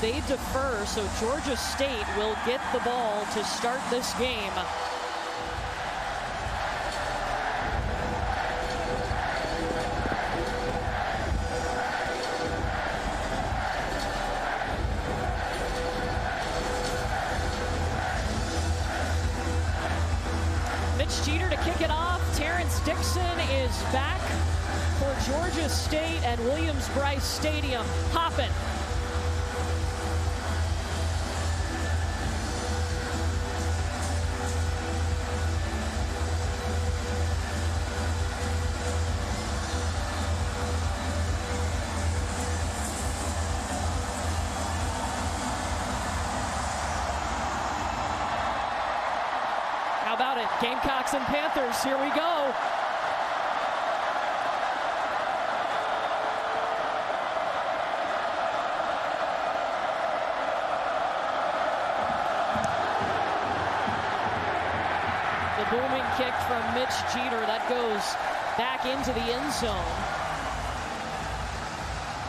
they defer, so Georgia State will get the ball to start this game. Mitch Jeter to kick it off. Terrence Dixon is back for Georgia State at Williams-Brice Stadium. Hoppin'. How about it? Gamecocks and Panthers, here we go. The booming kick from Mitch Jeter, that goes back into the end zone.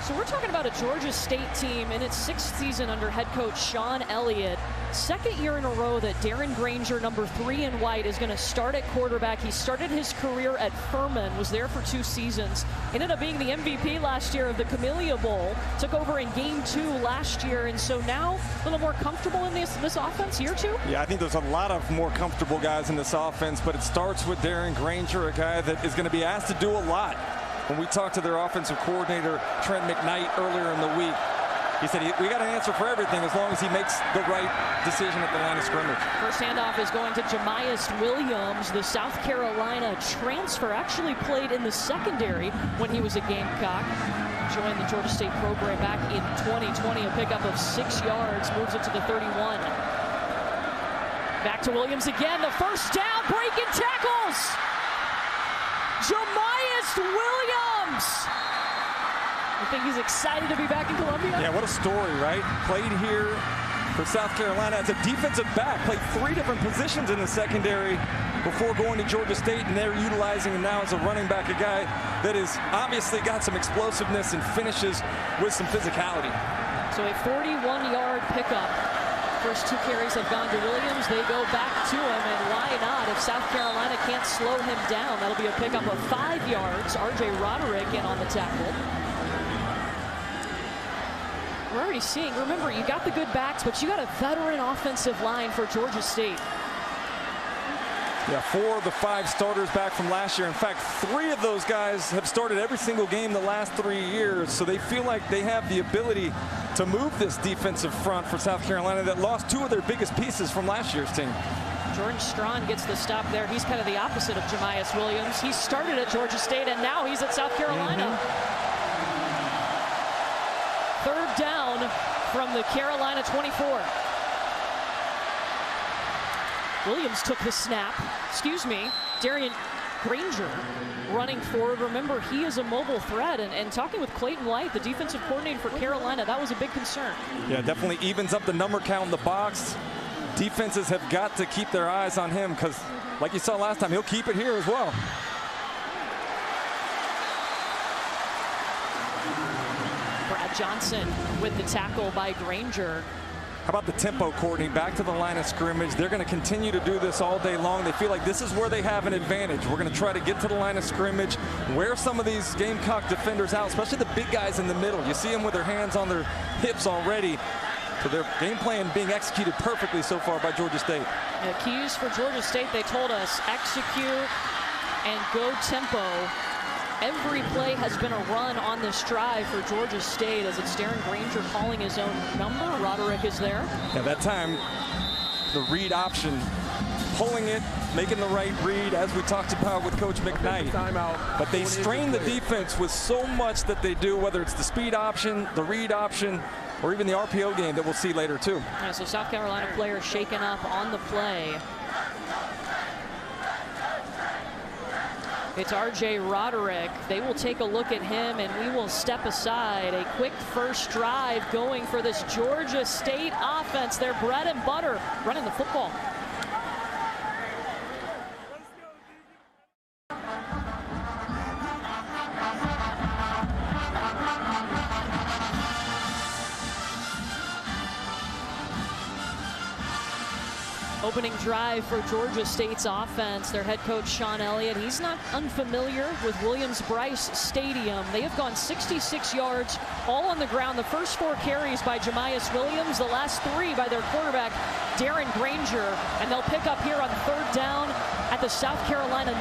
So we're talking about a Georgia State team in its 6th season under head coach Sean Elliott. Second year in a row that Darren Granger, number 3 in white, is going to start at quarterback. He started his career at Furman, was there for 2 seasons. Ended up being the MVP last year of the Camellia Bowl. Took over in game 2 last year, and so now a little more comfortable in this offense, year 2? Yeah, I think there's a lot of more comfortable guys in this offense, but it starts with Darren Granger, a guy that is going to be asked to do a lot. When we talked to their offensive coordinator, Trent McKnight, earlier in the week, he said, we got an answer for everything as long as he makes the right decision at the line of scrimmage. First handoff is going to Jamias Williams, the South Carolina transfer. Actually played in the secondary when he was a Gamecock. Joined the Georgia State program back in 2020. A pickup of 6 yards, moves it to the 31. Back to Williams again. The first down, breaking tackles. Jamias Williams. I think he's excited to be back in Columbia. Yeah, what a story, right? Played here for South Carolina as a defensive back. Played 3 different positions in the secondary before going to Georgia State, and they're utilizing him now as a running back, a guy that has obviously got some explosiveness and finishes with some physicality. So a 41-yard pickup. First 2 carries have gone to Williams. They go back to him, and why not? If South Carolina can't slow him down, that'll be a pickup of 5 yards. R.J. Roderick in on the tackle. We're already seeing, remember, you got the good backs, but you got a veteran offensive line for Georgia State. Yeah, 4 of the 5 starters back from last year. In fact, 3 of those guys have started every single game the last 3 years, so they feel like they have the ability to move this defensive front for South Carolina that lost 2 of their biggest pieces from last year's team. Jordan Strawn gets the stop there. He's kind of the opposite of Jamias Williams. He started at Georgia State, and now he's at South Carolina. Third down from the Carolina 24. Williams took the snap. Excuse me, Darren Granger running forward. Remember, he is a mobile threat, and talking with Clayton White, the defensive coordinator for Carolina, that was a big concern. Yeah, definitely evens up the number count in the box. Defenses have got to keep their eyes on him because, like you saw last time, he'll keep it here as well. Brad Johnson with the tackle by Granger. How about the tempo coordinating back to the line of scrimmage? They're going to continue to do this all day long. They feel like this is where they have an advantage. We're going to try to get to the line of scrimmage, wear some of these Gamecock defenders out, especially the big guys in the middle. You see them with their hands on their hips already. So their game plan being executed perfectly so far by Georgia State. The keys for Georgia State, they told us, execute and go tempo. Every play has been a run on this drive for Georgia State, as it's Darren Granger calling his own number. Roderick is there. Yeah, that time, the read option, pulling it, making the right read, as we talked about with Coach McKnight. But they strain the defense with so much that they do, whether it's the speed option, the read option, or even the RPO game that we'll see later too. Yeah, so South Carolina players shaken up on the play. It's R.J. Roderick. They will take a look at him, and we will step aside. A quick first drive going for this Georgia State offense. Their bread and butter, running the football. Opening drive for Georgia State's offense. Their head coach, Sean Elliott, he's not unfamiliar with Williams-Brice Stadium. They have gone 66 yards, all on the ground. The first 4 carries by Jamias Williams, the last 3 by their quarterback, Darren Granger. And they'll pick up here on 3rd down at the South Carolina 9.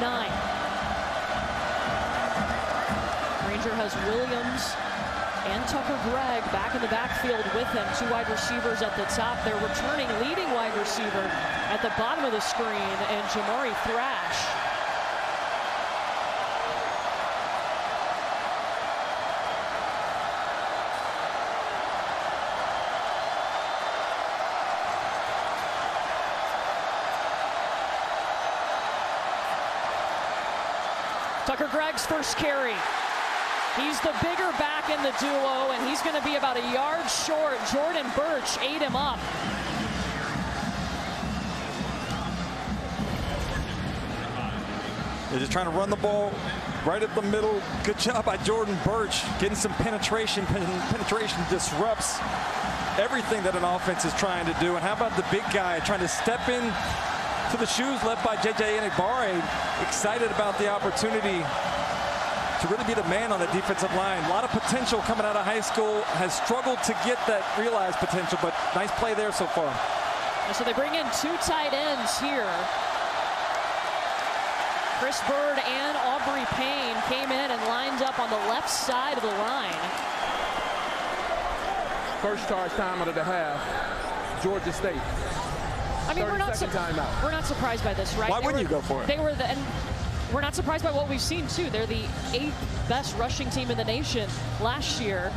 Granger has Williams and Tucker Gregg back in the backfield with him. 2 wide receivers at the top. Their returning leading wide receiver at the bottom of the screen, and Jamari Thrash. Tucker Gregg's first carry. He's the bigger back in the duo, and he's going to be about a yard short. Jordan Burch ate him up. They're just trying to run the ball right at the middle. Good job by Jordan Burch, getting some penetration. Penetration disrupts everything that an offense is trying to do. And how about the big guy trying to step in to the shoes left by J.J. Enagbare. Excited about the opportunity to really be the man on the defensive line. A lot of potential coming out of high school. Has struggled to get that realized potential, but nice play there so far. So they bring in 2 tight ends here. Chris Bird and Aubrey Payne came in and lined up on the left side of the line. First charge time of the half, Georgia State. I mean, we're not surprised by this, right? Why wouldn't you go for it? And we're not surprised by what we've seen, too. They're the 8th best rushing team in the nation last year.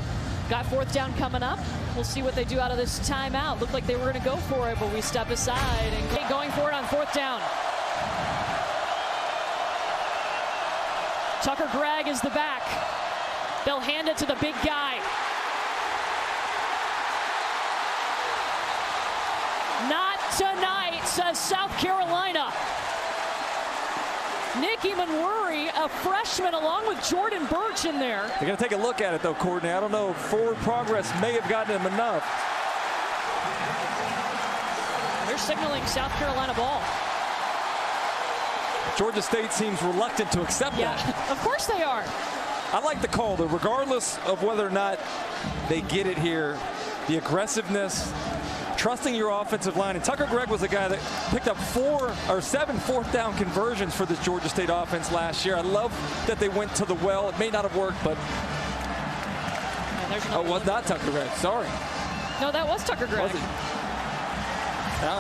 Got 4th down coming up. We'll see what they do out of this timeout. Looked like they were going to go for it, but we step aside and going for it on 4th down. Tucker Gregg is the back. They'll hand it to the big guy. Not tonight, says South Carolina. Nicky Manwuri, a freshman, along with Jordan Burch in there. They're going to take a look at it, though, Courtney. I don't know if forward progress may have gotten him enough. They're signaling South Carolina ball. Georgia State seems reluctant to accept that. Of course they are. I like the call, though, regardless of whether or not they get it here. The aggressiveness, trusting your offensive line. And Tucker Gregg was a guy that picked up 7 4th down conversions for this Georgia State offense last year. I love that they went to the well. It may not have worked, but it was not Tucker Gregg. Sorry. No, that was Tucker Gregg. Was it?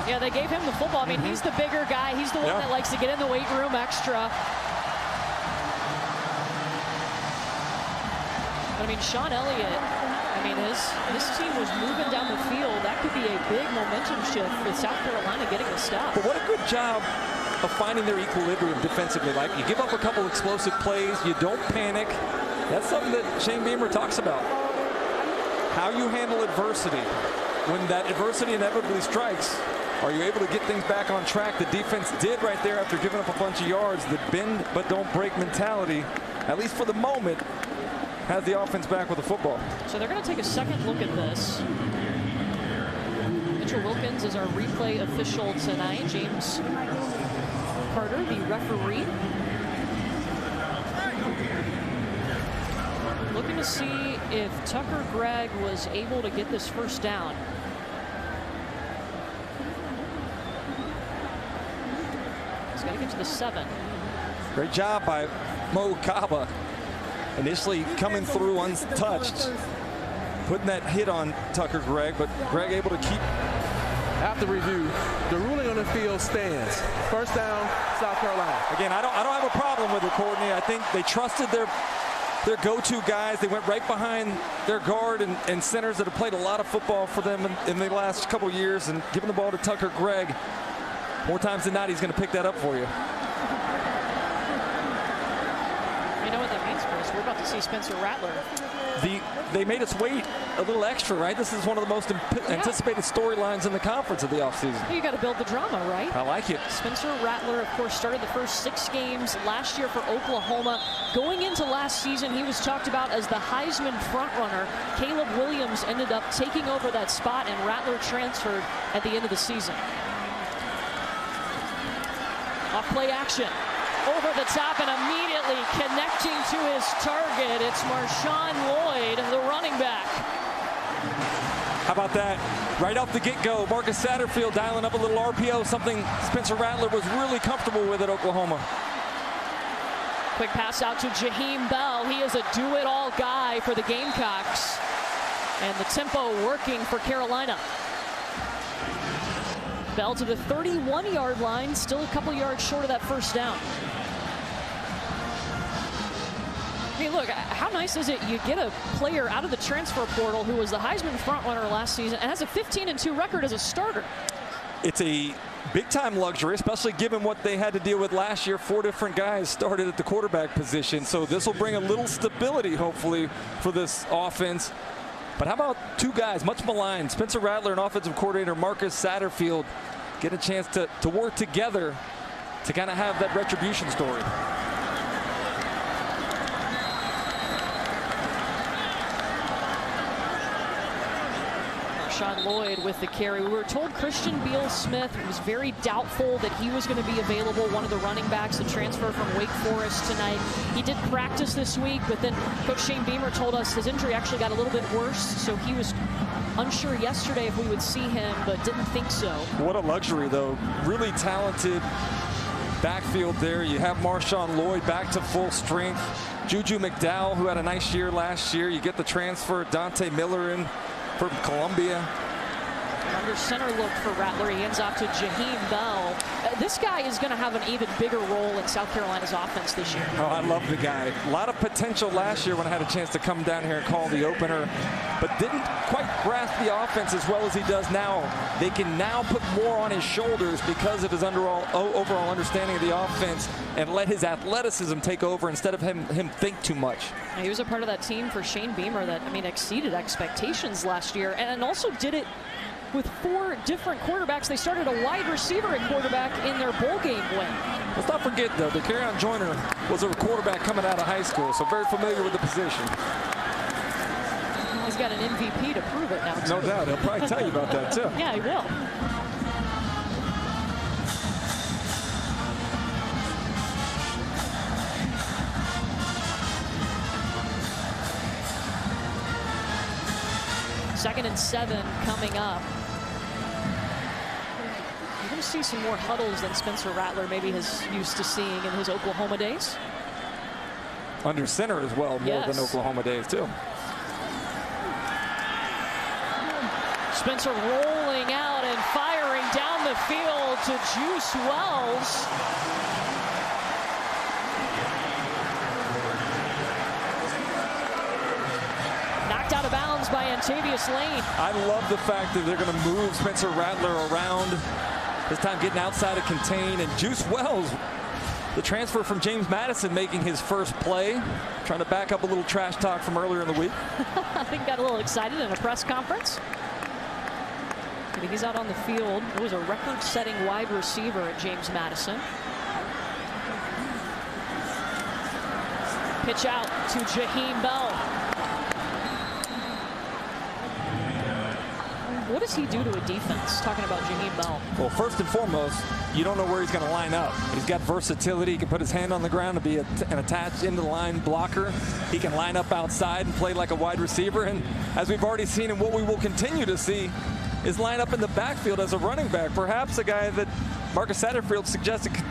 Yeah, they gave him the football. I mean, he's the bigger guy. He's the one that likes to get in the weight room extra. I mean, Sean Elliott, this team was moving down the field. That could be a big momentum shift with South Carolina getting a stop. But what a good job of finding their equilibrium defensively. Like, you give up a couple explosive plays, you don't panic. That's something that Shane Beamer talks about. How you handle adversity. When that adversity inevitably strikes, are you able to get things back on track? The defense did right there after giving up a bunch of yards. The bend but don't break mentality, at least for the moment, has the offense back with the football. So they're going to take a second look at this. Mitchell Wilkins is our replay official tonight. James Carter, the referee. Looking to see if Tucker Gregg was able to get this first down. He's got to get to the 7. Great job by Mo Kaba. Initially coming through untouched, putting that hit on Tucker Gregg, but Gregg able to keep. After review, the ruling on the field stands. First down, South Carolina. Again, I don't have a problem with it, Courtney. I think they trusted their go-to guys. They went right behind their guard and centers that have played a lot of football for them in the last couple years, and giving the ball to Tucker Gregg. More times than not, he's going to pick that up for you. You know what that means, Chris? We're about to see Spencer Rattler. They made us wait a little extra, right? This is one of the most anticipated storylines in the conference of the offseason. You got to build the drama, right? I like it. Spencer Rattler, of course, started the first 6 games last year for Oklahoma. Going into last season, he was talked about as the Heisman frontrunner. Caleb Williams ended up taking over that spot, and Rattler transferred at the end of the season. Off play action. Over the top and immediately connecting to his target. It's Marshawn Lloyd, the running back. How about that? Right off the get-go, Marcus Satterfield dialing up a little RPO, something Spencer Rattler was really comfortable with at Oklahoma. Quick pass out to Jaheim Bell. He is a do-it-all guy for the Gamecocks. And the tempo working for Carolina. Bell to the 31-yard line, still a couple yards short of that first down. Hey, look, how nice is it you get a player out of the transfer portal who was the Heisman frontrunner last season and has a 15-2 record as a starter? It's a big-time luxury, especially given what they had to deal with last year. 4 different guys started at the quarterback position, so this will bring a little stability, hopefully, for this offense. But how about 2 guys, much maligned, Spencer Rattler and offensive coordinator Marcus Satterfield, get a chance to work together to kind of have that retribution story. Marshawn Lloyd with the carry. We were told Christian Beal-Smith was very doubtful that he was going to be available, one of the running backs to transfer from Wake Forest tonight. He did practice this week, but then Coach Shane Beamer told us his injury actually got a little bit worse, so he was unsure yesterday if we would see him, but didn't think so. What a luxury, though. Really talented backfield there. You have Marshawn Lloyd back to full strength. Juju McDowell, who had a nice year last year. You get the transfer, Dante Miller in from Columbia. Under center look for Rattler. He ends off to Jaheim Bell. This guy is going to have an even bigger role in South Carolina's offense this year. Oh, I love the guy. A lot of potential last year when I had a chance to come down here and call the opener, but didn't quite grasp the offense as well as he does now. They can now put more on his shoulders because of his overall understanding of the offense and let his athleticism take over instead of him think too much. He was a part of that team for Shane Beamer that, exceeded expectations last year and also did it with 4 different quarterbacks. They started a wide receiver at quarterback in their bowl game win. Let's not forget, though, that Kerryon Joyner was a quarterback coming out of high school, so very familiar with the position. He's got an MVP to prove it now, too. No doubt. He'll probably tell you about that, too. Yeah, he will. Second and 7 coming up. You're going to see some more huddles than Spencer Rattler maybe is used to seeing in his Oklahoma days. Under center as well, more than Oklahoma days, too. Spencer rolling out and firing down the field to Juice Wells. Knocked out of bounds by Antavius Lane. I love the fact that they're going to move Spencer Rattler around. This time getting outside of contain. And Juice Wells, the transfer from James Madison, making his first play. Trying to back up a little trash talk from earlier in the week. I think got a little excited in a press conference. I think he's out on the field. It was a record-setting wide receiver at James Madison. Pitch out to Jaheim Bell. What does he do to a defense? Talking about Jaheim Bell. Well, first and foremost, you don't know where he's going to line up. He's got versatility. He can put his hand on the ground and be an attached into the line blocker. He can line up outside and play like a wide receiver. And as we've already seen and what we will continue to see is line up in the backfield as a running back. Perhaps a guy that Marcus Satterfield suggested could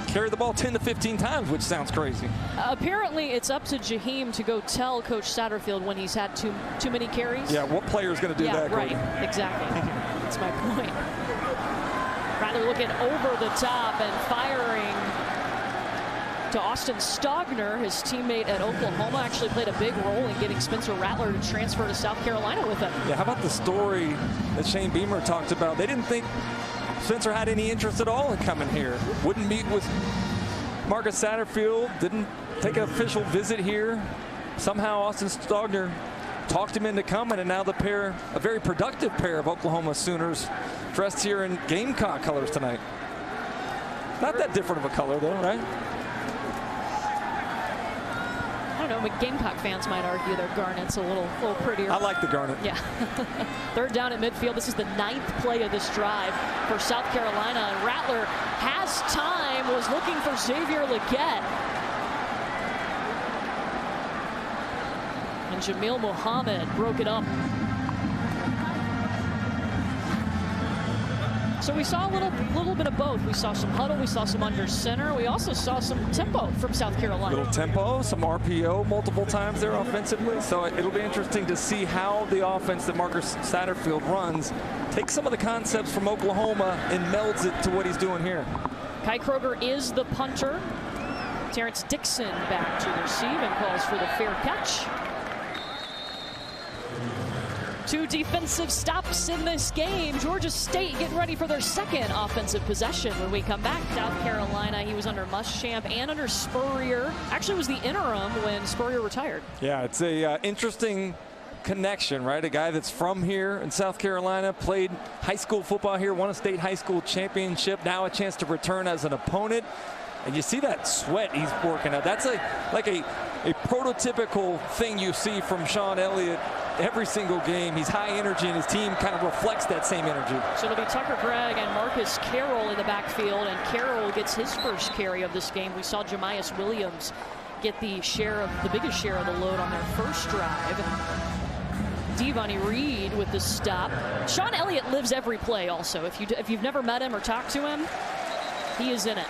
carry the ball 10 to 15 times, which sounds crazy. Apparently, it's up to Jaheim to go tell Coach Satterfield when he's had too many carries. Yeah, what player is going to do that? Right, Gordon? exactly. That's my point. Rather looking over the top and firing to Austin Stogner, his teammate at Oklahoma, actually played a big role in getting Spencer Rattler to transfer to South Carolina with him. Yeah, how about the story that Shane Beamer talked about? They didn't think Spencer had any interest at all in coming here. Wouldn't meet with Marcus Satterfield, didn't take an official visit here. Somehow Austin Stogner talked him into coming, and now the pair, a very productive pair of Oklahoma Sooners, dressed here in Gamecock colors tonight. Not that different of a color, though, right? I don't know, Gamecock fans might argue their garnet's a little prettier. I like the garnet. Yeah. Third down at midfield. This is the 9th play of this drive for South Carolina. And Rattler has time, was looking for Xavier Legette. And Jamil Muhammad broke it up. So we saw a little bit of both. We saw some huddle, we saw some under center. We also saw some tempo from South Carolina. Little tempo, some RPO multiple times there offensively. So it'll be interesting to see how the offense that Marcus Satterfield runs takes some of the concepts from Oklahoma and melds it to what he's doing here. Kai Kroger is the punter. Terrence Dixon back to receive and calls for the fair catch. 2 defensive stops in this game. Georgia State getting ready for their second offensive possession when we come back. South Carolina, he was under Muschamp and under Spurrier. Actually was the interim when Spurrier retired. Yeah, it's a interesting connection, right? A guy that's from here in South Carolina, played high school football here, won a state high school championship, now a chance to return as an opponent. And you see that sweat he's working out. That's like a prototypical thing you see from Sean Elliott every single game. He's high energy, and his team kind of reflects that same energy. So it'll be Tucker Gregg and Marcus Carroll in the backfield, and Carroll gets his first carry of this game. We saw Jamias Williams get the biggest share of the load on their first drive. Devonnie Reed with the stop. Sean Elliott lives every play also. If you've never met him or talked to him, he is in it.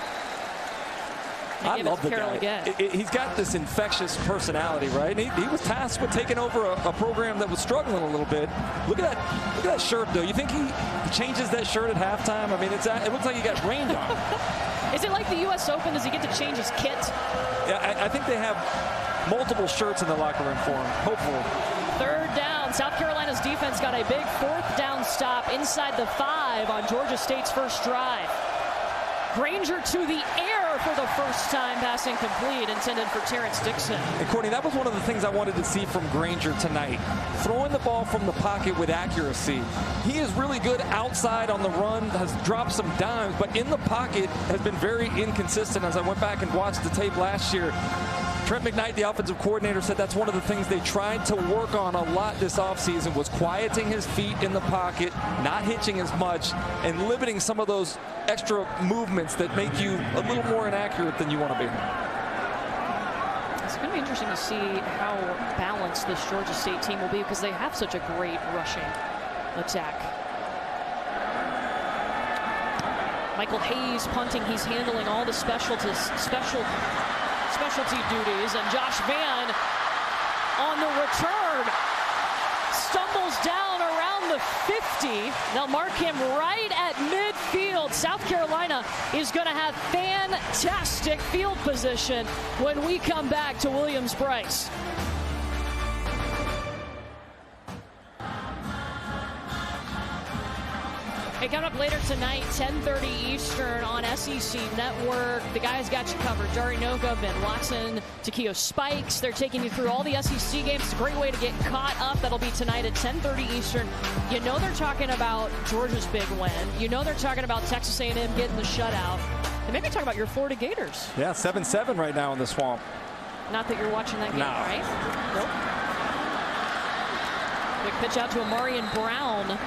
I love the guy. He's got this infectious personality, right? He was tasked with taking over a program that was struggling a little bit. Look at that shirt, though. You think he changes that shirt at halftime? I mean, it looks like he got rained on. Is it like the U.S. Open? Does he get to change his kit? Yeah, I think they have multiple shirts in the locker room for him, hopefully. Third down. South Carolina's defense got a big 4th down stop inside the 5 on Georgia State's first drive. Granger to the air for the first time, passing complete, intended for Terrence Dixon. And Courtney, that was one of the things I wanted to see from Granger tonight. Throwing the ball from the pocket with accuracy. He is really good outside on the run, has dropped some dimes, but in the pocket has been very inconsistent. As I went back and watched the tape last year, Trent McKnight, the offensive coordinator, said that's one of the things they tried to work on a lot this offseason, was quieting his feet in the pocket, not hitching as much, and limiting some of those extra movements that make you a little more inaccurate than you want to be. It's going to be interesting to see how balanced this Georgia State team will be, because they have such a great rushing attack. Michael Hayes punting. He's handling all the specialty duties, and Josh Vann on the return stumbles down around the 50. They'll mark him right at midfield. South Carolina is going to have fantastic field position when we come back to Williams-Brice. Hey, coming up later tonight, 10:30 Eastern on SEC Network. The guys got you covered. Jari Noga, Ben Watson, Takeo Spikes. They're taking you through all the SEC games. It's a great way to get caught up. That'll be tonight at 10:30 Eastern. You know they're talking about Georgia's big win. You know they're talking about Texas A&M getting the shutout. And maybe talk about your Florida Gators. Yeah, 7-7 right now in the Swamp. Not that you're watching that game, no. Right? Nope. Quick pitch out to Amarian Brown.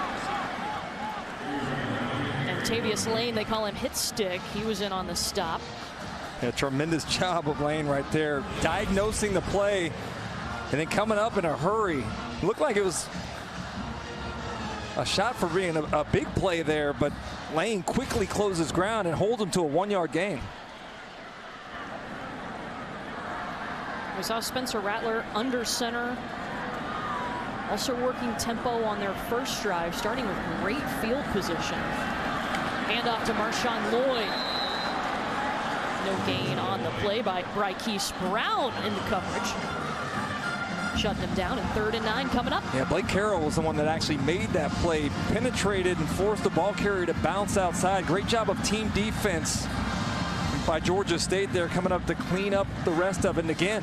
Tavius Lane, they call him Hit Stick. He was in on the stop. Yeah, tremendous job of Lane right there, diagnosing the play and then coming up in a hurry. Looked like it was a shot for being a big play there, but Lane quickly closes ground and holds him to a 1-yard gain. We saw Spencer Rattler under center. Also working tempo on their first drive, starting with great field position. Hand off to Marshawn Lloyd. No gain on the play by Brykees Brown in the coverage. Shutting him down, and 3rd and 9 coming up. Yeah, Blake Carroll was the one that actually made that play, penetrated and forced the ball carrier to bounce outside. Great job of team defense by Georgia State there, coming up to clean up the rest of it. And again,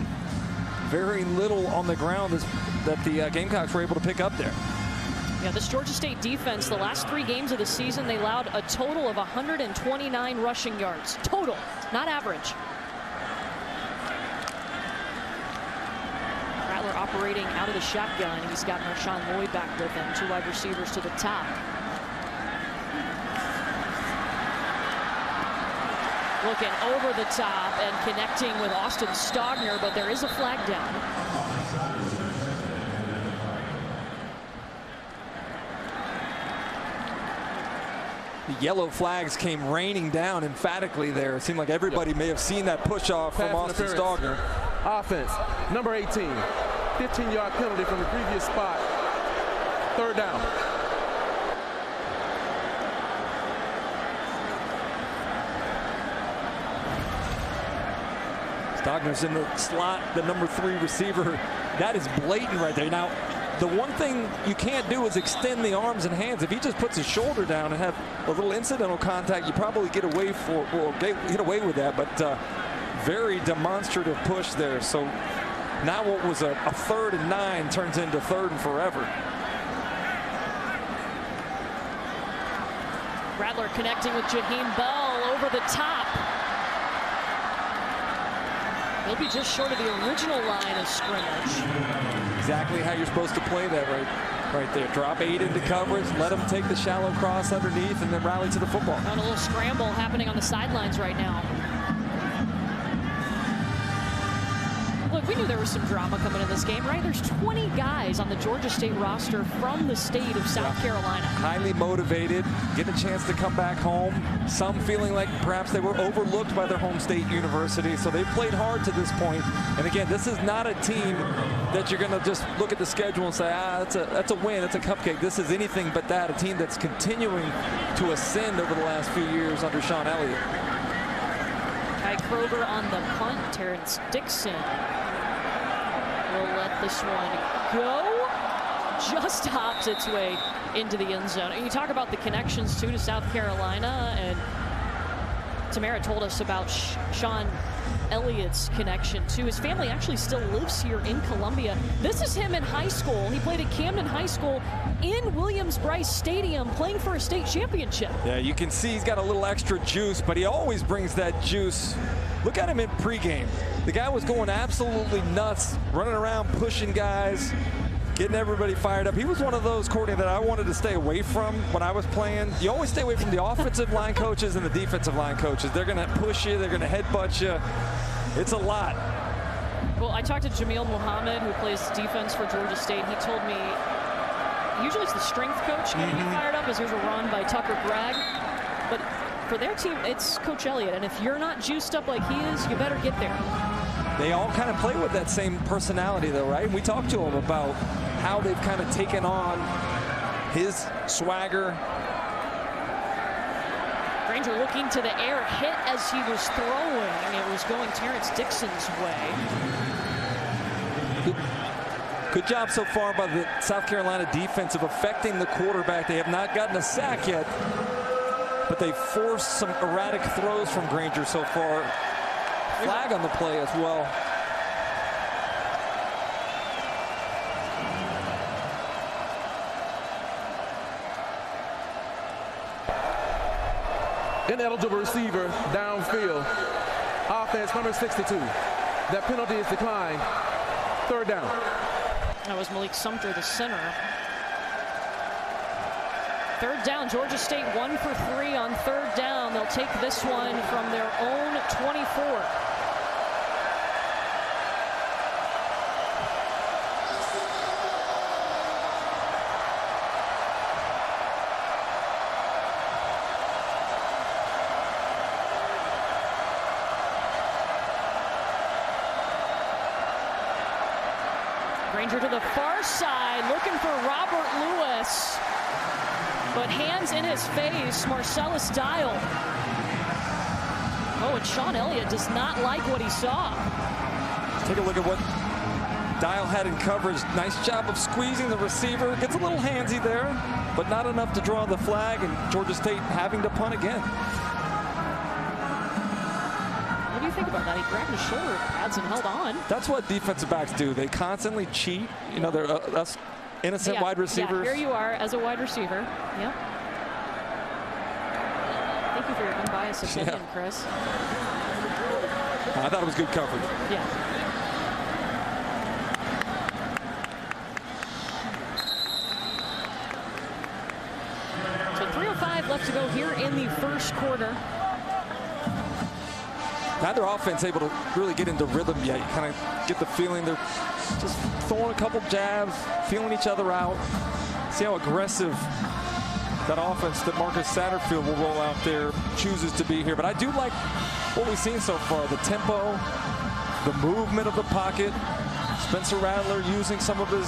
very little on the ground that the Gamecocks were able to pick up there. Yeah, this Georgia State defense, the last 3 games of the season, they allowed a total of 129 rushing yards. Total, not average. operating out of the shotgun. He's got Marshawn Lloyd back with him. 2 wide receivers to the top. Looking over the top and connecting with Austin Stogner, but there is a flag down. The yellow flags came raining down emphatically there. It seemed like everybody may have seen that push off from Austin Stogner. Offense, number 18, 15-yard penalty from the previous spot. 3rd down. Stogner's in the slot, the number 3 receiver. That is blatant right there. Now, the one thing you can't do is extend the arms and hands. If he just puts his shoulder down and have a little incidental contact, you probably get away with that. But very demonstrative push there. So now what was a 3rd and 9 turns into 3rd and forever. Rattler connecting with Jaheim Bell over the top. He'll be just short of the original line of scrimmage. Exactly how you're supposed to play that right there. Drop 8 into coverage, let them take the shallow cross underneath, and then rally to the football. And a little scramble happening on the sidelines right now. Look, we knew there was some drama coming in this game, right? There's 20 guys on the Georgia State roster from the state of South Carolina. Highly motivated, getting a chance to come back home. Some feeling like perhaps they were overlooked by their home state university, so they played hard to this point. And again, this is not a team that you're going to just look at the schedule and say, that's a win, it's a cupcake. This is anything but that. A team that's continuing to ascend over the last few years under Sean Elliott. Kai Kroger on the punt. Terrence Dixon will let this one go. Just hops its way into the end zone. And you talk about the connections too to South Carolina, and Tamara told us about Sean Elliott's connection too. His family actually still lives here in Columbia. This is him in high school. He played at Camden High School in Williams-Brice Stadium playing for a state championship. Yeah, you can see he's got a little extra juice, but he always brings that juice. Look at him in pregame. The guy was going absolutely nuts, running around, pushing guys, getting everybody fired up. He was one of those, Courtney, that I wanted to stay away from when I was playing. You always stay away from the offensive line coaches and the defensive line coaches. They're going to push you. They're going to headbutt you. It's a lot. Well, I talked to Jameel Muhammad, who plays defense for Georgia State. He told me usually it's the strength coach getting you fired up, as there's a run by Tucker Bragg. But for their team, it's Coach Elliott. And if you're not juiced up like he is, you better get there. They all kind of play with that same personality, though, right? And we talked to him about how they've kind of taken on his swagger. Granger looking to the air, hit as he was throwing. It was going Terrence Dixon's way. Good job so far by the South Carolina defense of affecting the quarterback. They have not gotten a sack yet, but they forced some erratic throws from Granger so far. Flag on the play as well. Ineligible receiver downfield. Offense number 62. That penalty is declined. 3rd down. That was Malik Sumter, the center. 3rd down, Georgia State 1 for 3 on 3rd down. They'll take this one from their own 24. Granger to the far side, looking for Robert Lewis. But hands in his face, Marcellus Dial. Oh, and Sean Elliott does not like what he saw. Take a look at what Dial had in coverage. Nice job of squeezing the receiver. Gets a little handsy there, but not enough to draw the flag, and Georgia State having to punt again. What do you think about that? He grabbed his shoulder pads and held on. That's what defensive backs do. They constantly cheat. You know, they're us innocent wide receivers. Yeah, here you are as a wide receiver. Yep. Thank you for your unbiased opinion, Chris. I thought it was good coverage. Yeah. 2:45 left to go here in the first quarter. Neither offense able to really get into rhythm yet. You kind of get the feeling they're just throwing a couple jabs, feeling each other out. See how aggressive that offense that Marcus Satterfield will roll out there chooses to be here. But I do like what we've seen so far. The tempo, the movement of the pocket. Spencer Rattler using some of his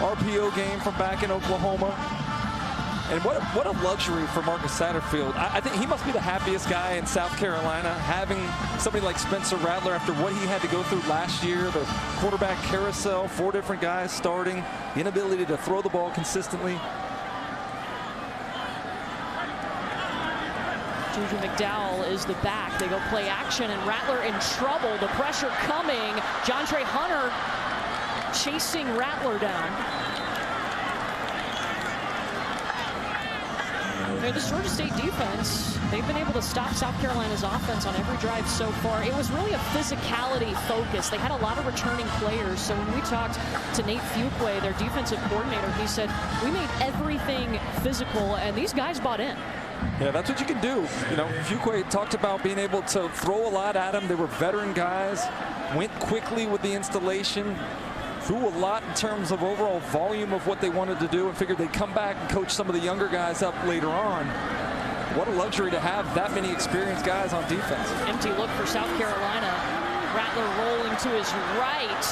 RPO game from back in Oklahoma. And what a luxury for Marcus Satterfield. I think he must be the happiest guy in South Carolina, having somebody like Spencer Rattler after what he had to go through last year, the quarterback carousel, 4 different guys starting, the inability to throw the ball consistently. Juju McDowell is the back. They go play action, and Rattler in trouble. The pressure coming. Jontre Hunter chasing Rattler down. This Georgia State defense, they've been able to stop South Carolina's offense on every drive so far. It was really a physicality focus. They had a lot of returning players. So when we talked to Nate Fuqua, their defensive coordinator, he said, we made everything physical, and these guys bought in. Yeah, that's what you can do. You know, Fuqua talked about being able to throw a lot at them. They were veteran guys, went quickly with the installation, threw a lot in terms of overall volume of what they wanted to do, and figured they'd come back and coach some of the younger guys up later on. What a luxury to have that many experienced guys on defense. Empty look for South Carolina. Rattler rolling to his right.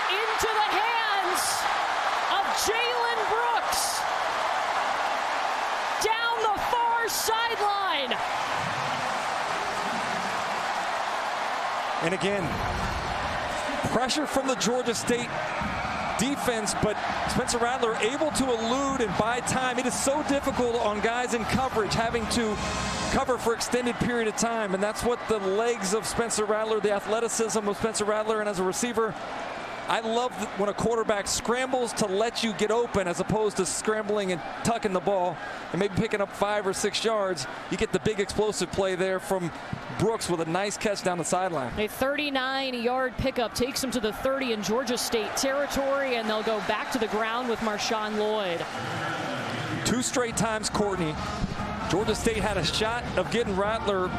Into the hands of Jalen Brooks. Down the far sideline. And again, pressure from the Georgia State defense, but Spencer Rattler able to elude and buy time. It is so difficult on guys in coverage having to cover for extended period of time, and that's what the legs of Spencer Rattler, the athleticism of Spencer Rattler, and as a receiver, I love when a quarterback scrambles to let you get open as opposed to scrambling and tucking the ball and maybe picking up 5 or 6 yards. You get the big explosive play there from Brooks with a nice catch down the sideline. A 39-yard pickup takes them to the 30 in Georgia State territory, and they'll go back to the ground with Marshawn Lloyd. 2 straight times, Courtney, Georgia State had a shot of getting Rattler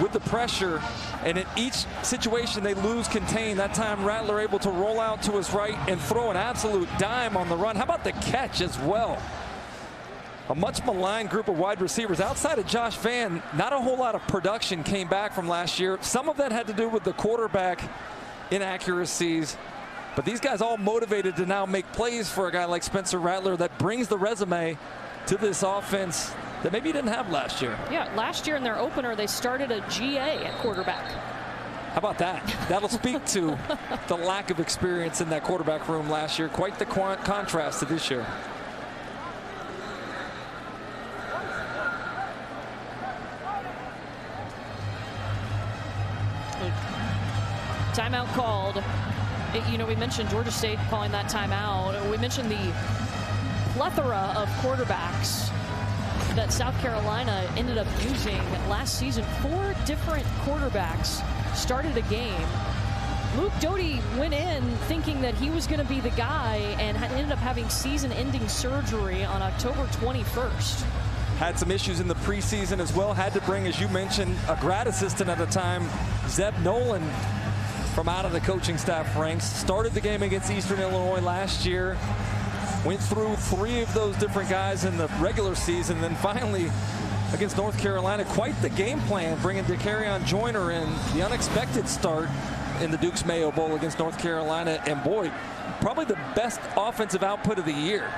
with the pressure, and in each situation they lose contain. That time Rattler able to roll out to his right and throw an absolute dime on the run. How about the catch as well? A much maligned group of wide receivers. Outside of Josh Vann, not a whole lot of production came back from last year. Some of that had to do with the quarterback inaccuracies, but these guys all motivated to now make plays for a guy like Spencer Rattler that brings the resume to this offense that maybe you didn't have last year. Yeah, last year in their opener, they started a GA at quarterback. How about that? That'll speak to the lack of experience in that quarterback room last year. Quite the contrast to this year. Timeout called. You know, we mentioned Georgia State calling that timeout. We mentioned the plethora of quarterbacks that South Carolina ended up using last season. 4 different quarterbacks started a game. Luke Doty went in thinking that he was going to be the guy and ended up having season-ending surgery on October 21st. Had some issues in the preseason as well. Had to bring, as you mentioned, a grad assistant at the time, Zeb Nolan, from out of the coaching staff ranks. Started the game against Eastern Illinois last year. Went through 3 of those different guys in the regular season. Then finally, against North Carolina, quite the game plan, bringing DeCarrion Joyner in. The unexpected start in the Duke's Mayo Bowl against North Carolina. And boy, probably the best offensive output of the year.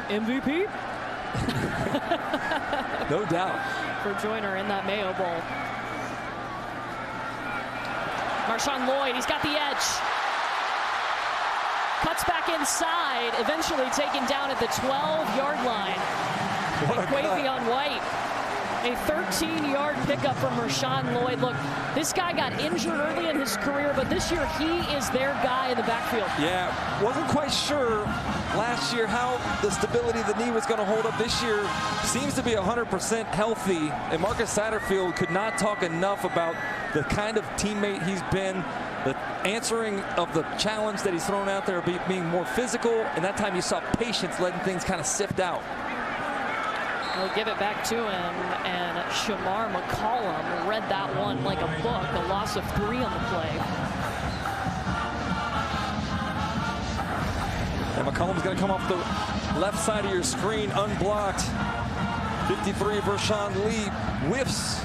MVP? No doubt. For Joyner in that Mayo Bowl. Marshawn Lloyd, he's got the edge. Cuts back inside, eventually taken down at the 12-yard line. Quavion White, a 13-yard pickup from Marshawn Lloyd. Look, this guy got injured early in his career, but this year he is their guy in the backfield. Yeah, wasn't quite sure last year how the stability of the knee was going to hold up. This year seems to be 100% healthy, and Marcus Satterfield could not talk enough about the kind of teammate he's been, the answering of the challenge that he's thrown out there, being more physical, and that time you saw patience letting things kind of sift out. He'll give it back to him, and Shamar McCollum read that one like a book. A loss of 3 on the play. And McCollum's going to come off the left side of your screen unblocked. 53, Vershawn Lee whiffs.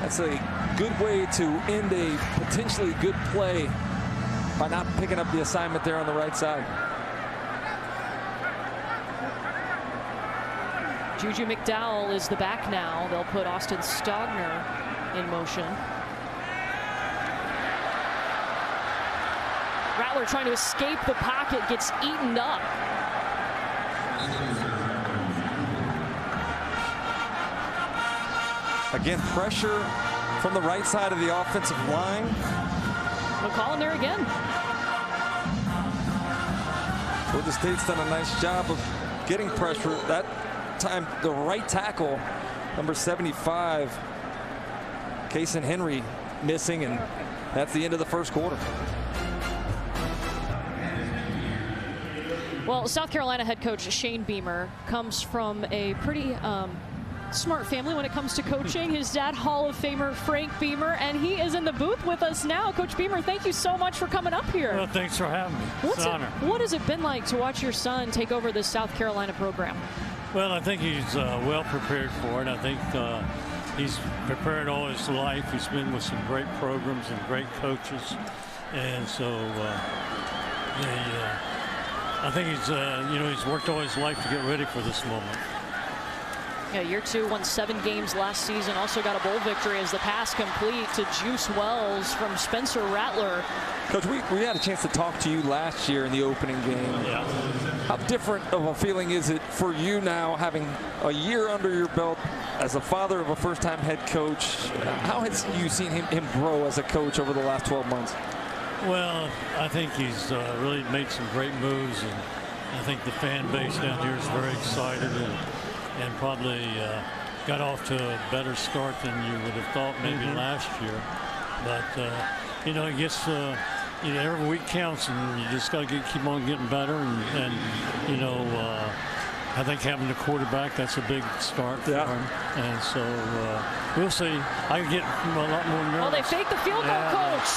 That's a good way to end a potentially good play by not picking up the assignment there on the right side. Juju McDowell is the back now. They'll put Austin Stogner in motion. Rattler trying to escape the pocket, gets eaten up. Again, pressure from the right side of the offensive line. McCollum there again. Georgia State's done a nice job of getting pressure. That time, the right tackle, number 75, Kason Henry, missing, and that's the end of the first quarter. Well, South Carolina head coach Shane Beamer comes from a pretty smart family when it comes to coaching. His dad, Hall of Famer Frank Beamer, and he is in the booth with us now. Coach Beamer, thank you so much for coming up here. Well, thanks for having me. It's an honor. What has it been like to watch your son take over this South Carolina program? Well, I think he's well prepared for it. I think he's prepared all his life. He's been with some great programs and great coaches, and so I think he's he's worked all his life to get ready for this moment. Yeah, year 2, won 7 games last season. Also got a bowl victory as the pass complete to Juice Wells from Spencer Rattler. Coach, we had a chance to talk to you last year in the opening game. Yeah. How different of a feeling is it for you now, having a year under your belt as a father of a first-time head coach? How has you seen him grow as a coach over the last 12 months? Well, I think he's really made some great moves, and I think the fan base down here is very excited and probably got off to a better start than you would have thought maybe last year. But I guess every week counts, and you just got to keep on getting better. And I think having the quarterback, that's a big start for him. And so we'll see. I get a lot more nervous. Oh, they faked the field goal, Coach.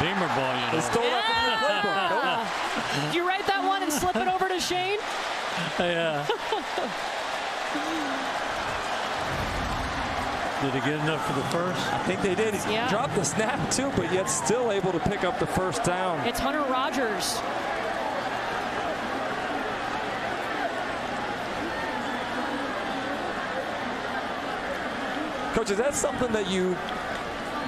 Beamer ball, They stole that from your playbook. Did you write that one and slip it over to Shane? Yeah. Did he get enough for the first? I think they did. He dropped the snap too, but yet still able to pick up the first down. It's Hunter Rogers. Coach, is that something that you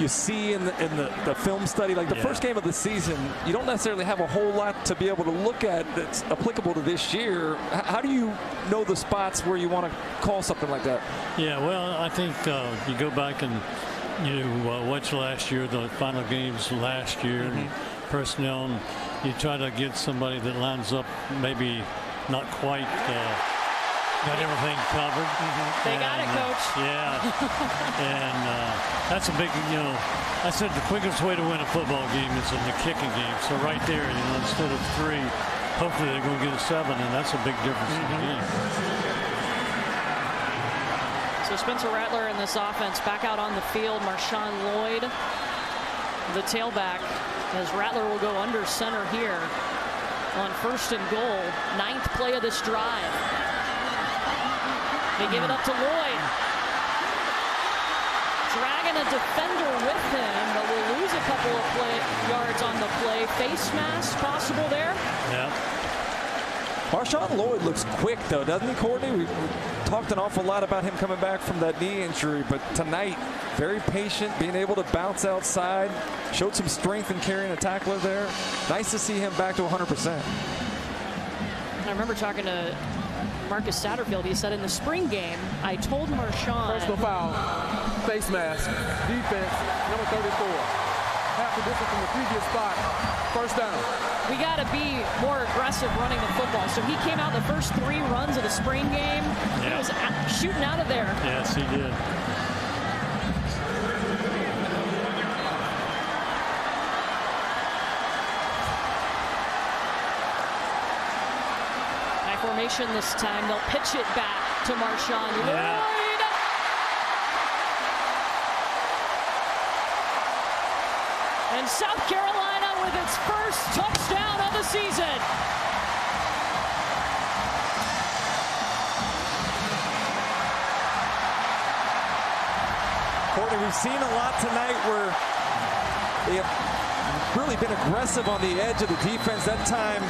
see in the film study? Like the first game of the season, you don't necessarily have a whole lot to be able to look at that's applicable to this year. How do you know the spots where you want to call something like that? Yeah, well, I think you go back and watch last year, the final games last year, and personnel, and you try to get somebody that lines up maybe not quite got everything covered. They got it, Coach. Yeah. And that's a big, I said the quickest way to win a football game is in the kicking game. So right there, instead of 3, hopefully they're going to get a 7, and that's a big difference in the game. So Spencer Rattler in this offense back out on the field. Marshawn Lloyd, the tailback, as Rattler will go under center here on 1st and goal. 9th play of this drive. They give it up to Lloyd. Dragging a defender with him, but will lose a couple of yards on the play. Face mask possible there. Yeah. Marshawn Lloyd looks quick, though, doesn't he, Courtney? We talked an awful lot about him coming back from that knee injury, but tonight, very patient, being able to bounce outside, showed some strength in carrying a tackler there. Nice to see him back to 100%. I remember talking to Marcus Satterfield. He said in the spring game, I told Marshawn. Personal foul, face mask, defense, number 34. Half the distance from the previous spot. First down. We got to be more aggressive running the football. So he came out the first 3 runs of the spring game. He was shooting out of there. Yes, he did. motion this time. They'll pitch it back to Marshawn Lloyd. And South Carolina with its first touchdown of the season. Courtney, we've seen a lot tonight where they have really been aggressive on the edge of the defense. That time,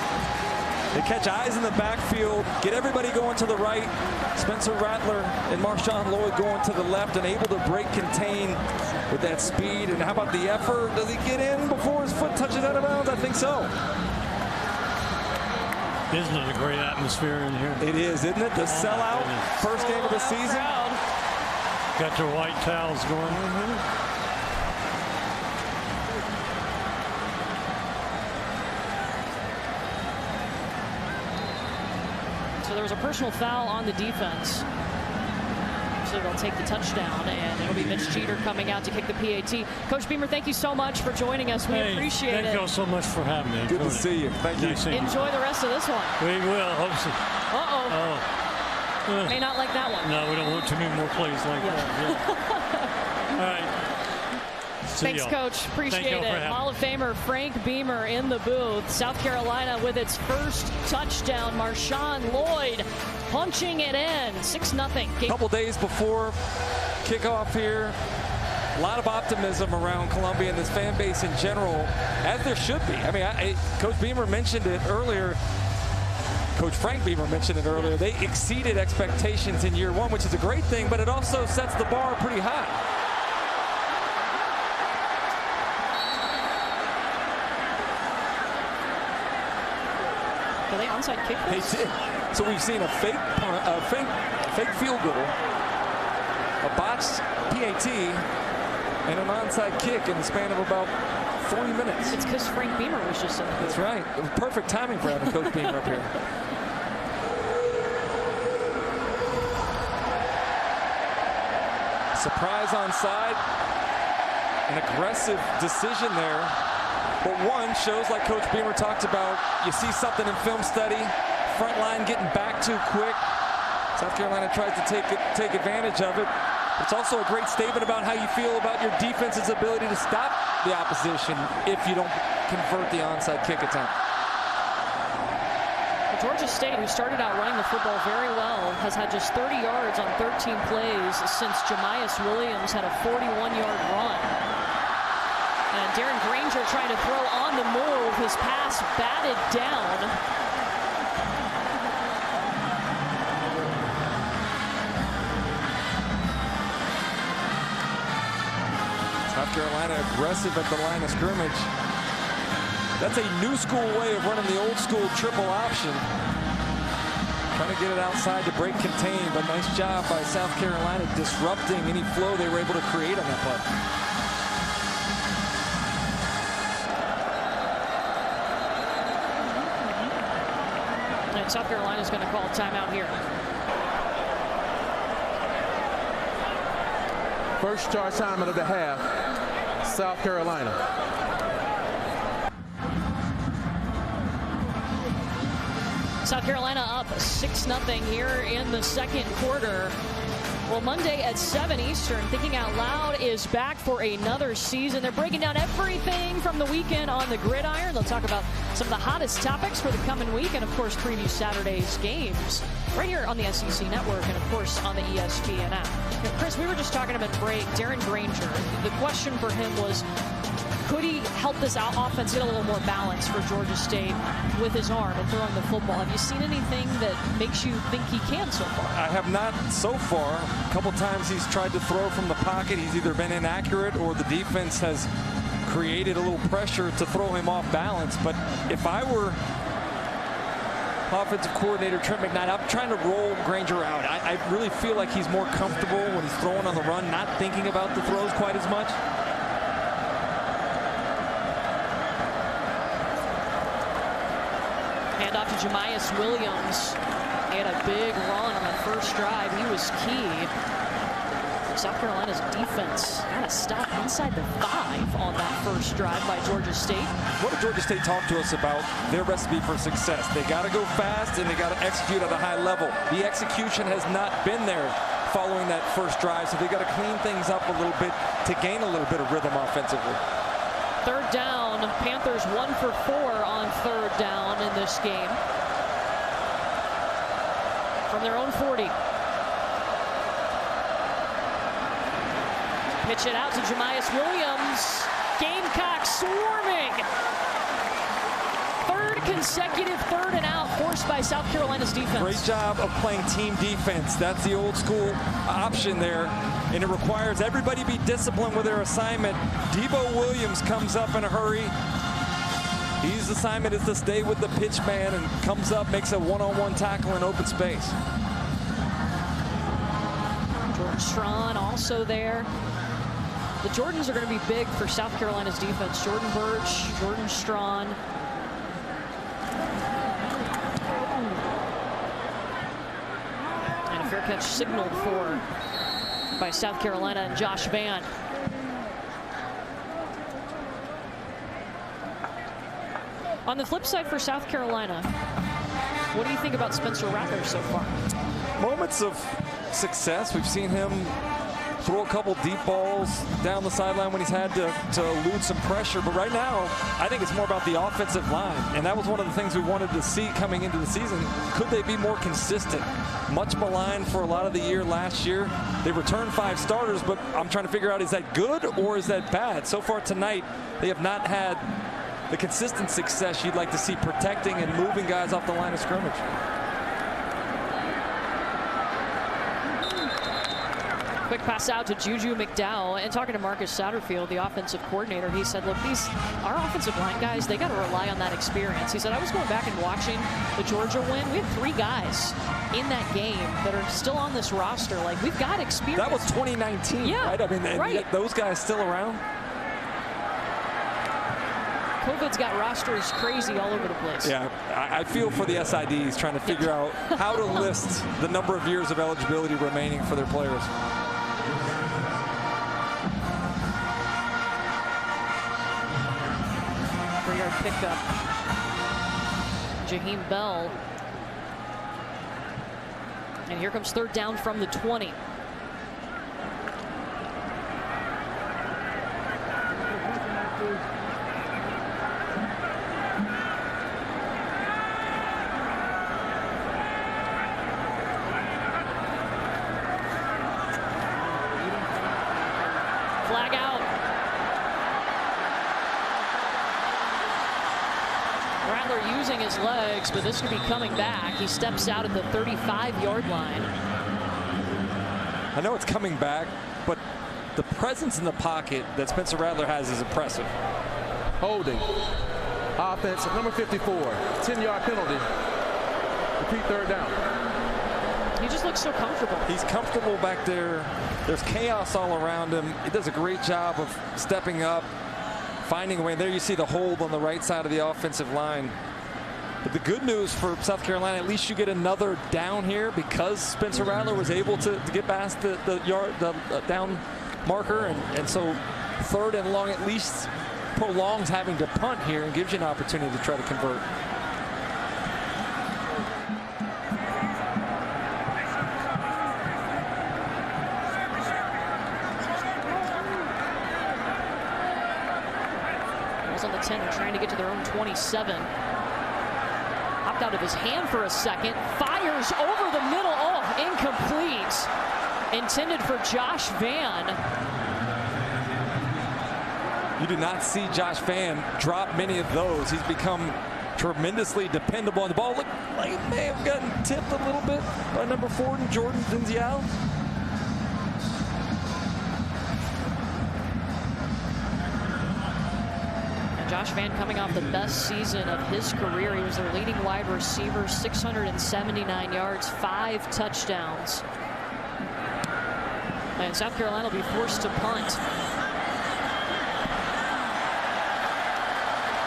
they catch eyes in the backfield, get everybody going to the right. Spencer Rattler and Marshawn Lloyd going to the left and able to break contain with that speed. And how about the effort? Does he get in before his foot touches out of bounds? I think so. Isn't it a great atmosphere in here? It is, isn't it? The sellout first game of the season. Got their white towels going. So there was a personal foul on the defense. So they'll take the touchdown, and it'll be Mitch Jeter coming out to kick the PAT. Coach Beamer, thank you so much for joining us. We appreciate it. Thank you so much for having me. Good to see you. Thank you. Enjoy the rest of this one. We will. Hope so. Uh-oh. May not like that one. No, we don't want too many more plays like that. Yeah. All right. Thanks, Coach. Appreciate it. Hall of Famer Frank Beamer in the booth. South Carolina with its first touchdown. Marshawn Lloyd punching it in. 6-0. A couple days before kickoff here, a lot of optimism around Columbia and this fan base in general, as there should be. I mean, Coach Beamer mentioned it earlier. Coach Frank Beamer mentioned it earlier. They exceeded expectations in year one, which is a great thing, but it also sets the bar pretty high. Are they onside kick this? They did. So we've seen a fake field goal, a botched PAT, and an onside kick in the span of about 40 minutes. It's because Frank Beamer was just in the booth. That's right. It was perfect timing for having Coach Beamer up here. Surprise onside. An aggressive decision there. But one shows, like Coach Beamer talked about, you see something in film study, front line getting back too quick. South Carolina tries to take advantage of it. It's also a great statement about how you feel about your defense's ability to stop the opposition if you don't convert the onside kick attempt. Georgia State, who started out running the football very well, has had just 30 yards on 13 plays since Jamias Williams had a 41-yard run. And Darren Granger trying to throw on the move. His pass batted down. South Carolina aggressive at the line of scrimmage. That's a new school way of running the old school triple option. Trying to get it outside to break contain, but nice job by South Carolina disrupting any flow they were able to create on that play. And South Carolina is going to call a timeout here. First charge timeout of the half, South Carolina. South Carolina up 6-0 here in the second quarter. Well, Monday at 7 Eastern, Thinking Out Loud is back for another season. They're breaking down everything from the weekend on the gridiron. They'll talk about some of the hottest topics for the coming week and, of course, preview Saturday's games right here on the SEC Network and, of course, on the ESPN app. Now, Chris, we were just talking about break. Darren Granger, the question for him was, could he help this offense get a little more balance for Georgia State with his arm and throwing the football? Have you seen anything that makes you think he can so far? I have not so far. A couple times he's tried to throw from the pocket. He's either been inaccurate or the defense has created a little pressure to throw him off balance. But if I were offensive coordinator Trent McKnight, I'm trying to roll Granger out. I really feel like he's more comfortable when he's throwing on the run, not thinking about the throws quite as much. Handoff to Jamias Williams. He had a big run on the first drive. He was key South Carolina's defense got a stop inside the 5 on that first drive by Georgia State. What did Georgia State talk to us about their recipe for success? They got to go fast and they got to execute at a high level. The execution has not been there following that first drive, so they got to clean things up a little bit to gain a little bit of rhythm offensively. Third down, Panthers 1 for 4 on third down in this game. From their own 40. Pitch it out to Jamias Williams. Gamecocks swarming. Third consecutive 3rd and out forced by South Carolina's defense. Great job of playing team defense. That's the old school option there. And it requires everybody be disciplined with their assignment. Debo Williams comes up in a hurry. His assignment is to stay with the pitch man and comes up, makes a one-on-one tackle in open space. Jordan Strawn also there. The Jordans are going to be big for South Carolina's defense. Jordan Burch, Jordan Strawn. And a fair catch signaled for by South Carolina and Josh Vann. On the flip side for South Carolina, what do you think about Spencer Rattler so far? Moments of success. We've seen him throw a couple deep balls down the sideline when he's had to elude some pressure. But right now, I think it's more about the offensive line. And that was one of the things we wanted to see coming into the season. Could they be more consistent? Much maligned for a lot of the year last year. They returned 5 starters, but I'm trying to figure out, is that good or is that bad? So far tonight, they have not had the consistent success you'd like to see protecting and moving guys off the line of scrimmage. Quick pass out to Juju McDowell. And talking to Marcus Satterfield, the offensive coordinator, he said, look, our offensive line guys, they got to rely on that experience. He said, I was going back and watching the Georgia win. We had 3 guys in that game that are still on this roster. Like, we've got experience. That was 2019, yeah, right? I mean, right. Those guys still around. COVID's got rosters crazy all over the place. Yeah, I feel for the SIDs trying to figure out how to list the number of years of eligibility remaining for their players. 3-yard pickup. Jaheim Bell. And here comes third down from the 20. Flag out. Rattler using his legs, but this could be coming back. He steps out at the 35-yard line. I know it's coming back, but the presence in the pocket that Spencer Rattler has is impressive. Holding. Offense, number 54. 10-yard penalty. Repeat third down. He just looks so comfortable. He's comfortable back there. There's chaos all around him. He does a great job of stepping up, finding a way. There you see the hold on the right side of the offensive line. But the good news for South Carolina, at least you get another down here because Spencer Rattler was able to get past the down marker. And so third and long at least prolongs having to punt here and gives you an opportunity to try to convert. On the 10, they're trying to get to their own 27. Hopped out of his hand for a second. Fires over the middle. Oh, incomplete. Intended for Josh Vann. You do not see Josh Vann drop many of those. He's become tremendously dependable on the ball. Look like it may have gotten tipped a little bit by number 4, Jordan Denzial. Josh Vann coming off the best season of his career. He was their leading wide receiver, 679 yards, 5 touchdowns. And South Carolina will be forced to punt.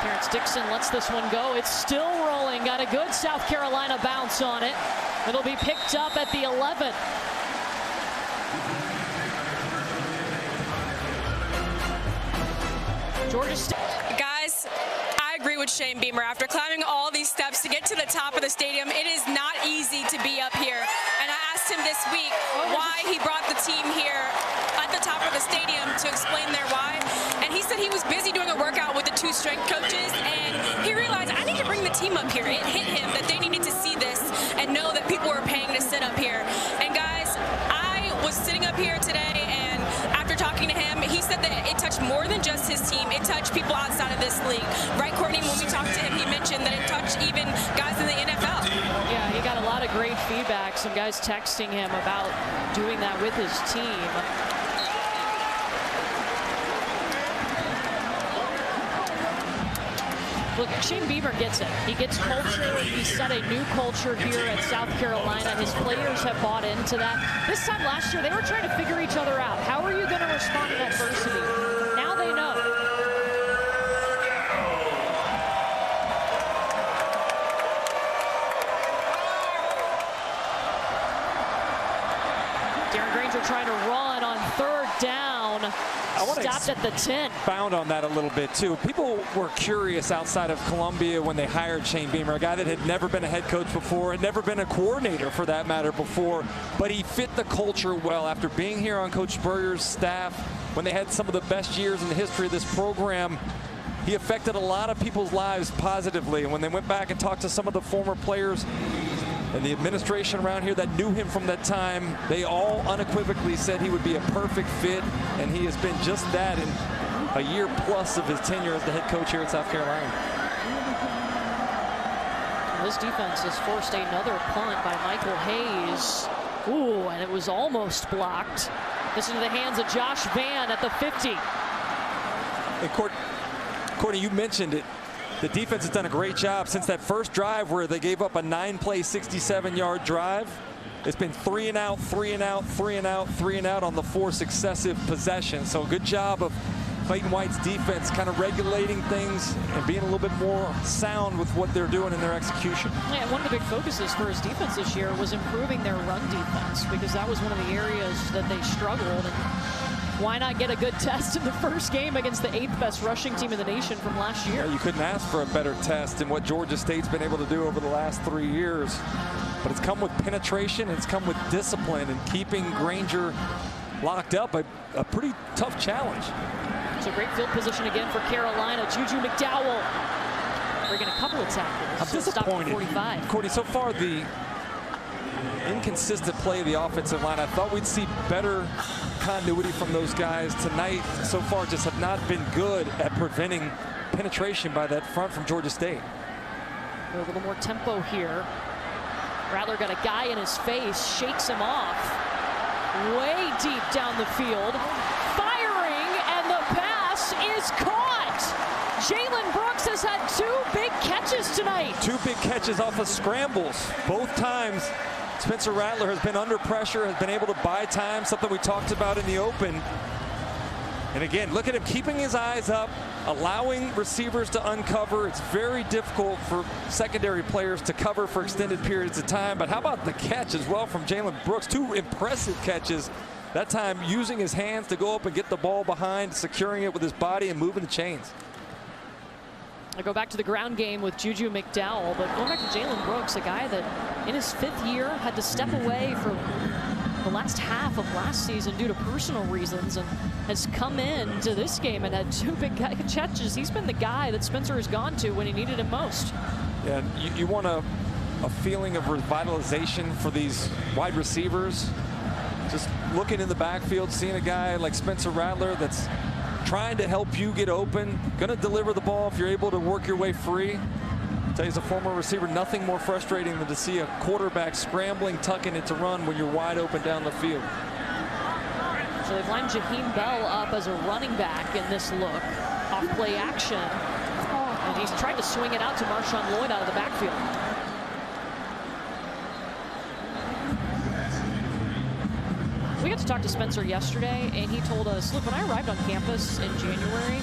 Terrence Dixon lets this one go. It's still rolling. Got a good South Carolina bounce on it. It'll be picked up at the 11. Georgia State. Guys, I agree with Shane Beamer. After climbing all these steps to get to the top of the stadium, it is not easy to be up here. And I asked him this week why he brought the team here at the top of the stadium to explain their why. And he said he was busy doing a workout with the 2 strength coaches, and he realized, I need to bring the team up here. It hit him that they needed to see this and know that people were paying to sit up here. And guys, I was sitting up here today, and after talking to him, he said that it touched more than just his team. It touched people outside of this league. Right, Courtney? When we talked to him, he mentioned that it touched even guys in the NFL. Yeah, he got a lot of great feedback. Some guys texting him about doing that with his team. Look, Shane Beamer gets it. He gets culture. He set a new culture here at South Carolina. His players have bought into that. This time last year, they were trying to figure each other out. How are you going to respond to adversity? Now they know. Darren Granger trying to run on 3rd down. Stopped at the 10. Found on that a little bit too. People were curious outside of Columbia when they hired Shane Beamer, a guy that had never been a head coach before, had never been a coordinator for that matter before, but he fit the culture well after being here on Coach Spurrier's staff when they had some of the best years in the history of this program. He affected a lot of people's lives positively, and when they went back and talked to some of the former players and the administration around here that knew him from that time, they all unequivocally said he would be a perfect fit, and he has been just that in a year plus of his tenure as the head coach here at South Carolina. This defense has forced another punt by Michael Hayes. Ooh, and it was almost blocked. This is in the hands of Josh Vann at the 50. And Courtney, you mentioned it. The defense has done a great job since that first drive where they gave up a 9-play, 67-yard drive. It's been 3 and out, 3 and out, 3 and out, 3 and out on the 4 successive possessions. So good job of Clayton White's defense kind of regulating things and being a little bit more sound with what they're doing in their execution. Yeah, one of the big focuses for his defense this year was improving their run defense, because that was one of the areas that they struggled. And why not get a good test in the first game against the 8th best rushing team in the nation from last year? Yeah, you couldn't ask for a better test than what Georgia State's been able to do over the last 3 years. But it's come with penetration, and it's come with discipline, and keeping Granger locked up, a pretty tough challenge. So great field position again for Carolina. Juju McDowell bringing a couple of tackles. I'm disappointed. 45. Courtney, so far the inconsistent play of the offensive line, I thought we'd see better continuity from those guys. Tonight, so far, just have not been good at preventing penetration by that front from Georgia State. A little more tempo here. Rattler got a guy in his face, shakes him off. Way deep down the field. Firing, and the pass is caught. Jalen Brooks has had 2 big catches tonight. 2 big catches off of scrambles. Both times Spencer Rattler has been under pressure, has been able to buy time, something we talked about in the open. And again, look at him keeping his eyes up, allowing receivers to uncover. It's very difficult for secondary players to cover for extended periods of time. But how about the catch as well from Jalen Brooks? 2 impressive catches. That time using his hands to go up and get the ball behind, securing it with his body and moving the chains. I go back to the ground game with Juju McDowell, but going back to Jalen Brooks, a guy that in his 5th year had to step away for the last half of last season due to personal reasons, and has come in to this game and had 2 big catches. He's been the guy that Spencer has gone to when he needed him most. Yeah, you want a feeling of revitalization for these wide receivers. Just looking in the backfield, seeing a guy like Spencer Rattler that's trying to help you get open, gonna deliver the ball if you're able to work your way free. I'll tell you, as a former receiver, nothing more frustrating than to see a quarterback scrambling, tucking it to run when you're wide open down the field. So they've lined Jaheim Bell up as a running back in this look. Off play action. And he's tried to swing it out to Marshawn Lloyd out of the backfield. We got to talk to Spencer yesterday, and he told us, look, when I arrived on campus in January,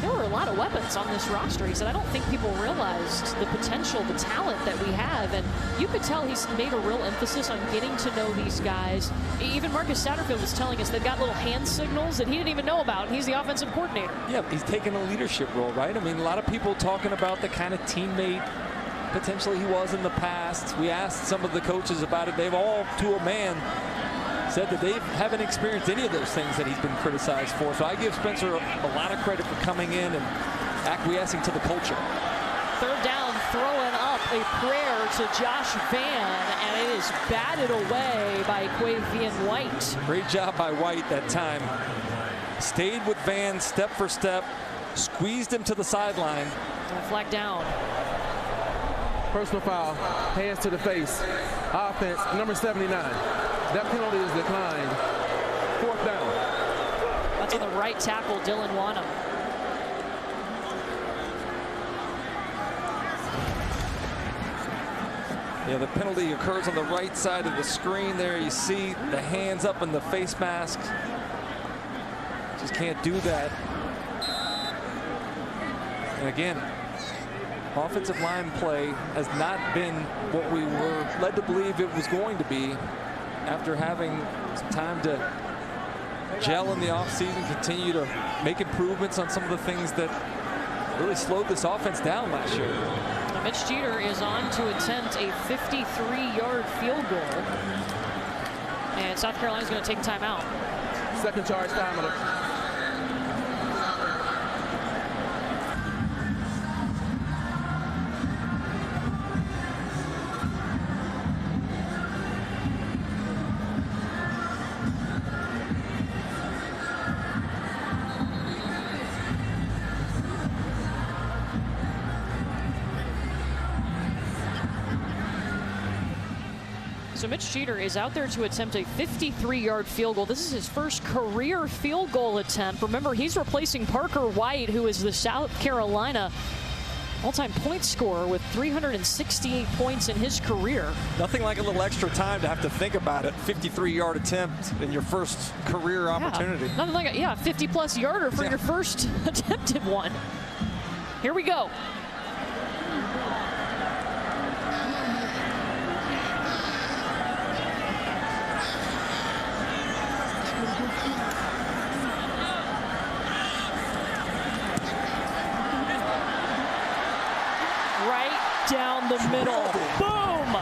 there were a lot of weapons on this roster. He said, I don't think people realized the potential, the talent that we have. And you could tell he's made a real emphasis on getting to know these guys. Even Marcus Satterfield was telling us they've got little hand signals that he didn't even know about. And he's the offensive coordinator. Yeah, he's taking a leadership role, right? I mean, a lot of people talking about the kind of teammate potentially he was in the past. We asked some of the coaches about it. They've all, to a man, said that they haven't experienced any of those things that he's been criticized for. So I give Spencer a lot of credit for coming in and acquiescing to the culture. Third down, throwing up a prayer to Josh Vann, and it is batted away by Quavian White. Great job by White that time. Stayed with Vann step for step, squeezed him to the sideline. And a flag down. Personal foul, hands to the face. Offense, number 79. That penalty is declined. Fourth down. That's on the right tackle, Dylan Wanham. Yeah, the penalty occurs on the right side of the screen there. You see the hands up in the face mask. Just can't do that. And again, offensive line play has not been what we were led to believe it was going to be after having some time to gel in the offseason, continue to make improvements on some of the things that really slowed this offense down last year. Now Mitch Jeter is on to attempt a 53-yard field goal. And South Carolina's going to take time out. Second charge time. So Mitch Jeter is out there to attempt a 53-yard field goal. This is his first career field goal attempt. Remember, he's replacing Parker White, who is the South Carolina all-time point scorer with 368 points in his career. Nothing like a little extra time to have to think about it. 53-yard attempt in your first career opportunity. Nothing like a 50-plus yarder for your first attempted one. Here we go. Down the middle. Boom!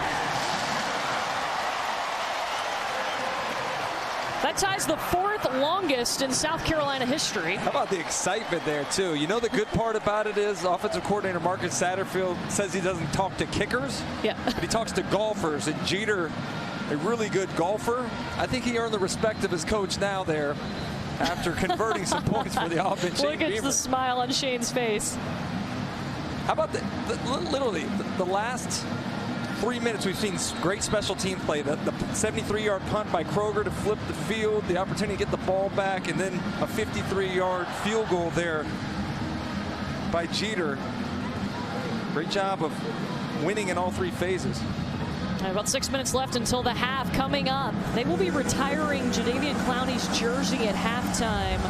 That ties the fourth longest in South Carolina history. How about the excitement there, too? You know, the good part about it is offensive coordinator Marcus Satterfield says he doesn't talk to kickers, but he talks to golfers. And Jeter, a really good golfer, I think he earned the respect of his coach now there after converting some points for the offense. Look at the smile on Shane's face. How about literally the last 3 minutes we've seen great special team play. The 73-yard punt by Kroger to flip the field, the opportunity to get the ball back, and then a 53-yard field goal there by Jeter. Great job of winning in all three phases. About 6 minutes left until the half coming up. They will be retiring Jadeveon Clowney's jersey at halftime.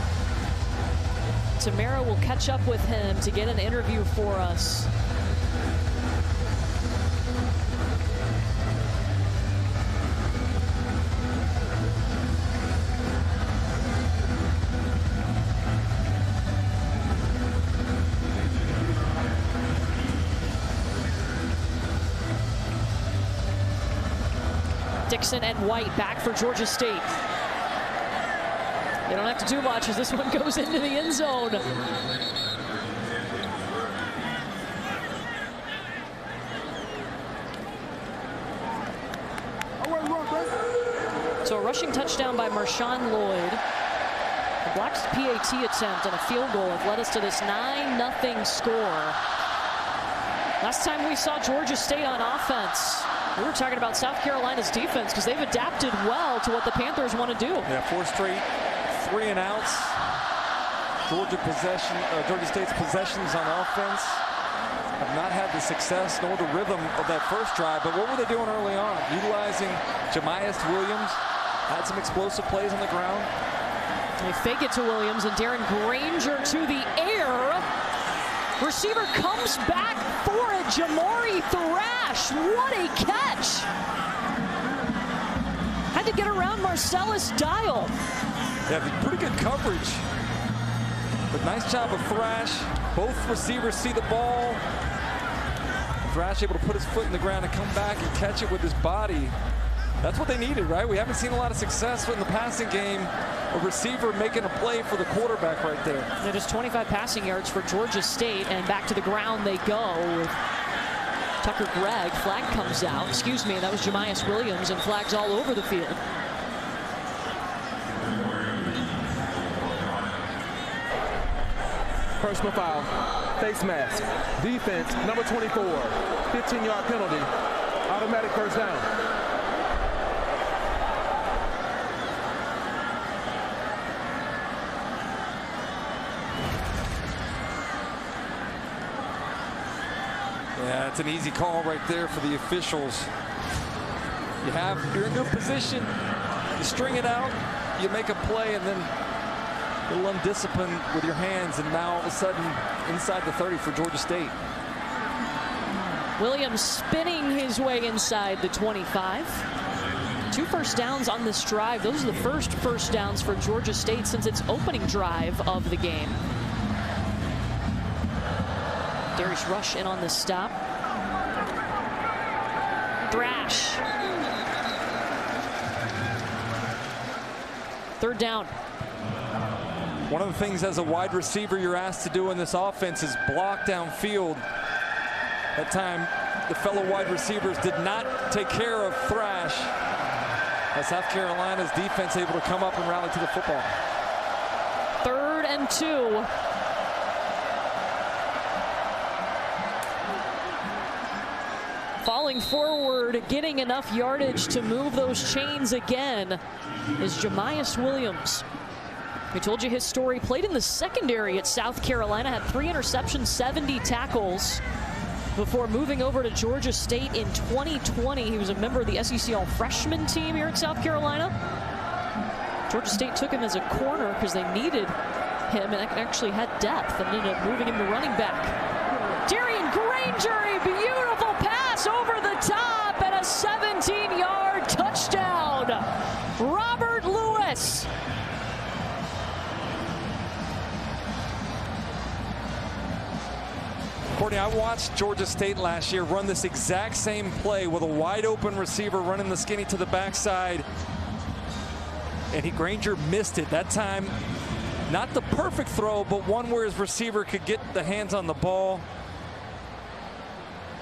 Tamara will catch up with him to get an interview for us. Dixon and White back for Georgia State. They don't have to do much as this one goes into the end zone. So a rushing touchdown by Marshawn Lloyd. The Blacks' PAT attempt and a field goal have led us to this 9-0 score. Last time we saw Georgia State on offense, we were talking about South Carolina's defense because they've adapted well to what the Panthers want to do. Yeah, 4 straight 3-and-outs. Georgia State's possessions on offense have not had the success nor the rhythm of that first drive. But what were they doing early on? Utilizing Jamias Williams. Had some explosive plays on the ground. They fake it to Williams and Darren Granger to the air. Receiver comes back for it. Jamari Thrash. What a catch. Had to get around Marcellus Dial. Yeah, pretty good coverage. But nice job of Thrash. Both receivers see the ball. Thrash able to put his foot in the ground and come back and catch it with his body. That's what they needed, right? We haven't seen a lot of success in the passing game. A receiver making a play for the quarterback right there. That is 25 passing yards for Georgia State, and back to the ground they go with Tucker Gregg. Flag comes out. Excuse me, that was Jamias Williams, and flags all over the field. Personal foul, face mask, defense, number 24, 15-yard penalty, automatic first down. Yeah, it's an easy call right there for the officials. You're in good position. You string it out, you make a play, and then a little undisciplined with your hands, and now all of a sudden inside the 30 for Georgia State. Williams spinning his way inside the 25. 2 first downs on this drive. Those are the first downs for Georgia State since its opening drive of the game. Darius Rush in on the stop. Thrash. 3rd down. One of the things as a wide receiver you're asked to do in this offense is block downfield. That time, the fellow wide receivers did not take care of Thrash. As South Carolina's defense able to come up and rally to the football. 3rd and 2. Falling forward, getting enough yardage to move those chains again is Jamias Williams. We told you his story. Played in the secondary at South Carolina, had 3 interceptions, 70 tackles before moving over to Georgia State in 2020. He was a member of the SEC All-Freshman team here at South Carolina. Georgia State took him as a corner because they needed him and actually had depth, and ended up moving him to running back. Darian Granger, a beautiful pass over the top and a 17-yard touchdown. Robert Lewis. Courtney, I watched Georgia State last year run this exact same play with a wide open receiver running the skinny to the backside. And Granger missed it that time. Not the perfect throw, but one where his receiver could get the hands on the ball.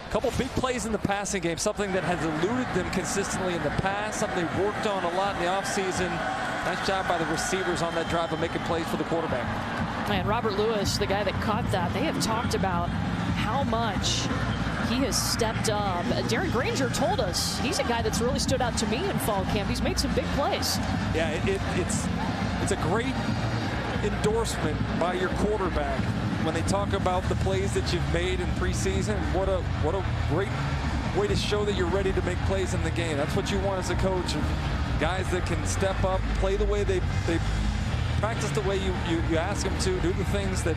A couple big plays in the passing game, something that has eluded them consistently in the past, something they worked on a lot in the offseason. Nice job by the receivers on that drive of making plays for the quarterback. And Robert Lewis, the guy that caught that, they have talked about how much he has stepped up. Darren Granger told us he's a guy that's really stood out to me in fall camp. He's made some big plays. Yeah, it's a great endorsement by your quarterback when they talk about the plays that you've made in preseason. What a great way to show that you're ready to make plays in the game. That's what you want as a coach. Guys that can step up, play the way they practice the way you ask them to, do the things that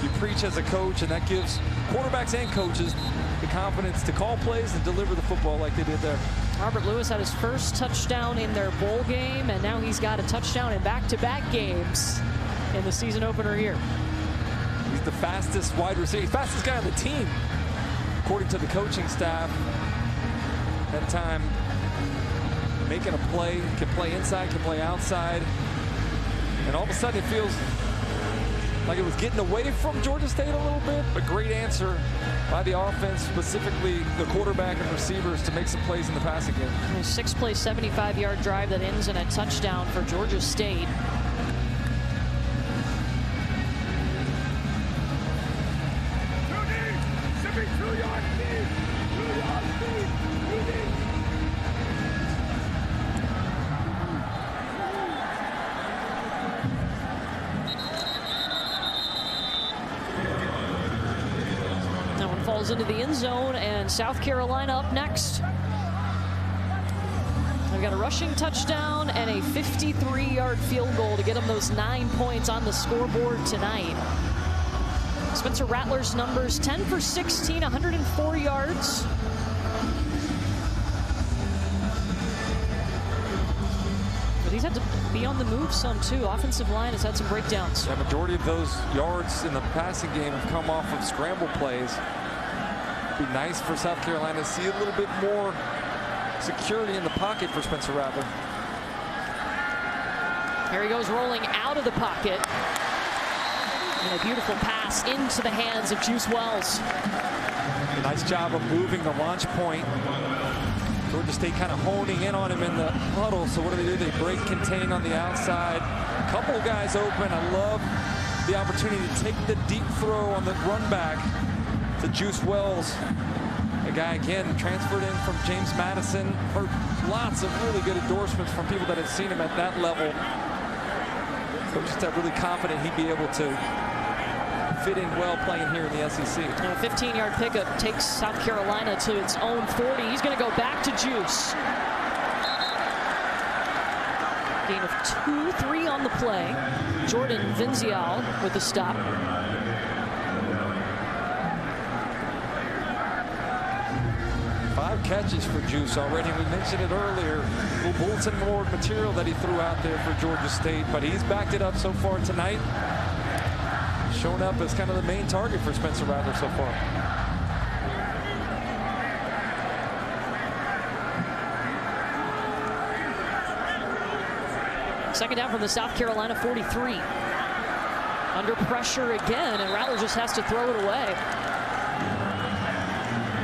you preach as a coach, and that gives quarterbacks and coaches the confidence to call plays and deliver the football like they did there. Robert Lewis had his first touchdown in their bowl game, and now he's got a touchdown in back-to-back games in the season opener here. He's the fastest wide receiver, fastest guy on the team, according to the coaching staff. That time, making a play, can play inside, can play outside. And all of a sudden it feels like it was getting away from Georgia State a little bit, but great answer by the offense, specifically the quarterback and receivers, to make some plays in the passing game. A 6-play, 75-yard drive that ends in a touchdown for Georgia State. Into the end zone, and South Carolina up next. They've got a rushing touchdown and a 53-yard field goal to get them those 9 points on the scoreboard tonight. Spencer Rattler's numbers, 10 for 16, 104 yards. But he's had to be on the move some too. Offensive line has had some breakdowns. The majority of those yards in the passing game have come off of scramble plays. It'd be nice for South Carolina to see a little bit more security in the pocket for Spencer Rattler. Here he goes rolling out of the pocket. And a beautiful pass into the hands of Juice Wells. A nice job of moving the launch point. Georgia State kind of honing in on him in the huddle. So what do? They break contain on the outside. A couple of guys open. I love the opportunity to take the deep throw on the run back to Juice Wells. A guy, again, transferred in from James Madison. Heard lots of really good endorsements from people that had seen him at that level. So just really confident he'd be able to fit in well playing here in the SEC. And a 15-yard pickup takes South Carolina to its own 40. He's going to go back to Juice. Gain of 2-3 on the play. Jordan Vinzial with the stop. Five catches for Juice already. We mentioned it earlier. Little bulletin board material that he threw out there for Georgia State, but he's backed it up so far tonight. Shown up as kind of the main target for Spencer Rattler so far. Second down from the South Carolina 43. Under pressure again, and Rattler just has to throw it away.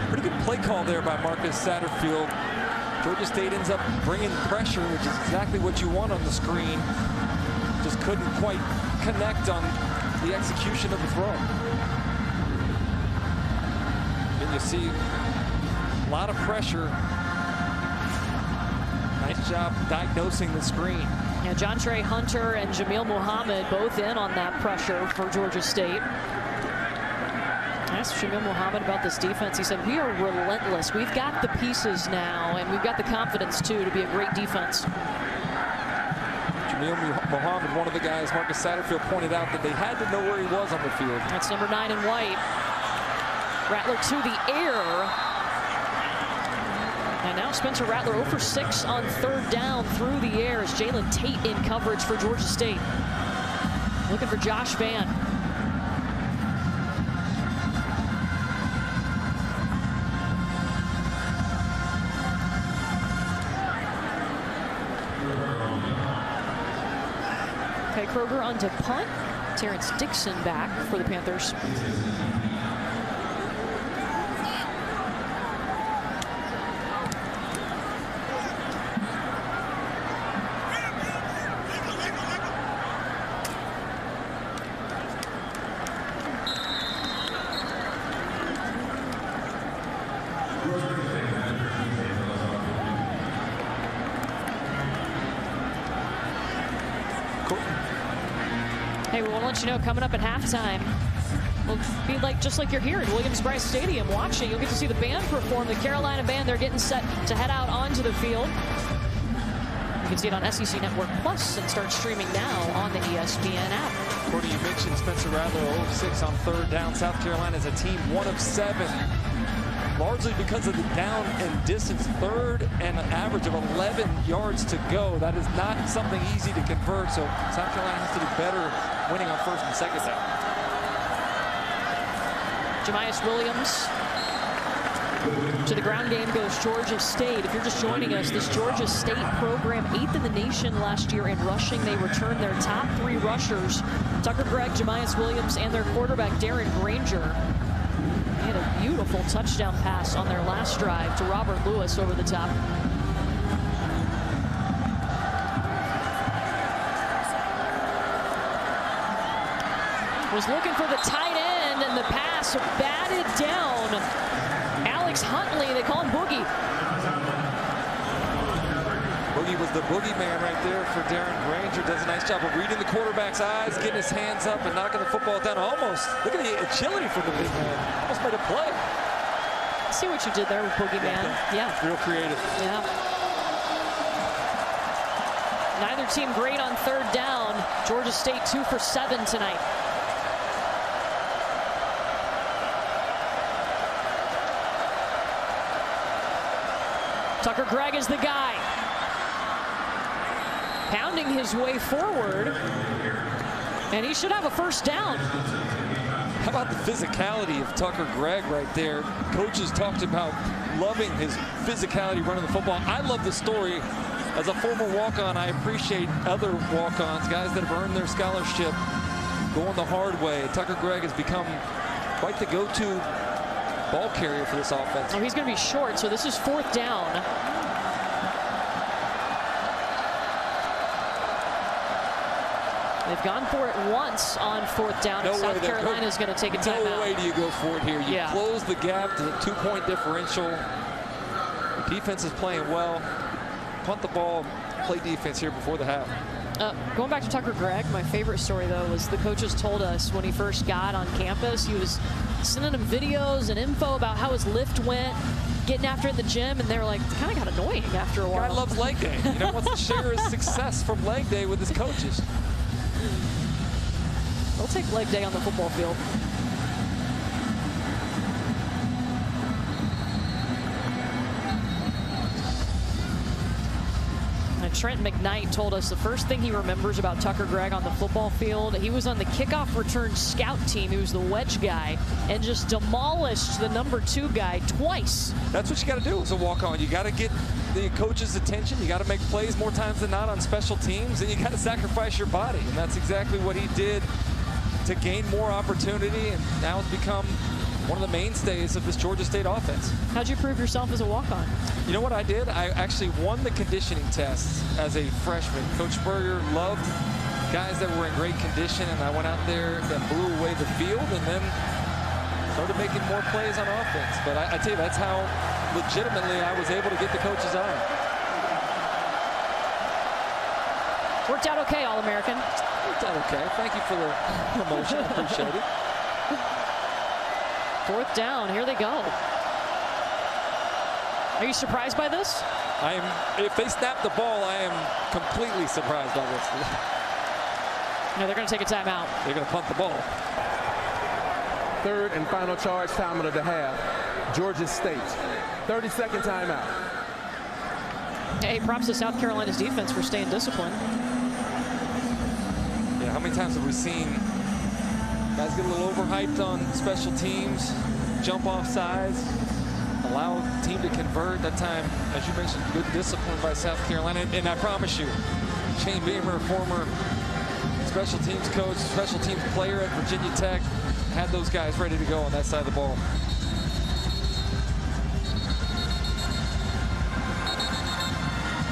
Pretty good play call there by Marcus Satterfield. Georgia State ends up bringing pressure, which is exactly what you want on the screen. Just couldn't quite connect on the execution of the throw. And you see a lot of pressure. Nice job diagnosing the screen. Yeah, Jontre Hunter and Jamil Muhammad both in on that pressure for Georgia State. I asked Jamil Muhammad about this defense. He said, we are relentless. We've got the pieces now, and we've got the confidence, too, to be a great defense. Jamil Muhammad, one of the guys Marcus Satterfield pointed out that they had to know where he was on the field. That's number 9 in white. Rattler to the air. And now Spencer Rattler 0 for 6 on third down through the air as Jalen Tate in coverage for Georgia State. Looking for Josh Vann. Okay, Kroger on to punt. Terrence Dixon back for the Panthers. Hey, we want to let you know, coming up at halftime, we'll be just like you're here at Williams-Brice Stadium watching. You'll get to see the band perform. The Carolina band, they're getting set to head out onto the field. You can see it on SEC Network Plus and start streaming now on the ESPN app. Courtney, you mentioned Spencer Rattler 0-6 on third down. South Carolina is a team 1 of 7. Largely because of the down and distance, third and an average of 11 yards to go. That is not something easy to convert, so South Carolina has to do better winning on first and second down. Jamias Williams. To the ground game goes Georgia State. If you're just joining us, this Georgia State program 8th in the nation last year in rushing. They returned their top 3 rushers, Tucker Gregg, Jamias Williams, and their quarterback Darren Granger. They had a beautiful touchdown pass on their last drive to Robert Lewis over the top. Was looking for the tight end, and the pass batted down. Alex Huntley, they call him Boogie. Boogie was the boogeyman right there for Darren Granger. Does a nice job of reading the quarterback's eyes, getting his hands up, and knocking the football down. Almost, look at the agility from the big man. Almost made a play. See what you did there with Boogeyman. Yeah. Real creative. Yeah. Neither team great on third down. Georgia State 2 for 7 tonight. Tucker Gregg is the guy. Pounding his way forward. And he should have a first down. How about the physicality of Tucker Gregg right there? Coaches talked about loving his physicality running the football. I love the story. As a former walk-on, I appreciate other walk-ons, guys that have earned their scholarship going the hard way. Tucker Gregg has become quite the go-to ball carrier for this offense. Oh, he's going to be short, so this is 4th down. They've gone for it once on 4th down, and South Carolina is going to take a timeout. No way do you go for it here. You close the gap to the 2-point differential. The defense is playing well. Punt the ball, play defense here before the half. Going back to Tucker Gregg, my favorite story, though, was the coaches told us when he first got on campus, he was sending them videos and info about how his lift went, getting after it in the gym, and they were like, it kind of got annoying after a while. Guy loves leg day. You know, wants to share his success from leg day with his coaches. They'll take leg day on the football field. Trent McKnight told us the first thing he remembers about Tucker Gregg on the football field, he was on the kickoff return scout team. He was the wedge guy and just demolished the number 2 guy twice. That's what you got to do as a walk-on. You got to get the coach's attention. You got to make plays more times than not on special teams, and you got to sacrifice your body. And that's exactly what he did to gain more opportunity, and now has become one of the mainstays of this Georgia State offense. How'd you prove yourself as a walk-on? You know what I did? I actually won the conditioning test as a freshman. Coach Spurrier loved guys that were in great condition, and I went out there and blew away the field and then started making more plays on offense. But I tell you, that's how legitimately I was able to get the coach's eye. Worked out okay, All-American. Worked out okay. Thank you for the promotion. I appreciate it. 4th down. Here they go. Are you surprised by this? If they snap the ball, I am completely surprised by this. No, they're going to take a timeout. They're going to punt the ball. 3rd and final charge time of the half. Georgia State. 30-second timeout. Hey, props to South Carolina's defense for staying disciplined. Yeah, how many times have we seen guys get a little overhyped on special teams, jump off sides, allow the team to convert? That time, as you mentioned, good discipline by South Carolina. And I promise you, Shane Beamer, former special teams coach, special teams player at Virginia Tech, had those guys ready to go on that side of the ball.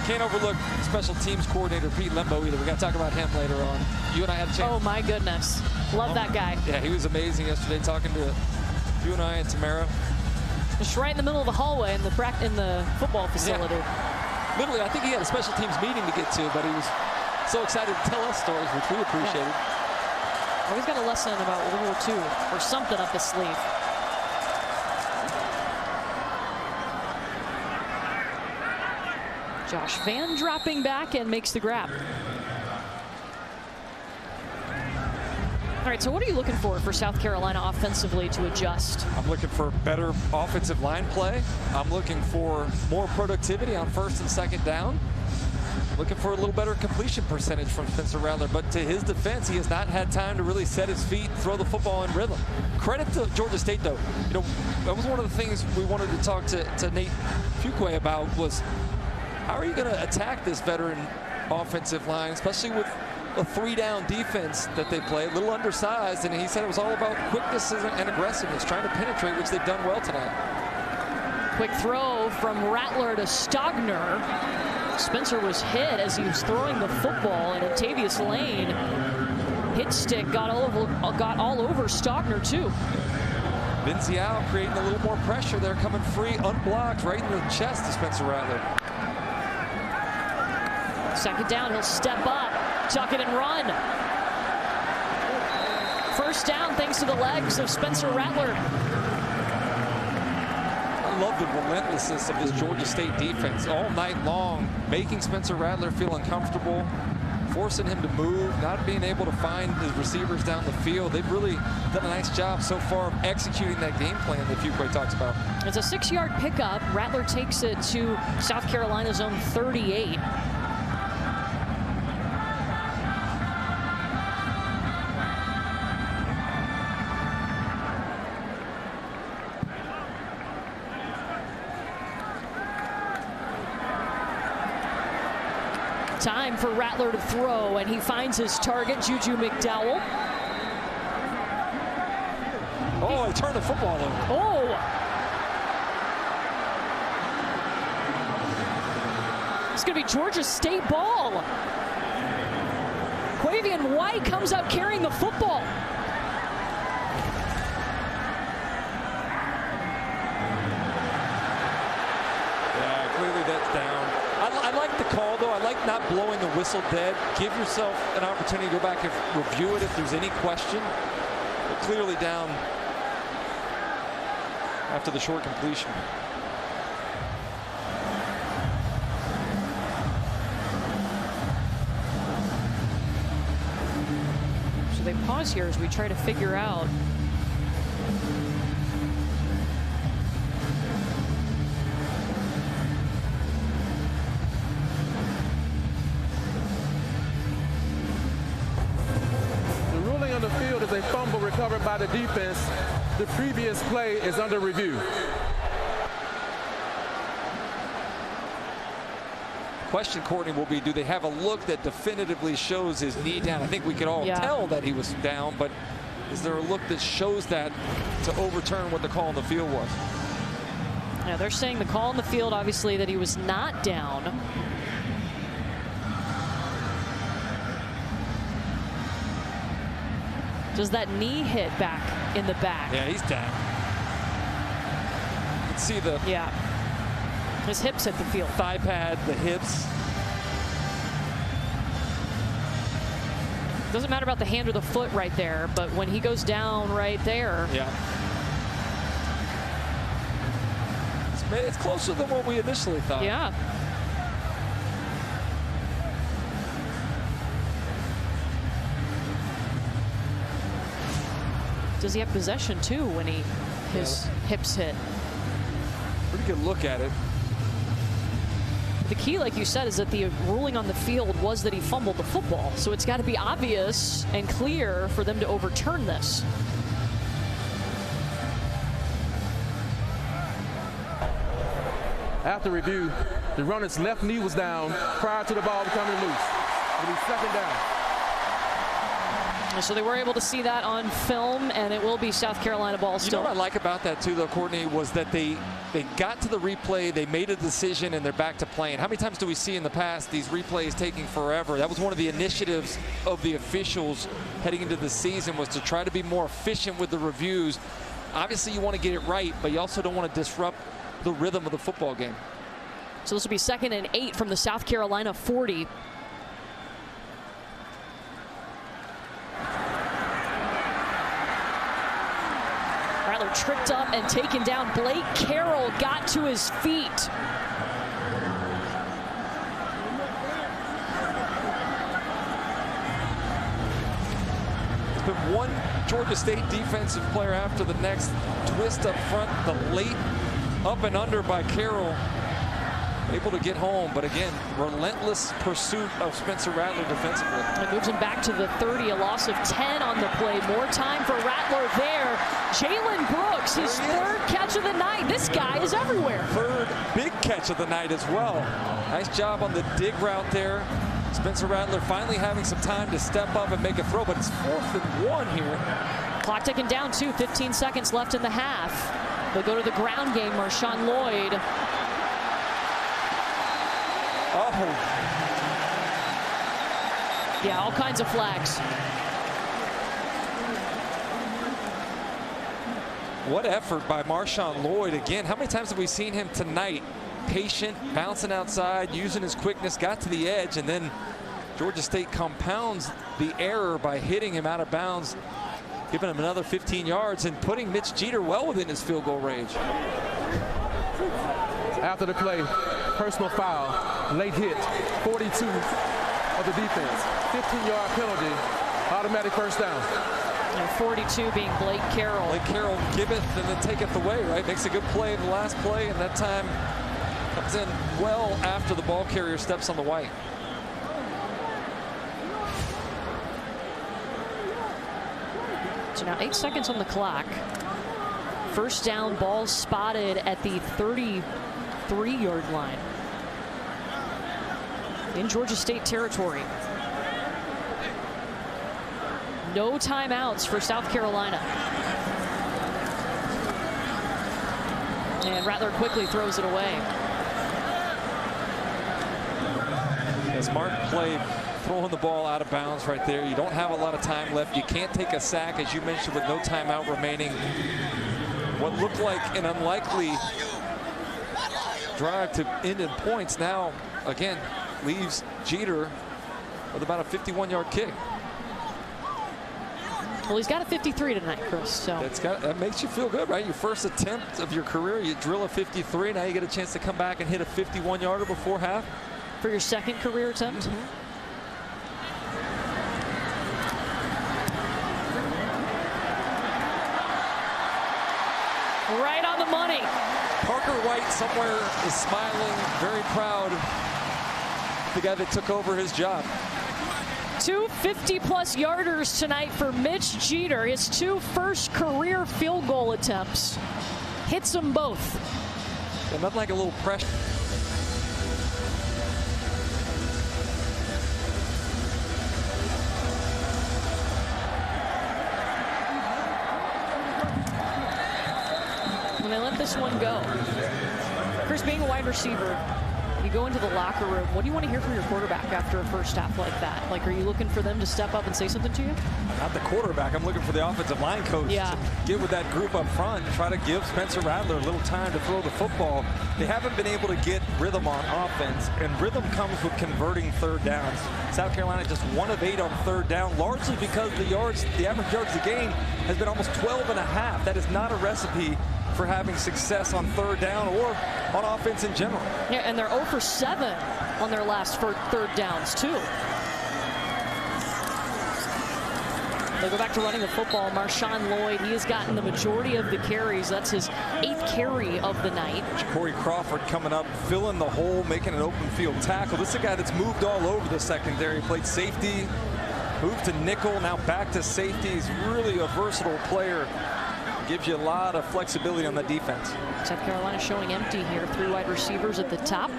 Can't overlook special teams coordinator Pete Lembo either. We got to talk about him later on. You and I had a chance. Oh my goodness, love that guy. Yeah, he was amazing yesterday, talking to you and I and Tamara. Just right in the middle of the hallway in the football facility. Yeah. Literally, I think he had a special teams meeting to get to, but he was so excited to tell us stories, which we appreciated. Yeah. Always got a lesson about World War II or something up his sleeve. Josh Vann dropping back and makes the grab. All right, so what are you looking for South Carolina offensively to adjust? I'm looking for better offensive line play. I'm looking for more productivity on 1st and 2nd down. Looking for a little better completion percentage from Spencer Rattler. But to his defense, he has not had time to really set his feet, throw the football in rhythm. Credit to Georgia State, though. You know, that was one of the things we wanted to talk to Nate Fuqua about was, how are you going to attack this veteran offensive line, especially with a 3-down defense that they play, a little undersized, and he said it was all about quickness and aggressiveness, trying to penetrate, which they've done well tonight. Quick throw from Rattler to Stogner. Spencer was hit as he was throwing the football, and Octavius Lane hit stick got all over Stogner too. Benziao creating a little more pressure there, coming free, unblocked, right in the chest to Spencer Rattler. 2nd down, he'll step up, tuck it and run. 1st down thanks to the legs of Spencer Rattler. I love the relentlessness of this Georgia State defense all night long, making Spencer Rattler feel uncomfortable, forcing him to move, not being able to find his receivers down the field. They've really done a nice job so far of executing that game plan that Fuquay talks about. It's a 6-yard pickup. Rattler takes it to South Carolina's own 38. Time for Rattler to throw, and he finds his target, Juju McDowell. Oh, he turned the football over. Oh! It's going to be Georgia State ball. Quavian White comes out carrying the football. Yeah, clearly that's down. I like the call, though. I like not blowing the whistle dead. Give yourself an opportunity to go back and review it if there's any question. But clearly down after the short completion. So they pause here as we try to figure out on the field is a fumble recovered by the defense. The previous play is under review. Question, Courtney, will be, do they have a look that definitively shows his knee down? I think we could all tell that he was down, but is there a look that shows that to overturn what the call on the field was? Yeah, they're saying the call on the field, obviously, that he was not down. Does that knee hit back in the back? Yeah, he's down. You can see the his hips hit the field. Thigh pad, the hips. Doesn't matter about the hand or the foot right there, but when he goes down right there. Yeah. It's closer than what we initially thought. Yeah. Does he have possession too when his hips hit? Pretty good look at it. The key, like you said, is that the ruling on the field was that he fumbled the football. So it's got to be obvious and clear for them to overturn this. After review, the runner's left knee was down prior to the ball becoming loose. It'll be second down. So they were able to see that on film, and it will be South Carolina ball still. You know what I like about that too, though, Courtney, was that they got to the replay, they made a decision, and they're back to playing. How many times do we see in the past these replays taking forever? That was one of the initiatives of the officials heading into the season, was to try to be more efficient with the reviews. Obviously, you want to get it right, but you also don't want to disrupt the rhythm of the football game. So this will be 2nd and 8 from the South Carolina 40. Rattler tripped up and taken down. Blake Carroll got to his feet. It's been one Georgia State defensive player after the next. Twist up front, the late up and under by Carroll. Able to get home, but again, relentless pursuit of Spencer Rattler defensively. It moves him back to the 30, a loss of 10 on the play. More time for Rattler there. Jalen Brooks, his 3rd catch of the night. This guy is everywhere. 3rd big catch of the night as well. Nice job on the dig route there. Spencer Rattler finally having some time to step up and make a throw, but it's 4th and 1 here. Clock ticking down too, 15 seconds left in the half. They'll go to the ground game, Marshawn Lloyd. Oh. Yeah, all kinds of flags. What effort by Marshawn Lloyd. Again, how many times have we seen him tonight? Patient, bouncing outside, using his quickness, got to the edge, and then Georgia State compounds the error by hitting him out of bounds, giving him another 15 yards and putting Mitch Jeter well within his field goal range. After the play, personal foul, late hit, 42. of the defense. 15-yard penalty, automatic first down. And 42 being Blake Carroll. Blake Carroll giveth and then taketh away, right? Makes a good play in the last play, and that time comes in well after the ball carrier steps on the white. So now 8 seconds on the clock. First down, ball spotted at the 33-yard line in Georgia State territory. No timeouts for South Carolina. And Rattler quickly throws it away. A smart play, throwing the ball out of bounds right there. You don't have a lot of time left. You can't take a sack, as you mentioned, with no timeout remaining. What looked like an unlikely drive to end in points now, again, leaves Jeter with about a 51-yard kick. Well, he's got a 53 tonight, Chris. So that makes you feel good, right? Your first attempt of your career, you drill a 53. Now you get a chance to come back and hit a 51-yarder before half. For your second career attempt? Right on the money. Parker White somewhere is smiling, very proud. The guy that took over his job. 2 50-plus yarders tonight for Mitch Jeter. His 2 first career field goal attempts. Hits them both. And nothing like a little pressure. When they let this one go. Chris, being a wide receiver, you go into the locker room. What do you want to hear from your quarterback after a first half like that? Like, are you looking for them to step up and say something to you? Not the quarterback. I'm looking for the offensive line coach to get with that group up front and try to give Spencer Rattler a little time to throw the football. They haven't been able to get rhythm on offense, and rhythm comes with converting third downs. South Carolina just 1 of 8 on third down, largely because the average yards a game has been almost 12 and a half. That is not a recipe for having success on third down or on offense in general. Yeah, and they're 0 for 7 on their last third downs, too. They go back to running the football. Marshawn Lloyd, he has gotten the majority of the carries. That's his 8th carry of the night. Corey Crawford coming up, filling the hole, making an open field tackle. This is a guy that's moved all over the secondary. Played safety, moved to nickel, now back to safety. He's really a versatile player. Gives you a lot of flexibility on the defense. South Carolina showing empty here. 3 wide receivers at the top.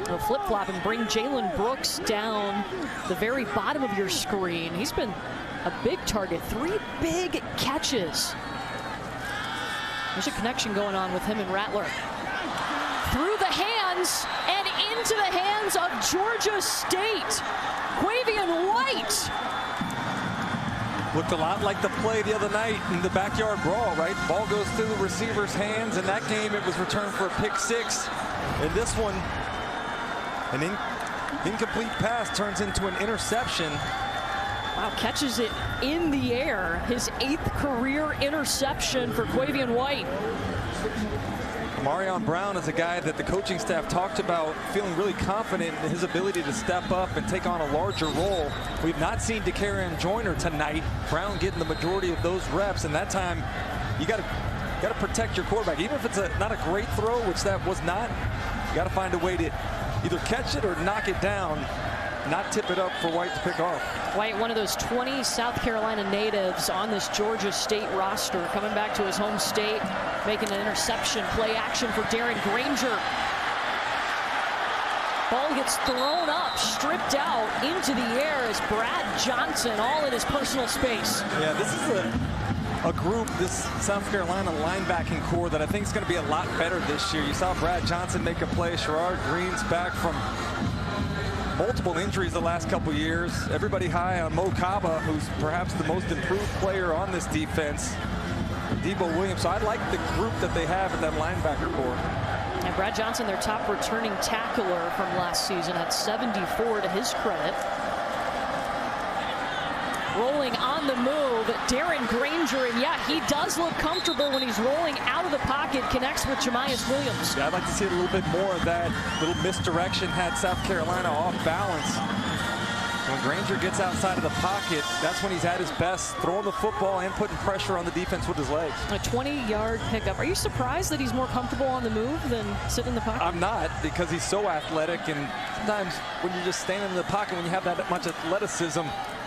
They'll flip-flop and bring Jalen Brooks down the very bottom of your screen. He's been a big target. 3 big catches. There's a connection going on with him and Rattler. Through the hands and into the hands of Georgia State. Quavian White. Looked a lot like the play the other night in the backyard brawl, right? Ball goes through the receiver's hands. In that game, it was returned for a pick 6. In this one, an incomplete pass turns into an interception. Wow, catches it in the air. His 8th career interception for Quavian White. Marion Brown is a guy that the coaching staff talked about feeling really confident in his ability to step up and take on a larger role. We've not seen DeCarrion Joyner tonight. Brown getting the majority of those reps, and that time you got to protect your quarterback. Even if it's not a great throw, which that was not, you got to find a way to either catch it or knock it down, not tip it up for White to pick off. White, one of those 20 South Carolina natives on this Georgia State roster, coming back to his home state, making an interception, play action for Darren Granger. Ball gets thrown up, stripped out into the air as Brad Johnson, all in his personal space. Yeah, this is a group, this South Carolina linebacking core, that I think is going to be a lot better this year. You saw Brad Johnson make a play. Sherrod Green's back from multiple injuries the last couple years. Everybody high on Mo Kaba, who's perhaps the most improved player on this defense. Debo Williams. So I like the group that they have at that linebacker core. And Brad Johnson, their top returning tackler from last season, had 74 to his credit. Rolling on the the move, Darren Grainger, and yeah, he does look comfortable when he's rolling out of the pocket, connects with Jamias Williams. Yeah, I'd like to see a little bit more of that. Little misdirection had South Carolina off balance. When Grainger gets outside of the pocket, that's when he's at his best, throwing the football and putting pressure on the defense with his legs. A 20-yard pickup. Are you surprised that he's more comfortable on the move than sitting in the pocket? I'm not, because he's so athletic, and sometimes when you're just standing in the pocket, when you have that much athleticism,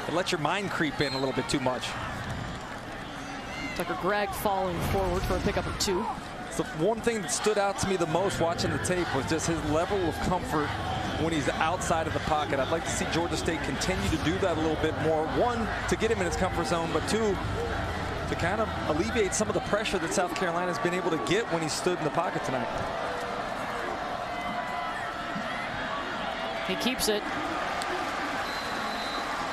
it lets your mind creep in a little bit too much. Tucker Gregg falling forward for a pickup of 2. So one thing that stood out to me the most watching the tape was just his level of comfort when he's outside of the pocket. I'd like to see Georgia State continue to do that a little bit more. One, to get him in his comfort zone, but two, to kind of alleviate some of the pressure that South Carolina has been able to get when he stood in the pocket tonight. He keeps it.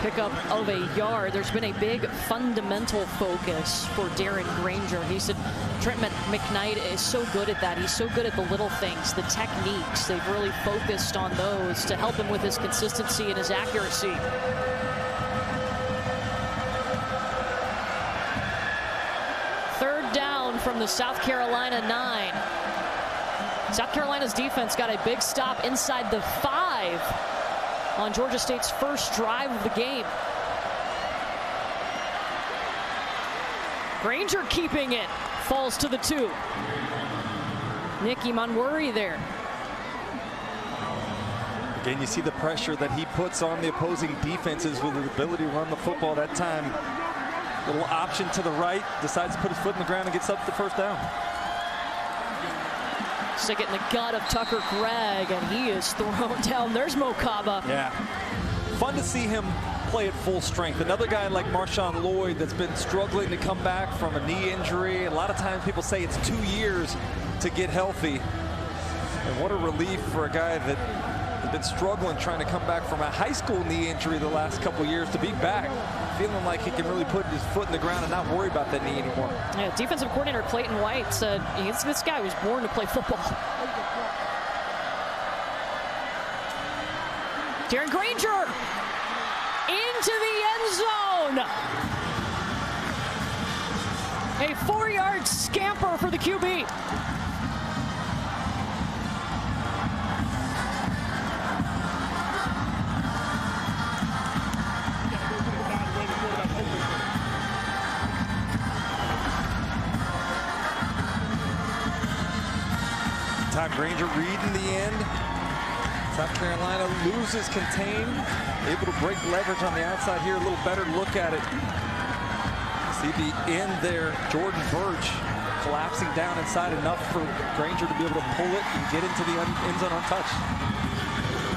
Pickup of a yard. There's been a big fundamental focus for Darren Grainger. He said Trent McKnight is so good at that. He's so good at the little things, the techniques. They've really focused on those to help him with his consistency and his accuracy. Third down from the South Carolina 9. South Carolina's defense got a big stop inside the 5 on Georgia State's first drive of the game. Grainger keeping it, falls to the 2. Nicky Monwuri there. Again, you see the pressure that he puts on the opposing defenses with his ability to run the football. That time, little option to the right, decides to put his foot in the ground and gets up the first down. Stick it in the gut of Tucker Gregg, and he is thrown down. There's Mo Kaba. Yeah. Fun to see him play at full strength. Another guy like Marshawn Lloyd that's been struggling to come back from a knee injury. A lot of times people say it's 2 years to get healthy. And what a relief for a guy that has been struggling trying to come back from a high school knee injury the last couple years to be back, feeling like he can really put his foot in the ground and not worry about that knee anymore. Yeah, defensive coordinator Clayton White said this guy was born to play football. Darren Grainger into the end zone. A 4-yard scamper for the QB. Time Grainger reading the end. South Carolina loses contain, able to break leverage on the outside here. A little better look at it. See the end there, Jordan Burch collapsing down inside enough for Grainger to be able to pull it and get into the end zone untouched.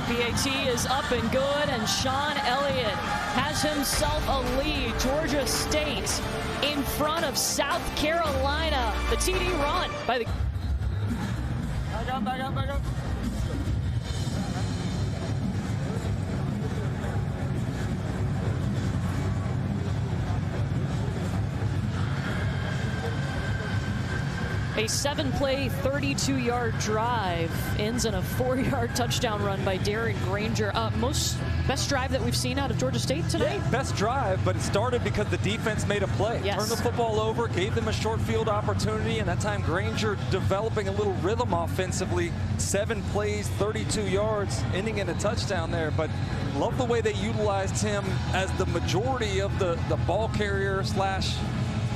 PAT is up and good, and Sean Elliott has himself a lead. Georgia State in front of South Carolina. The TD run by the... Back up. A 7-play, 32-yard drive ends in a 4-yard touchdown run by Darren Grainger. Best drive that we've seen out of Georgia State tonight? Yeah, best drive, but it started because the defense made a play. Yes. Turned the football over, gave them a short field opportunity, and that time Grainger developing a little rhythm offensively. 7 plays, 32 yards, ending in a touchdown there. But love the way they utilized him as the majority of the ball carrier slash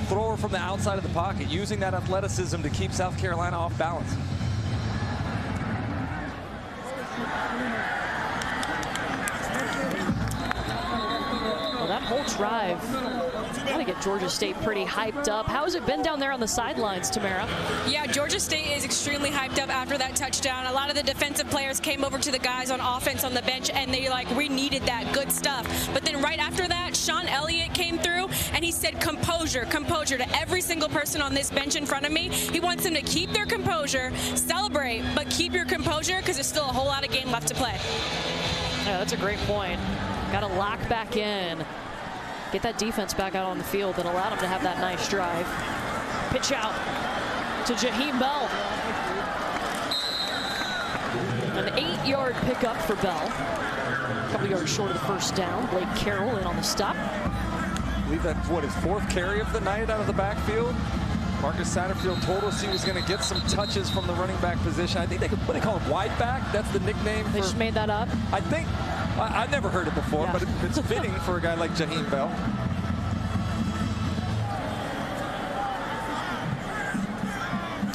thrower from the outside of the pocket, using that athleticism to keep South Carolina off balance. Well, that whole drive got to get Georgia State pretty hyped up. How has it been down there on the sidelines, Tamara? Yeah, Georgia State is extremely hyped up after that touchdown. A lot of the defensive players came over to the guys on offense on the bench, and they're like, we needed that good stuff. But then right after that, Sean Elliott came through, and he said composure to every single person on this bench in front of me. He wants them to keep their composure, celebrate, but keep your composure because there's still a whole lot of game left to play. Yeah, that's a great point. Got to lock back in. Get that defense back out on the field that allowed him to have that nice drive. Pitch out to Jaheim Bell. An 8-yard pickup for Bell. A couple yards short of the first down. Blake Carroll in on the stop. believe that's what his 4th carry of the night out of the backfield. Marcus Satterfield told us he was going to get some touches from the running back position. I think what they call him, wide back. That's the nickname. They just made that up. I think I've never heard it before, Yeah. but it's fitting for a guy like Jaheim Bell.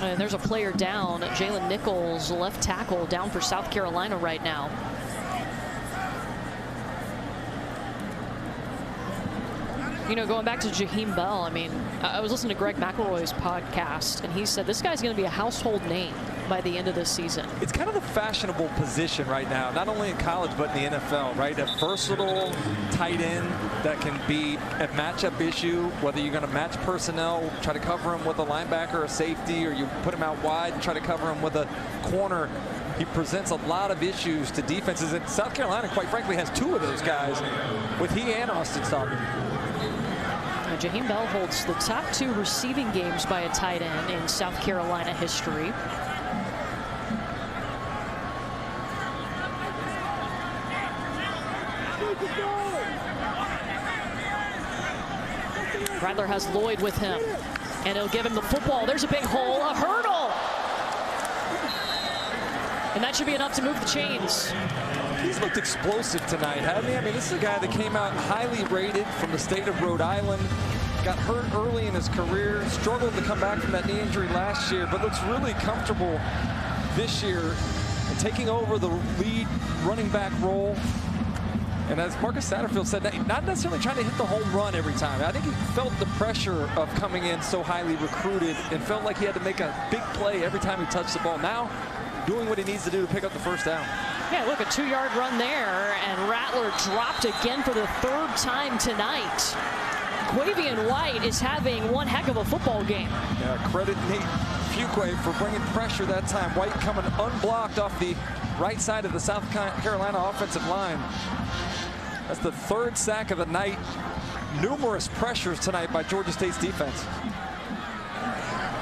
And there's a player down. Jalen Nichols, left tackle, down for South Carolina right now. You know, going back to Jaheim Bell, I mean, I was listening to Greg McElroy's podcast, and he said this guy's going to be a household name by the end of this season. It's kind of the fashionable position right now, not only in college but in the NFL, right? A versatile tight end that can be a matchup issue, whether you're going to match personnel, try to cover him with a linebacker or a safety, or you put him out wide and try to cover him with a corner. He presents a lot of issues to defenses, and South Carolina, quite frankly, has 2 of those guys with he and Austin Stockton. Jaheim Bell holds the top 2 receiving games by a tight end in South Carolina history. Rattler has Lloyd with him, and he'll give him the football. There's a big hole, a hurdle. And that should be enough to move the chains. He's looked explosive tonight, hasn't he? I mean, this is a guy that came out highly rated from the state of Rhode Island. Got hurt early in his career, struggled to come back from that knee injury last year, but looks really comfortable this year and taking over the lead running back role. And as Marcus Satterfield said, not necessarily trying to hit the home run every time. I think he felt the pressure of coming in so highly recruited and felt like he had to make a big play every time he touched the ball. Now, doing what he needs to do to pick up the first down. Yeah, look, a 2-yard run there, and Rattler dropped again for the 3rd time tonight. Quavian White is having one heck of a football game. Yeah, credit Nate Fuqua for bringing pressure that time. White coming unblocked off the right side of the South Carolina offensive line. That's the 3rd sack of the night. Numerous pressures tonight by Georgia State's defense.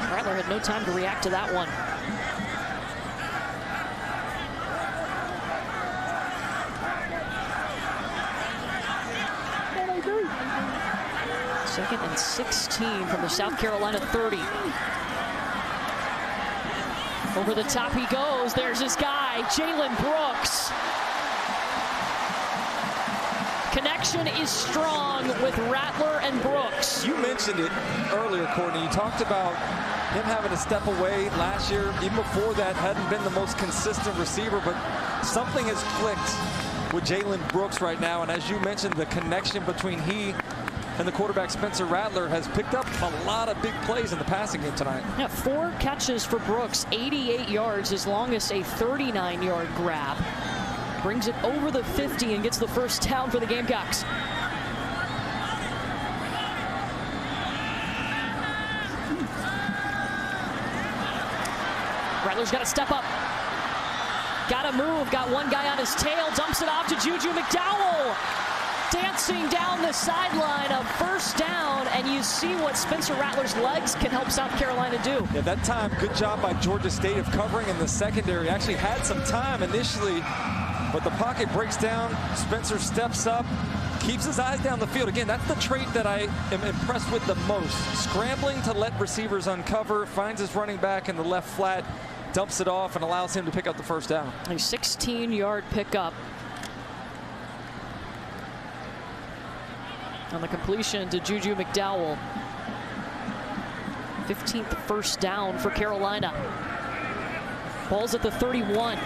Rattler had no time to react to that one. Second and 16 from the South Carolina 30. Over the top he goes. There's his guy, Jalen Brooks. Connection is strong with Rattler and Brooks. You mentioned it earlier, Courtney. You talked about him having to step away last year. Even before that, hadn't been the most consistent receiver, but something has clicked with Jalen Brooks right now. And as you mentioned, the connection between he and the quarterback Spencer Rattler has picked up a lot of big plays in the passing game tonight. Yeah, 4 catches for Brooks, 88 yards, as long as a 39-yard grab. Brings it over the 50 and gets the first down for the Gamecocks. Rattler's got to step up. Got to move. Got one guy on his tail. Dumps it off to Juju McDowell. Dancing down the sideline, a first down, and you see what Spencer Rattler's legs can help South Carolina do. Yeah, that time, good job by Georgia State of covering in the secondary. Actually had some time initially, but the pocket breaks down. Spencer steps up, keeps his eyes down the field. Again, that's the trait that I am impressed with the most. Scrambling to let receivers uncover, finds his running back in the left flat, dumps it off, and allows him to pick up the first down. A 16-yard pickup. On the completion to Juju McDowell. 15th first down for Carolina. Ball's at the 31.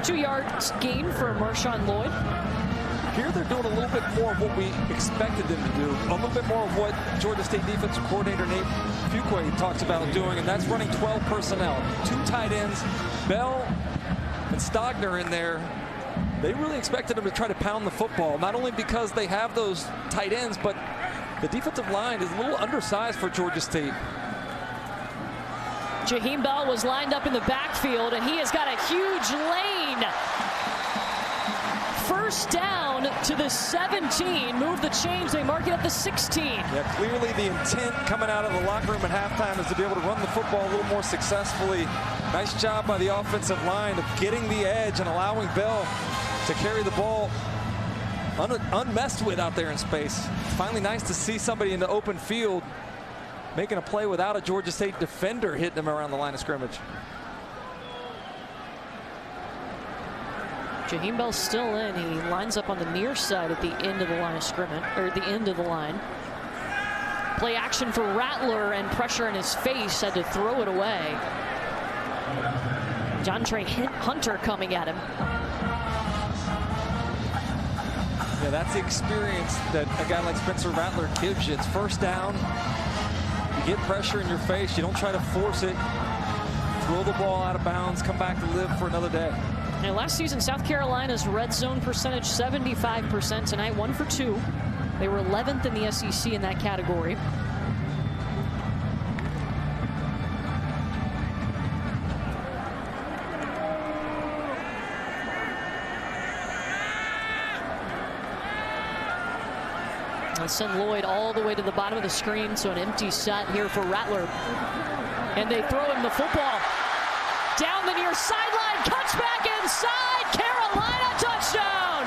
Two-yards gain for Marshawn Lloyd. Here they're doing a little bit more of what we expected them to do. A little bit more of what Georgia State defensive coordinator Nate Fuqua talks about doing, and that's running 12 personnel. 2 tight ends, Bell and Stogner in there. They really expected them to try to pound the football, not only because they have those tight ends, but the defensive line is a little undersized for Georgia State. Jaheim Bell was lined up in the backfield, and he has got a huge lane. First down to the 17. Move the chains. They mark it at the 16. Yeah, clearly the intent coming out of the locker room at halftime is to be able to run the football a little more successfully Nice job by the offensive line of getting the edge and allowing Bell to carry the ball unmessed with out there in space. It's finally nice to see somebody in the open field making a play without a Georgia State defender hitting him around the line of scrimmage. Jaheim Bell's still in. He lines up on the near side at the end of the line of scrimmage, or the end of the line. Play action for Rattler, and pressure in his face, had to throw it away. Jontre Hunter coming at him. Yeah, that's the experience that a guy like Spencer Rattler gives you. It's first down. You get pressure in your face. You don't try to force it. Throw the ball out of bounds. Come back to live for another day. Now, last season, South Carolina's red zone percentage, 75%. Tonight, 1 for 2. They were 11th in the SEC in that category. Let's send Lloyd all the way to the bottom of the screen, so an empty set here for Rattler. And they throw him the football. Down the near sideline, cuts back inside, Carolina touchdown!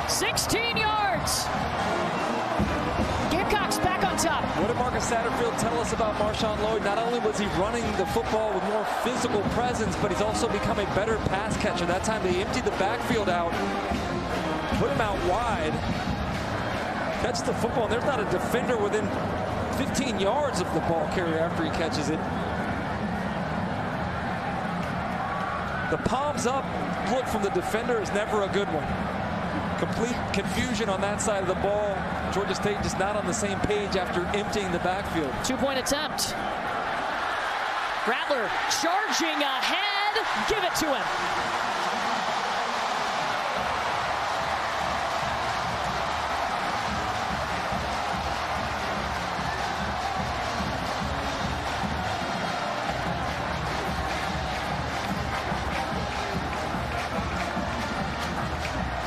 "16 yards. Gamecocks back on top. What did Marcus Satterfield tell us about Marshawn Lloyd? Not only was he running the football with more physical presence, but he's also become a better pass catcher. That time they emptied the backfield out, put him out wide, catch the football, and there's not a defender within 15 yards of the ball carrier after he catches it. The palms up look from the defender is never a good one. Complete confusion on that side of the ball. Georgia State just not on the same page after emptying the backfield. 2-point attempt. Rattler charging ahead. Give it to him.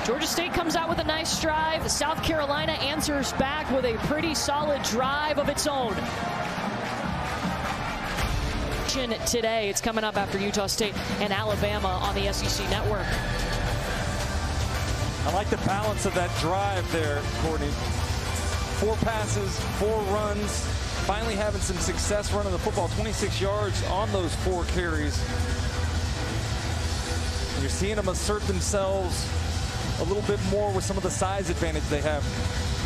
Georgia State comes out with a nice drive. South Carolina answers back with a pretty solid drive of its own. Today, it's coming up after Utah State and Alabama on the SEC Network. I like the balance of that drive there, Courtney. 4 passes, 4 runs, finally having some success running the football, 26 yards on those 4 carries. You're seeing them assert themselves a little bit more with some of the size advantage they have.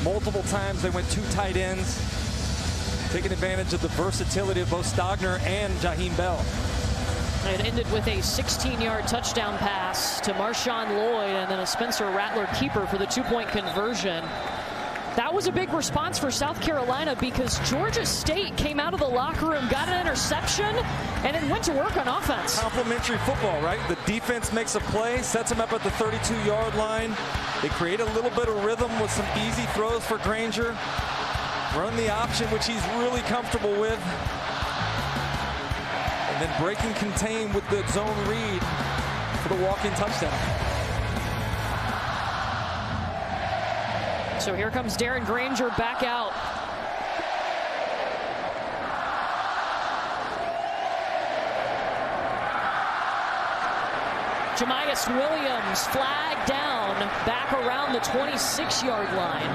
Multiple times they went 2 tight ends, taking advantage of the versatility of both Stogner and Jaheim Bell. It ended with a 16-yard touchdown pass to Marshawn Lloyd, and then a Spencer Rattler keeper for the 2-point conversion. That was a big response for South Carolina because Georgia State came out of the locker room, got an interception, and then went to work on offense. Complimentary football, right? The defense makes a play, sets them up at the 32-yard line. They create a little bit of rhythm with some easy throws for Granger. Run the option, which he's really comfortable with. And then break and contain with the zone read for the walk-in touchdown. So here comes Darren Granger back out. Jamias Williams flagged down back around the 26-yard line.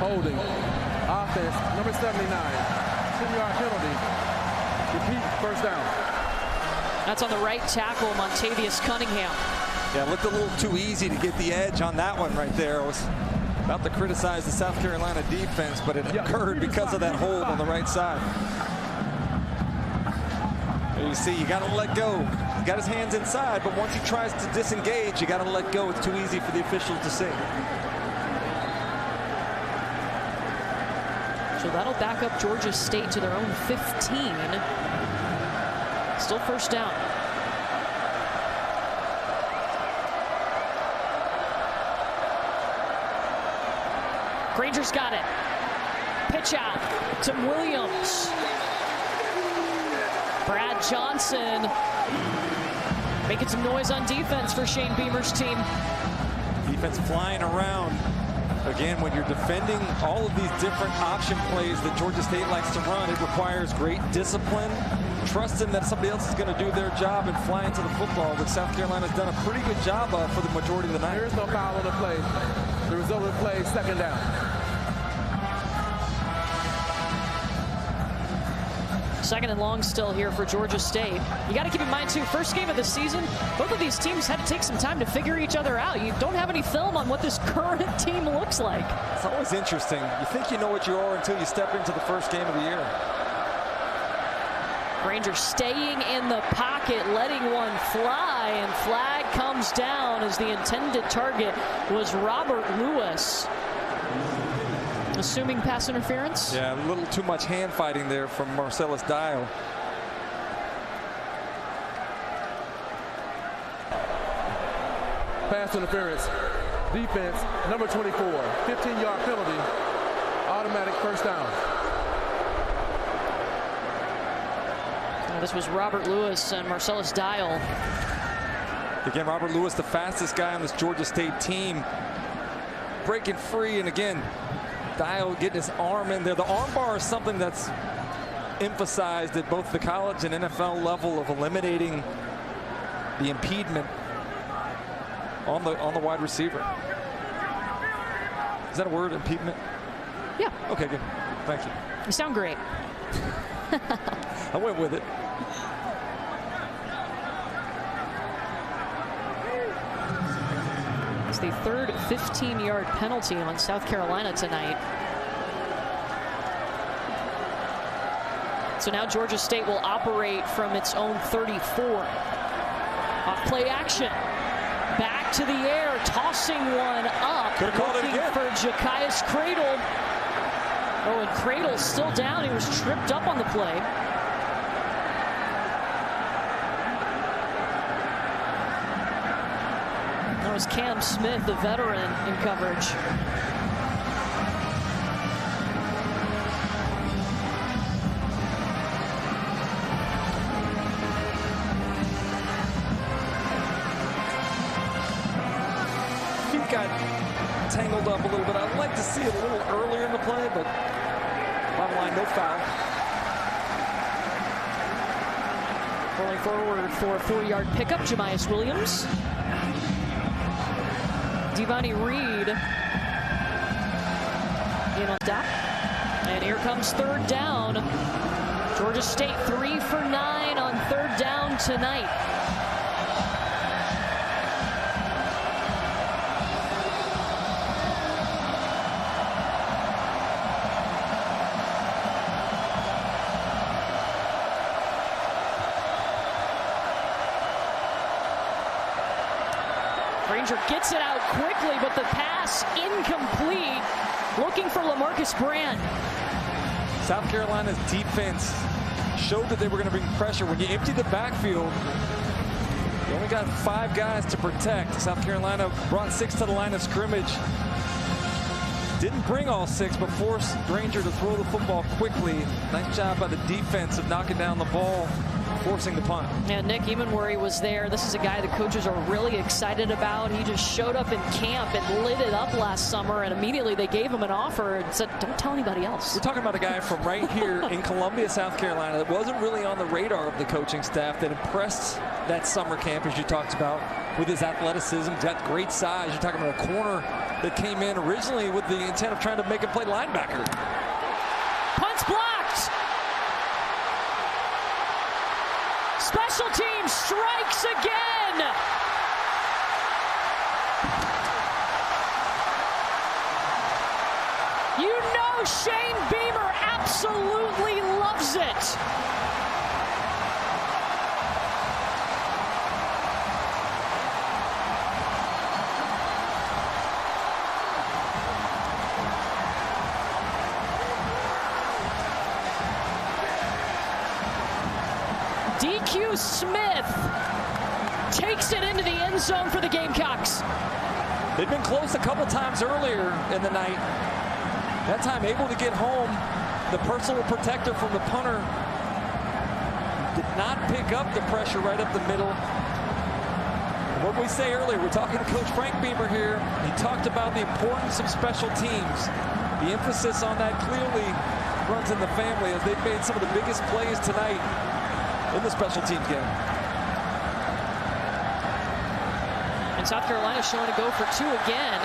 Holding. Offense, number 79. 10-yard penalty. Repeat, first down. That's on the right tackle, Montavious Cunningham. Yeah, it looked a little too easy to get the edge on that one right there. I was about to criticize the South Carolina defense, but it occurred because of that hold on the right side. There you see, you got to let go. He got his hands inside, but once he tries to disengage, you got to let go. It's too easy for the officials to see. So that'll back up Georgia State to their own 15. Still first down. Granger's got it. Pitch out to Williams. Brad Johnson Making some noise on defense for Shane Beamer's team. Defense flying around. Again, when you're defending all of these different option plays that Georgia State likes to run, it requires great discipline, trusting that somebody else is going to do their job and fly into the football, which South Carolina's done a pretty good job of for the majority of the night. There is no foul on the play. The result of the play is second down. Second and long still here for Georgia State. You got to keep in mind, too, first game of the season, both of these teams had to take some time to figure each other out. You don't have any film on what this current team looks like. It's always interesting. You think you know what you are until you step into the first game of the year. Granger staying in the pocket, letting one fly, and flag comes down as the intended target was Robert Lewis. Assuming pass interference? Yeah, a little too much hand fighting there from Marcellus Dial. Pass interference. Defense, number 24. 15-yard penalty. Automatic first down. This was Robert Lewis and Marcellus Dial. Again, Robert Lewis, the fastest guy on this Georgia State team. Breaking free, and again, Dial getting his arm in there. The arm bar is something that's emphasized at both the college and NFL level of eliminating the impediment on the wide receiver. Is that a word, impediment? Yeah. Okay, good. Thank you. You sound great. I went with it. It's the third 15-yard penalty on South Carolina tonight. So now Georgia State will operate from its own 34. Off play action. Back to the air, tossing one up. Could have called it again. For Jakias Cradle. Oh, and Cradle's still down. He was tripped up on the play. That was Cam Smith, the veteran, in coverage. He got tangled up a little bit. I'd like to see it a little earlier in the play, but bottom line, no foul. Rolling forward for a 4-yard pickup, Jamias Williams. Devonnie Reed in on top. And here comes third down. Georgia State 3 for 9 on third down tonight. Granger gets it out quickly, but the pass incomplete. Looking for LaMarcus Brand. South Carolina's defense showed that they were going to bring pressure. When you empty the backfield, you only got 5 guys to protect. South Carolina brought 6 to the line of scrimmage. Didn't bring all 6, but forced Granger to throw the football quickly. Nice job by the defense of knocking down the ball, forcing the punt. Yeah, Nick Emanworry was there. This is a guy the coaches are really excited about. He just showed up in camp and lit it up last summer, and immediately they gave him an offer and said, don't tell anybody else. We're talking about a guy from right here in Columbia, South Carolina, that wasn't really on the radar of the coaching staff, that impressed that summer camp, as you talked about, with his athleticism. He's got great size. You're talking about a corner that came in originally with the intent of trying to make him play linebacker. Punt's blocked. Special teams strikes again. You know Shane Beamer absolutely loves it. DQ Smith takes it into the end zone for the Gamecocks. They've been close a couple times earlier in the night. That time able to get home. The personal protector from the punter did not pick up the pressure right up the middle. what we say earlier, we're talking to Coach Frank Beamer here. He talked about the importance of special teams. The emphasis on that clearly runs in the family as they've made some of the biggest plays tonight in the special teams game. And South Carolina showing to go for 2 again.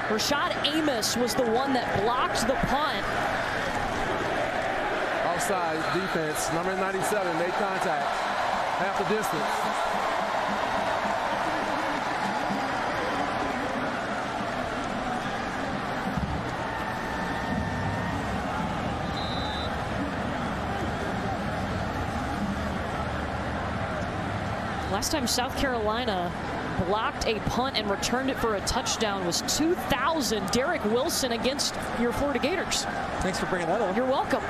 Rashad Amos was the one that blocked the punt. Offside defense. Number 97 made contact. Half the distance. Last time South Carolina blocked a punt and returned it for a touchdown was 2000. Derek Wilson against your Florida Gators. Thanks for bringing that up. You're welcome.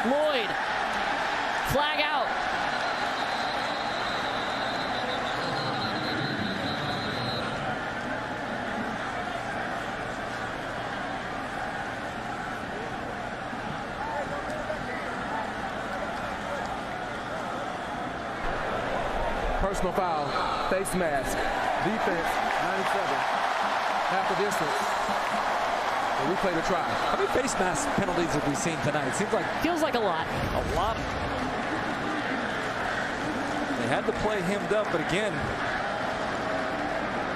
Lloyd, flag out. Personal foul, face mask, defense, 97, half the distance. And we play the try. How many face mask penalties have we seen tonight? It seems like Feels like a lot. a lot. They had the play hemmed up, but again,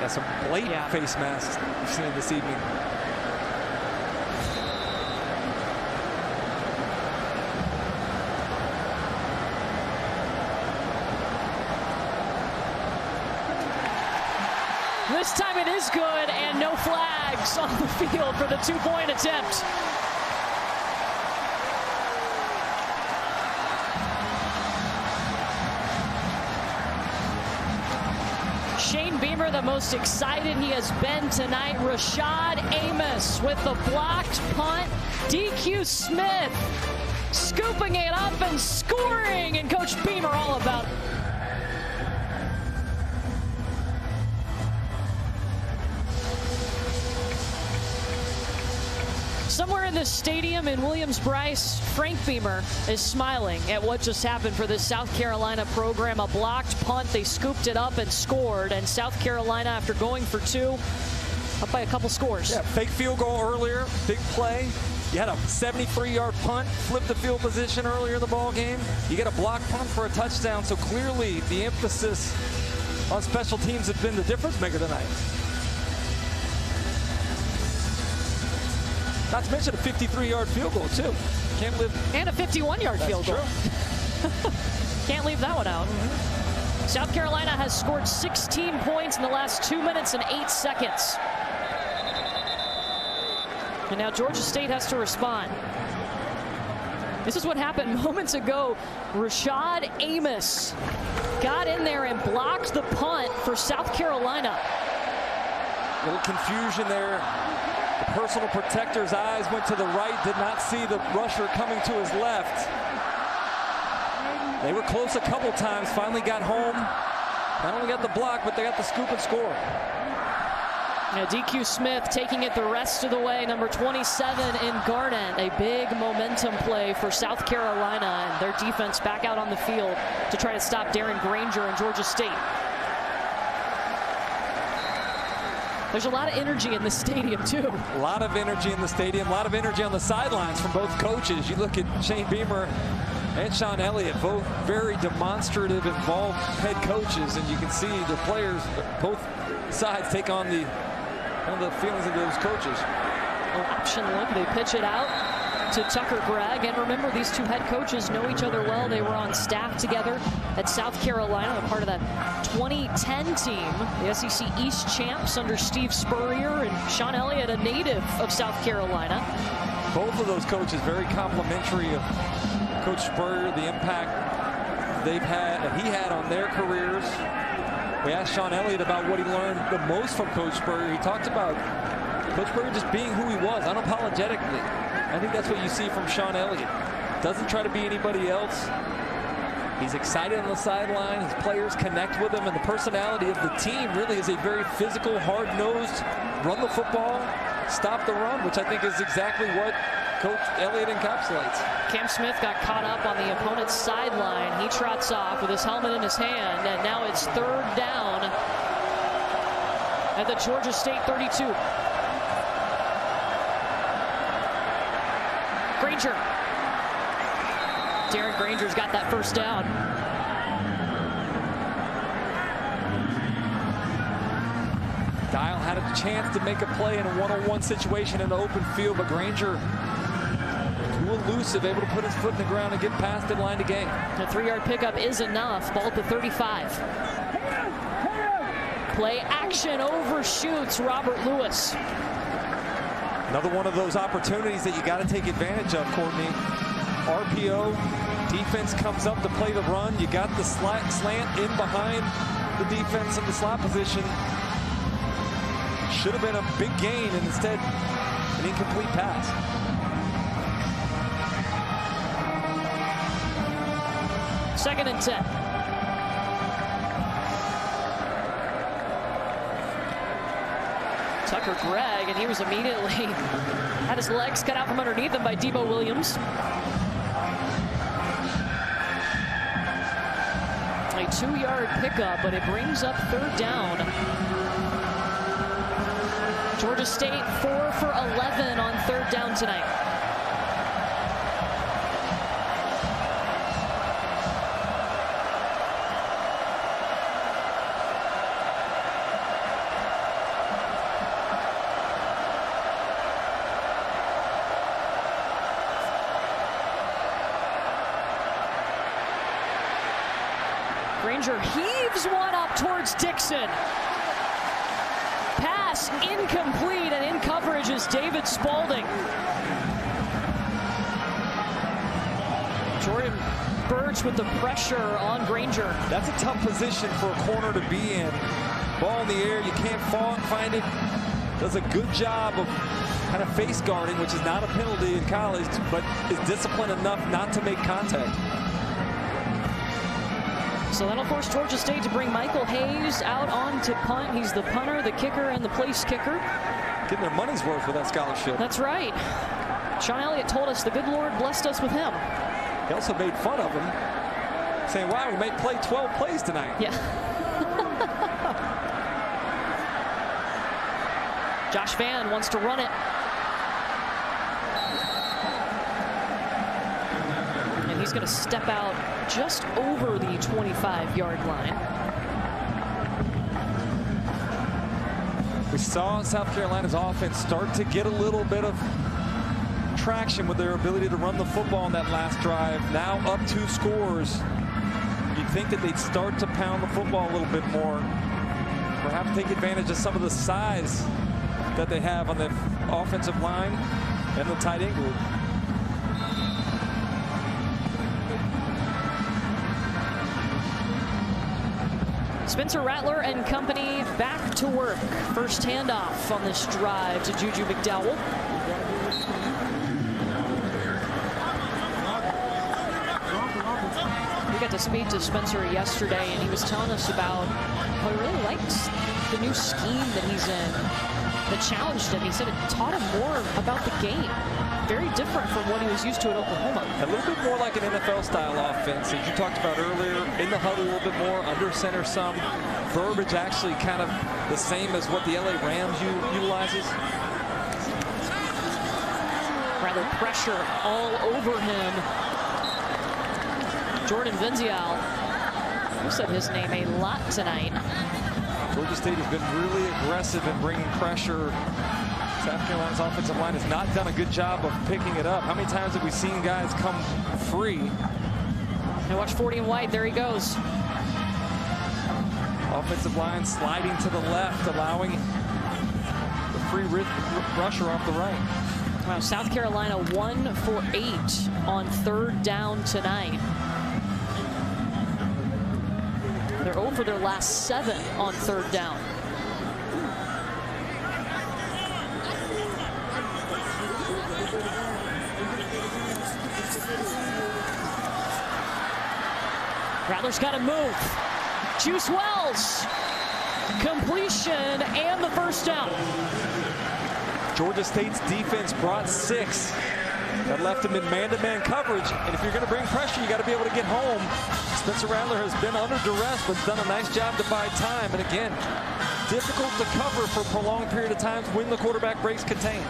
some blatant face masks we've seen this evening. This time it is good, and no flags on the field for the 2-point attempt. Shane Beamer, the most excited he has been tonight. Rashad Amos with the blocked punt. DQ Smith scooping it up and scoring, and Coach Beamer all about it. Somewhere in this stadium in Williams-Brice, Frank Beamer is smiling at what just happened for this South Carolina program. A blocked punt, they scooped it up and scored, and South Carolina, after going for 2, up by a couple scores. Yeah, fake field goal earlier, big play. You had a 73-yard punt, flipped the field position earlier in the ball game. You get a block punt for a touchdown, so clearly the emphasis on special teams has been the difference maker tonight. Not to mention a 53-yard field goal, too. Can't live. And a 51-yard field goal. True. Can't leave that one out. South Carolina has scored 16 points in the last 2 minutes and 8 seconds. And now Georgia State has to respond. This is what happened moments ago. Rashad Amos got in there and blocked the punt for South Carolina. A little confusion there. The personal protector's eyes went to the right, did not see the rusher coming to his left. They were close a couple times, finally got home. Not only got the block, but they got the scoop and score. Now DQ Smith taking it the rest of the way, number 27 in Garnett. A big momentum play for South Carolina, and their defense back out on the field to try to stop Darren Granger and Georgia State. There's a lot of energy in the stadium, too. A lot of energy in the stadium, a lot of energy on the sidelines from both coaches. You look at Shane Beamer and Sean Elliott, both very demonstrative, involved head coaches, and you can see the players, both sides take on the feelings of those coaches. Option look, they pitch it out to Tucker Gregg, and remember, these two head coaches know each other well. They were on staff together at South Carolina, a part of that 2010 team, the SEC East champs under Steve Spurrier, and Sean Elliott, a native of South Carolina. Both of those coaches very complimentary of Coach Spurrier, the impact they've had and he had on their careers. We asked Sean Elliott about what he learned the most from Coach Spurrier. He talked about Coach Spurrier just being who he was, unapologetically. I think that's what you see from Sean Elliott. Doesn't try to be anybody else. He's excited on the sideline. His players connect with him, and the personality of the team really is a very physical, hard-nosed, run the football, stop the run, which I think is exactly what Coach Elliott encapsulates. Cam Smith got caught up on the opponent's sideline. He trots off with his helmet in his hand, and now it's 3rd down at the Georgia State 32. Granger. Darren Granger's got that 1st down. Dial had a chance to make a play in a one-on-one situation in the open field, but Granger too elusive, able to put his foot in the ground and get past the line to gain. The 3-yard pickup is enough. Ball at the 35. Play action overshoots Robert Lewis. Another one of those opportunities that you got to take advantage of, Courtney. RPO, defense comes up to play the run. You got the slant in behind the defense in the slot position. Should have been a big gain, and instead an incomplete pass. Second and 10. Tucker Gregg, and he was immediately had his legs cut out from underneath him by Debo Williams. A 2-yard pickup, but it brings up 3rd down. Georgia State 4 for 11 on 3rd down tonight. Granger heaves one up towards Dixon. Pass incomplete, and in coverage is David Spalding. Jordan Burch with the pressure on Granger. That's a tough position for a corner to be in. Ball in the air, you can't find it. Does a good job of kind of face guarding, which is not a penalty in college, but is disciplined enough not to make contact. So that'll force Georgia State to bring Michael Hayes out on to punt. He's the punter, the kicker, and the place kicker. Getting their money's worth with that scholarship. That's right. Sean Elliott told us the good Lord blessed us with him. He also made fun of him, saying, wow, we may play 12 plays tonight. Yeah. Josh Vann wants to run it. And he's going to step out just over the 25-yard line. We saw South Carolina's offense start to get a little bit of traction with their ability to run the football on that last drive. Now up 2 scores. You'd think that they'd start to pound the football a little bit more. Perhaps take advantage of some of the size that they have on the offensive line and the tight end group. Spencer Rattler and company back to work. First handoff on this drive to Juju McDowell. We got to speak to Spencer yesterday, and he was telling us about how he really likes the new scheme that he's in, that challenged him. He said it taught him more about the game. Very different from what he was used to at Oklahoma. A little bit more like an NFL-style offense, as you talked about earlier. In the huddle a little bit more, under center some. Verbiage actually kind of the same as what the LA Rams utilizes. Rather pressure all over him. Jordan Venzial, who said his name a lot tonight. Georgia State has been really aggressive in bringing pressure. South Carolina's offensive line has not done a good job of picking it up. How many times have we seen guys come free? And watch 40 and white, there he goes. Offensive line sliding to the left, allowing the free rusher off the right. Wow, South Carolina 1 for 8 on 3rd down tonight. They're 0 for their last 7 on 3rd down. Rattler's got to move. Juice Wells. Completion and the first down. Georgia State's defense brought 6. That left him in man-to-man coverage. And if you're going to bring pressure, you got to be able to get home. Spencer Rattler has been under duress, but done a nice job to buy time. And again, difficult to cover for a prolonged period of time when the quarterback breaks contained.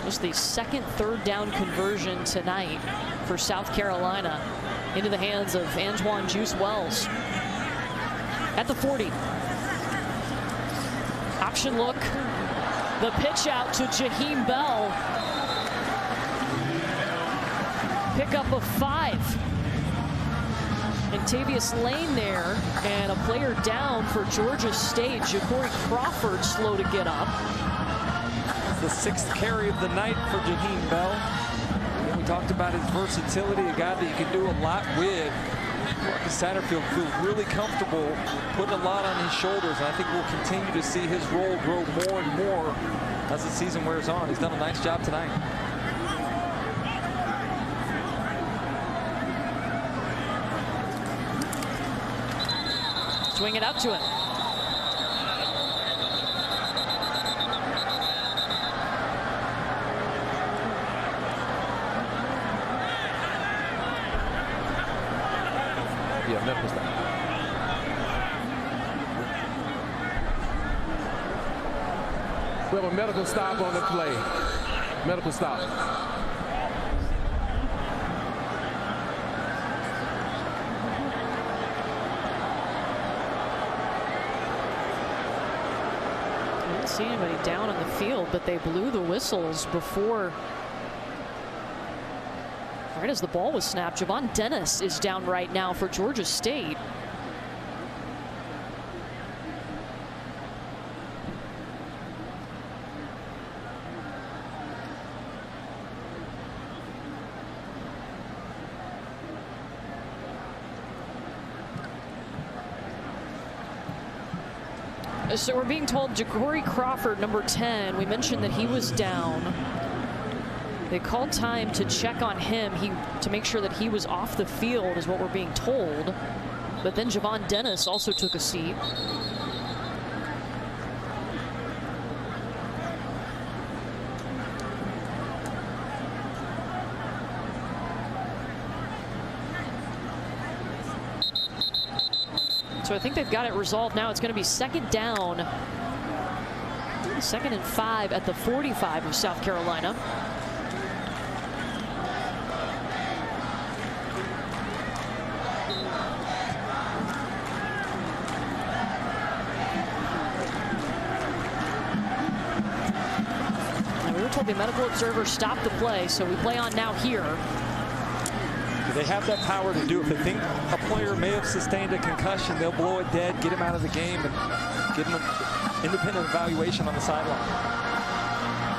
Just the second third down conversion tonight for South Carolina into the hands of Antoine Juice Wells. At the 40. Option look. The pitch out to Jaheim Bell. Pickup of 5. And Tavius Lane there, and a player down for Georgia State. Ja'Cory Crawford slow to get up. The 6th carry of the night for Jaheim Bell. And we talked about his versatility, a guy that you can do a lot with. Marcus Satterfield feels really comfortable putting a lot on his shoulders, and I think we'll continue to see his role grow more and more as the season wears on. He's done a nice job tonight. Swing it out to him. Yeah, medical stop. We have a medical stop on the play. Medical stop. I didn't see anybody down on the field, but they blew the whistles before. Right as the ball was snapped, Javon Dennis is down right now for Georgia State. So we're being told Ja'Cory Crawford, number 10, we mentioned that he was down. They called time to check on him to make sure that he was off the field is what we're being told. But then Javon Dennis also took a seat. So I think they've got it resolved now. It's going to be second down. 2nd and 5 at the 45 of South Carolina. And we were told the medical observer stopped the play, so we play on now here. They have that power to do it. If they think a player may have sustained a concussion, they'll blow it dead, get him out of the game, and give him an independent evaluation on the sideline.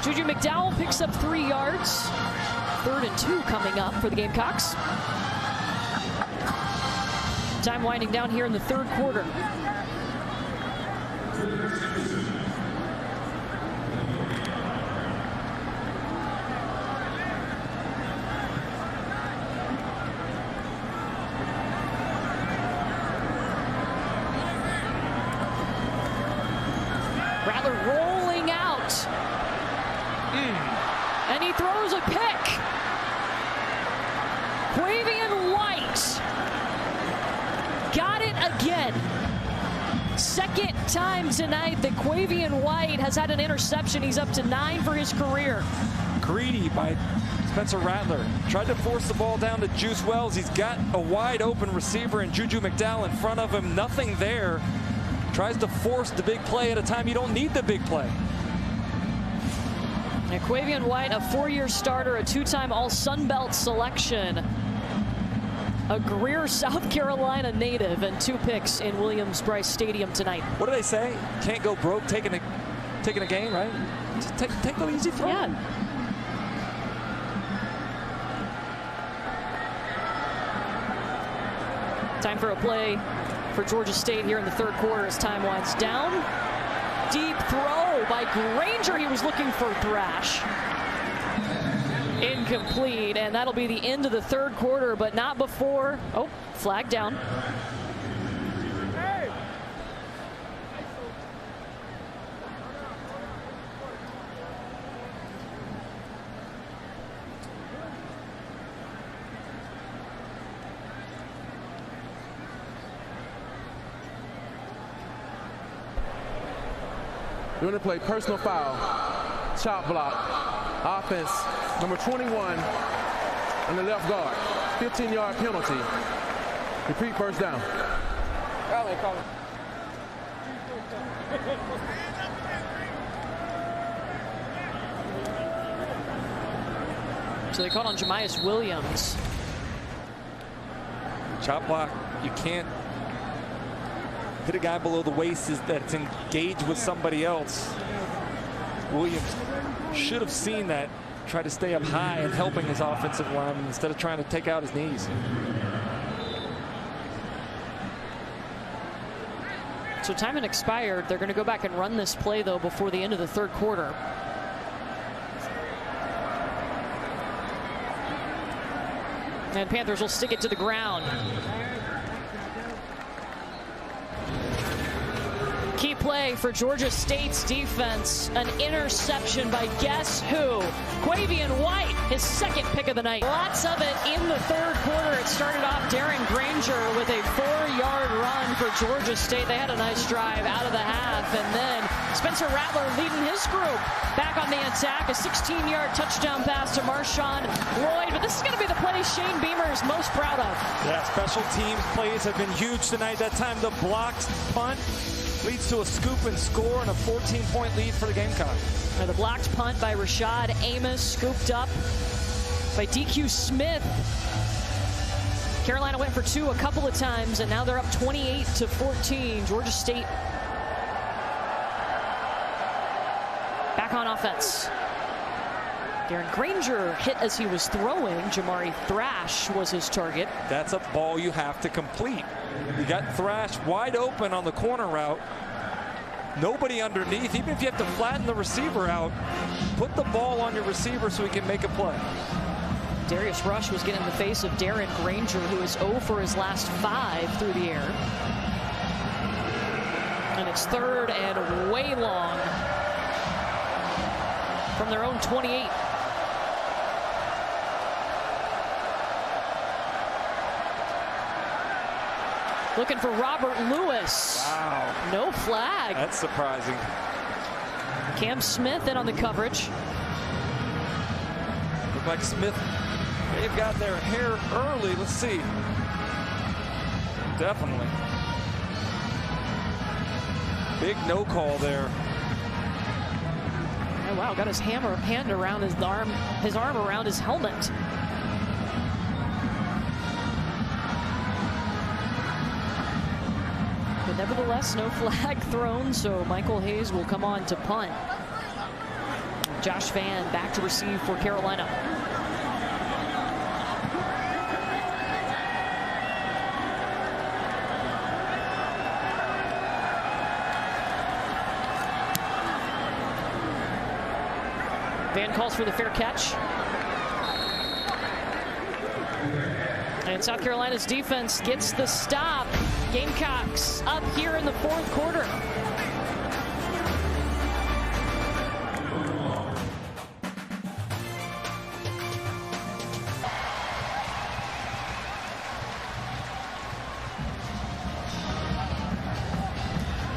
Juju McDowell picks up 3 yards. 3rd and 2 coming up for the Gamecocks. Time winding down here in the 3rd quarter. Rattler rolling out. And he throws a pick. Quavian White got it again. Second time tonight that Quavian White has had an interception. He's up to 9 for his career. Greedy by Spencer Rattler. Tried to force the ball down to Juice Wells. He's got a wide open receiver and Juju McDowell in front of him. Nothing there. Tries to force the big play at a time you don't need the big play. And Quavian White, a 4-year starter, a 2-time All-Sun Belt selection. A Greer, South Carolina native, and 2 picks in Williams-Brice Stadium tonight. What do they say? Can't go broke taking a game, right? Just take the easy throw. Yeah. Time for a play for Georgia State here in the 3rd quarter as time winds down. Deep throw by Granger. He was looking for Thrash. Incomplete, and that'll be the end of the third quarter, but not before. Oh, flag down. We're going to play personal foul, chop block, offense, number 21 on the left guard, 15-yard penalty. Repeat, first down. Call it. So they called on Jamias Williams. Chop block, you can't hit a guy below the waist that's engaged with somebody else. Williams should have seen that, try to stay up high and helping his offensive lineman instead of trying to take out his knees. So time had expired. They're going to go back and run this play, though, before the end of the third quarter. And Panthers will stick it to the ground. Key play for Georgia State's defense. An interception by guess who? Quavian White, his second pick of the night. Lots of it in the third quarter. It started off Darren Granger with a 4-yard run for Georgia State. They had a nice drive out of the half, and then Spencer Rattler leading his group back on the attack. A 16-yard touchdown pass to Marshawn Lloyd. But this is going to be the play Shane Beamer is most proud of. Yeah, special teams plays have been huge tonight. That time the blocked punt leads to a scoop and score and a 14-point lead for the Gamecocks. Now the blocked punt by Rashad Amos, scooped up by DQ Smith. Carolina went for two a couple of times, and now they're up 28-14. Georgia State back on offense. Darren Granger hit as he was throwing. Jamari Thrash was his target. That's a ball you have to complete. You got Thrash wide open on the corner route. Nobody underneath. Even if you have to flatten the receiver out, put the ball on your receiver so he can make a play. Darius Rush was getting in the face of Darren Granger, who is 0 for his last 5 through the air. And it's third and way long from their own 28. Looking for Robert Lewis. Wow. No flag. That's surprising. Cam Smith in on the coverage. Look like Smith, they've got their hair early. Let's see. Definitely. Big no call there. Oh wow, got his hand around his arm around his helmet. But nevertheless, no flag thrown, so Michael Hayes will come on to punt. Josh Vann back to receive for Carolina. Vann calls for the fair catch. And South Carolina's defense gets the stop. Gamecocks up here in the fourth quarter.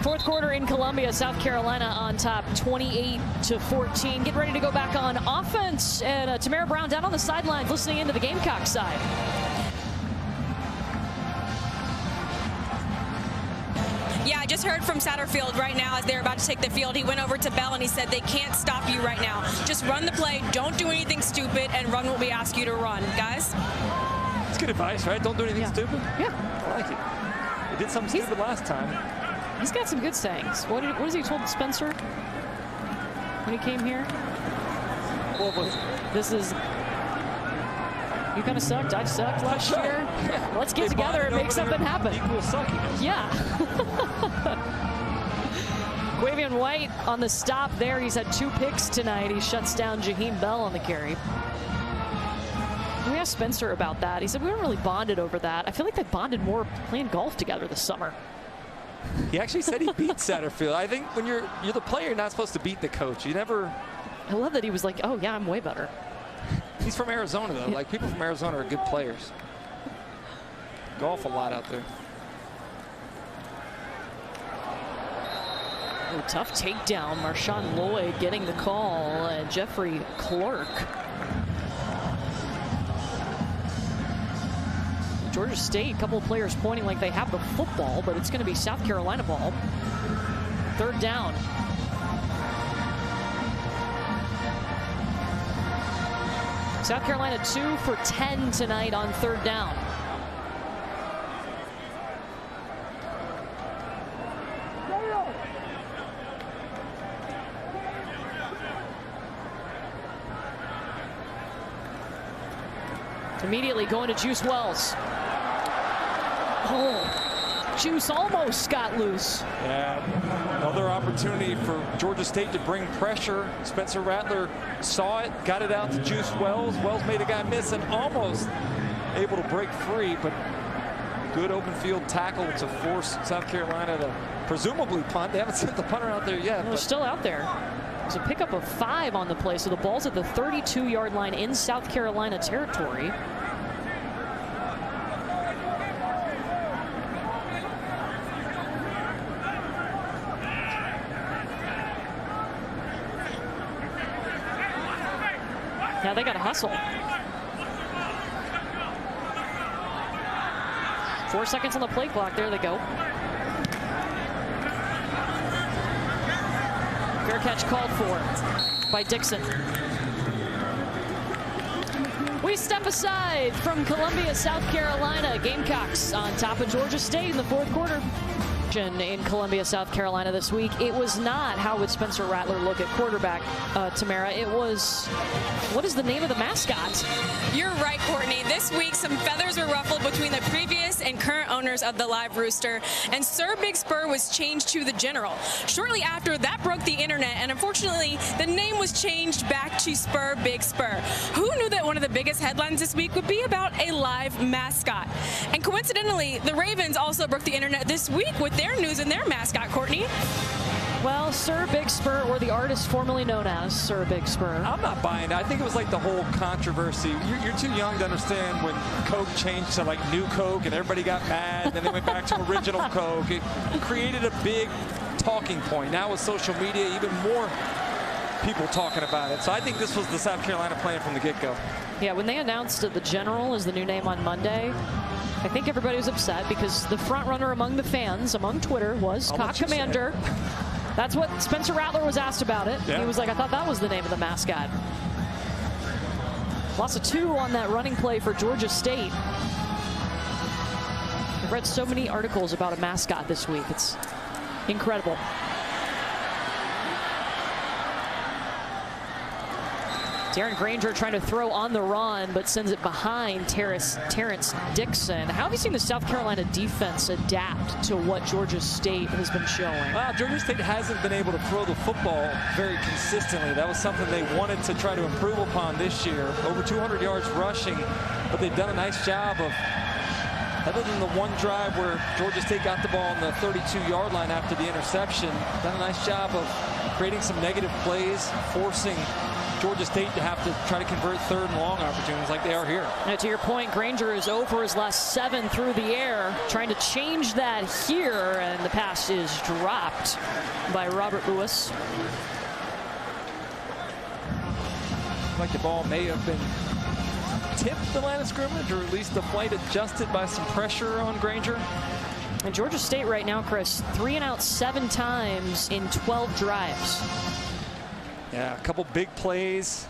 Fourth quarter in Columbia, South Carolina on top, 28-14. Getting ready to go back on offense. And Tamara Brown down on the sidelines listening into the Gamecock side. Yeah, I just heard from Satterfield right now as they're about to take the field. He went over to Bell and he said they can't stop you right now. Just run the play, don't do anything stupid, and run what we ask you to run. Guys? It's good advice, right? Don't do anything stupid. Yeah. I like it. They did something stupid last time. He's got some good sayings. What has he told Spencer when he came here? What was it? This is, you kind of sucked. I sucked last year. Yeah. Let's get together and make something happen. Equal suckiness. Yeah. Quavian White on the stop there. He's had 2 picks tonight. He shuts down Jaheim Bell on the carry. asked Spencer about that. He said, we weren't really bonded over that. I feel like they bonded more playing golf together this summer. He actually said he beat Satterfield. I think when you're the player, you're not supposed to beat the coach. You never. I love that he was like, oh, yeah, I'm way better. He's from Arizona, though. Like, people from Arizona are good players. Golf a lot out there. Oh, tough takedown. Marshawn Lloyd getting the call. Jeffrey Clark. Georgia State, a couple of players pointing like they have the football, but it's going to be South Carolina ball. 3rd down. South Carolina 2 for 10 tonight on 3rd down. Immediately going to Juice Wells. Oh, Juice almost got loose. Yeah, another opportunity for Georgia State to bring pressure. Spencer Rattler saw it, got it out to Juice Wells. Wells made a guy miss and almost able to break free, but good open field tackle to force South Carolina to presumably punt. They haven't sent the punter out there yet. They're still out there. There's a pickup of 5 on the play, so the ball's at the 32-yard line in South Carolina territory. Now they got to hustle. 4 seconds on the play clock. There they go. Fair catch called for by Dixon. We step aside from Columbia, South Carolina. Gamecocks on top of Georgia State in the 4th quarter. In Columbia, South Carolina this week. It was not how would Spencer Rattler look at quarterback, Tamara. It was, what is the name of the mascot? You're right, Courtney. This week, some feathers were ruffled between the previous and current owners of the Live Rooster, and Sir Big Spur was changed to the General. Shortly after, that broke the internet, and unfortunately, the name was changed back to Spur Big Spur. Who knew that one of the biggest headlines this week would be about a live mascot? And coincidentally, the Ravens also broke the internet this week with their news and their mascot, Courtney. Well, Sir Big Spur, or the artist formerly known as Sir Big Spur. I'm not buying it. I think it was like the whole controversy. You're too young to understand when Coke changed to like New Coke and everybody got mad. And then they went back to original Coke. It created a big talking point. Now with social media, even more people talking about it. So I think this was the South Carolina plan from the get-go. Yeah, when they announced that the General is the new name on Monday, I think everybody was upset because the front runner among the fans, among Twitter, was Cock Commander. That's what Spencer Rattler was asked about it. Yeah. He was like, I thought that was the name of the mascot. Loss of 2 on that running play for Georgia State. I've read so many articles about a mascot this week. It's incredible. Darren Granger trying to throw on the run, but sends it behind Terrence Dixon. How have you seen the South Carolina defense adapt to what Georgia State has been showing? Well, Georgia State hasn't been able to throw the football very consistently. That was something they wanted to try to improve upon this year. Over 200 yards rushing, but they've done a nice job of, other than the one drive where Georgia State got the ball on the 32-yard line after the interception, done a nice job of creating some negative plays, forcing Georgia State to have to try to convert 3rd and long opportunities like they are here. Now, to your point, Granger is 0 for his last 7 through the air, trying to change that here, and the pass is dropped by Robert Lewis. Like the ball may have been tipped the line of scrimmage, or at least the flight adjusted by some pressure on Granger. And Georgia State right now, Chris, 3 and out 7 times in 12 drives. Yeah, a couple big plays,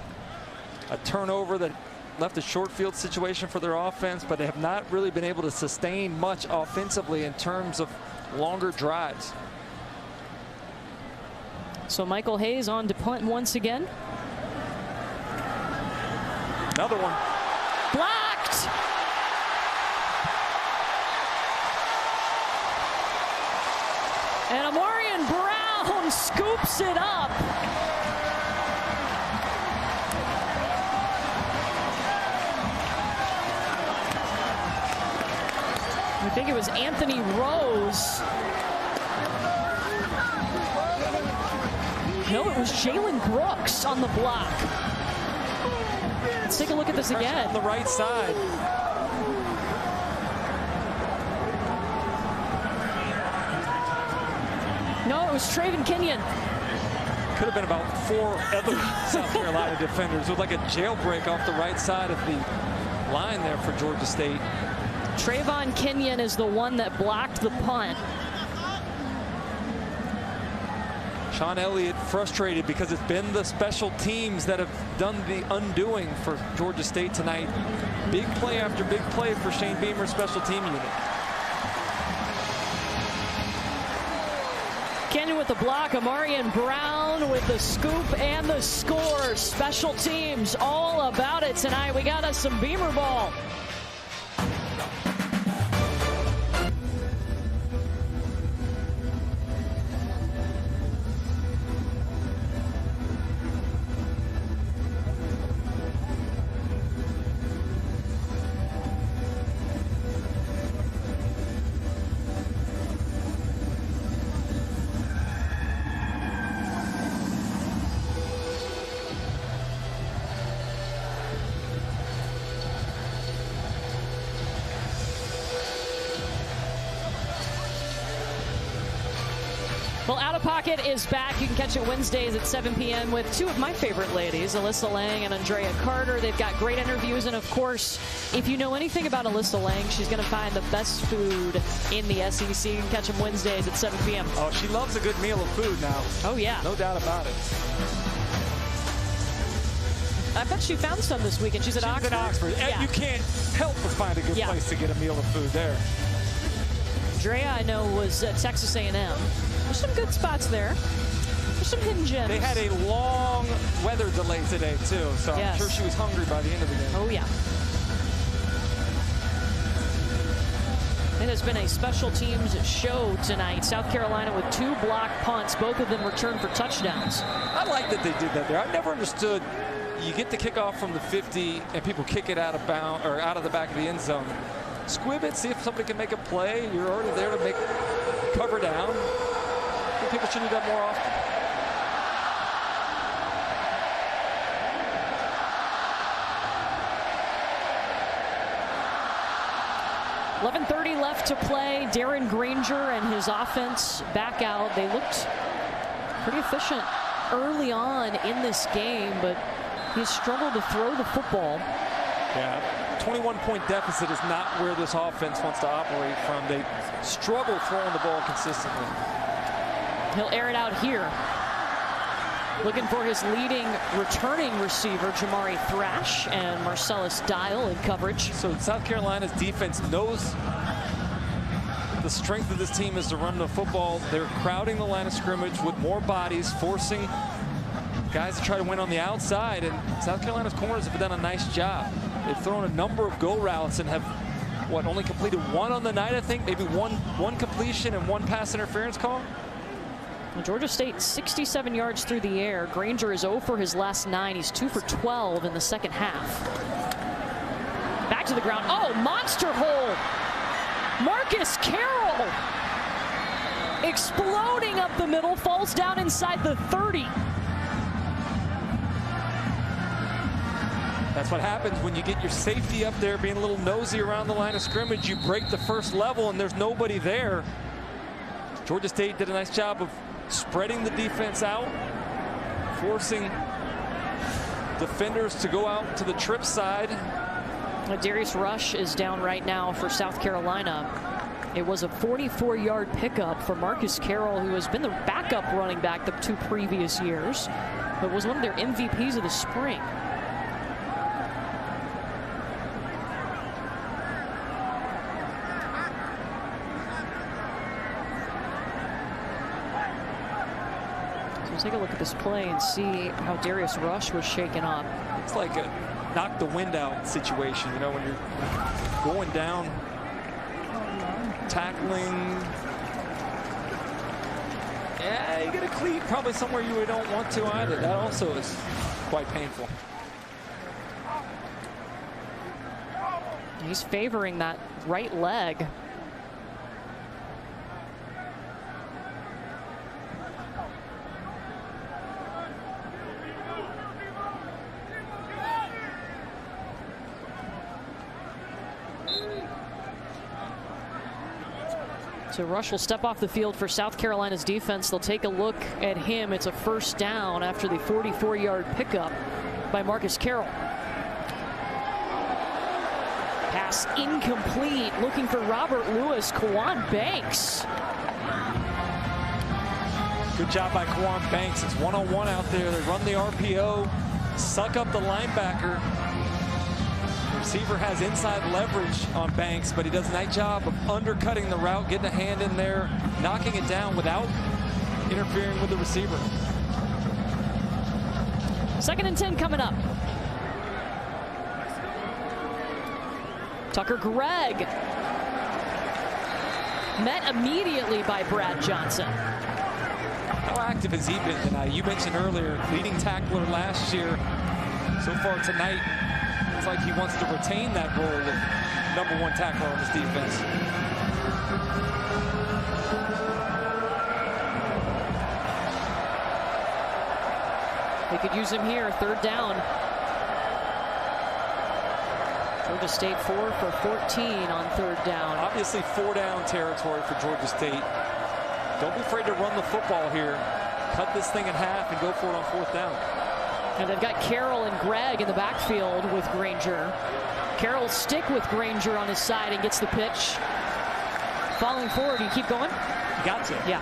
a turnover that left a short field situation for their offense, but they have not really been able to sustain much offensively in terms of longer drives. So Michael Hayes on to punt once again. Another one. Blocked! And Amorian Brown scoops it up. think it was Anthony Rose. No, it was Jalen Brooks on the block. Let's take a look at this again. On the right side. No, it was Traven Kenyon. Could have been about 4 other South Carolina defenders with like a jailbreak off the right side of the line there for Georgia State. Traven Kenyon is the one that blocked the punt. Sean Elliott frustrated because it's been the special teams that have done the undoing for Georgia State tonight. Big play after big play for Shane Beamer's special team unit. Kenyon with the block, Amarian Brown with the scoop and the score. Special teams all about it tonight. We got us some Beamer ball. Well, Out of Pocket is back. You can catch it Wednesdays at 7 p.m. with 2 of my favorite ladies, Alyssa Lang and Andrea Carter. They've got great interviews. And, of course, if you know anything about Alyssa Lang, she's going to find the best food in the SEC. You can catch them Wednesdays at 7 p.m. Oh, she loves a good meal of food now. Oh, yeah. No doubt about it. I bet she found some this weekend. She's at Oxford. Yeah. You can't help but find a good place to get a meal of food there. Andrea, I know, was at Texas A&M. There's some good spots there. There's some hidden gems. They had a long weather delay today, too, so I'm sure she was hungry by the end of the game. Oh, yeah. It has been a special teams show tonight. South Carolina with 2 block punts, both of them returned for touchdowns. I like that they did that there. I never understood. You get the kickoff from the 50 and people kick it out of bounds or out of the back of the end zone. Squib it, see if somebody can make a play. You're already there to make cover down. I think people should do that more often. 11:30 left to play. Darren Granger and his offense back out. They looked pretty efficient early on in this game, but he struggled to throw the football. Yeah, 21-point deficit is not where this offense wants to operate from. They struggle throwing the ball consistently. He'll air it out here. Looking for his leading returning receiver, Jamari Thrash, and Marcellus Dial in coverage. So South Carolina's defense knows the strength of this team is to run the football. They're crowding the line of scrimmage with more bodies, forcing guys to try to win on the outside. And South Carolina's corners have done a nice job. They've thrown a number of go routes and have, only completed 1 on the night, I think. Maybe one completion and 1 pass interference call. Georgia State 67 yards through the air. Granger is 0 for his last 9. He's 2 for 12 in the second half. Back to the ground. Oh, monster hole. Marcus Carroll exploding up the middle, falls down inside the 30. That's what happens when you get your safety up there being a little nosy around the line of scrimmage. You break the first level and there's nobody there. Georgia State did a nice job of spreading the defense out, forcing defenders to go out to the trip side. Darius Rush is down right now for South Carolina. It was a 44-yard pickup for Marcus Carroll, who has been the backup running back the 2 previous years, but was one of their MVPs of the spring. Take a look at this play and see how Darius Rush was shaken up. It's like a knock the wind out situation, you know, when you're going down, tackling. Yeah, you get a cleat probably somewhere you don't want to either. That also is quite painful. He's favoring that right leg. So Rush will step off the field for South Carolina's defense. They'll take a look at him. It's a first down after the 44-yard pickup by Marcus Carroll. Pass incomplete. Looking for Robert Lewis. Kwan Banks. Good job by Kwan Banks. It's one-on-one out there. They run the RPO, suck up the linebacker. The receiver has inside leverage on Banks, but he does a nice job of undercutting the route, getting a hand in there, knocking it down without interfering with the receiver. 2nd and 10 coming up. Tucker Gregg met immediately by Brad Johnson. How active has he been tonight? You mentioned earlier, leading tackler last year. So far tonight, it's like he wants to retain that role of #1 tackler on his defense. They could use him here, 3rd down. Georgia State 4 for 14 on 3rd down. Obviously 4-down territory for Georgia State. Don't be afraid to run the football here. Cut this thing in half and go for it on 4th down. And they've got Carroll and Gregg in the backfield with Granger. Carroll stick with Granger on his side and gets the pitch. Falling forward, you keep going? Got to. Yeah.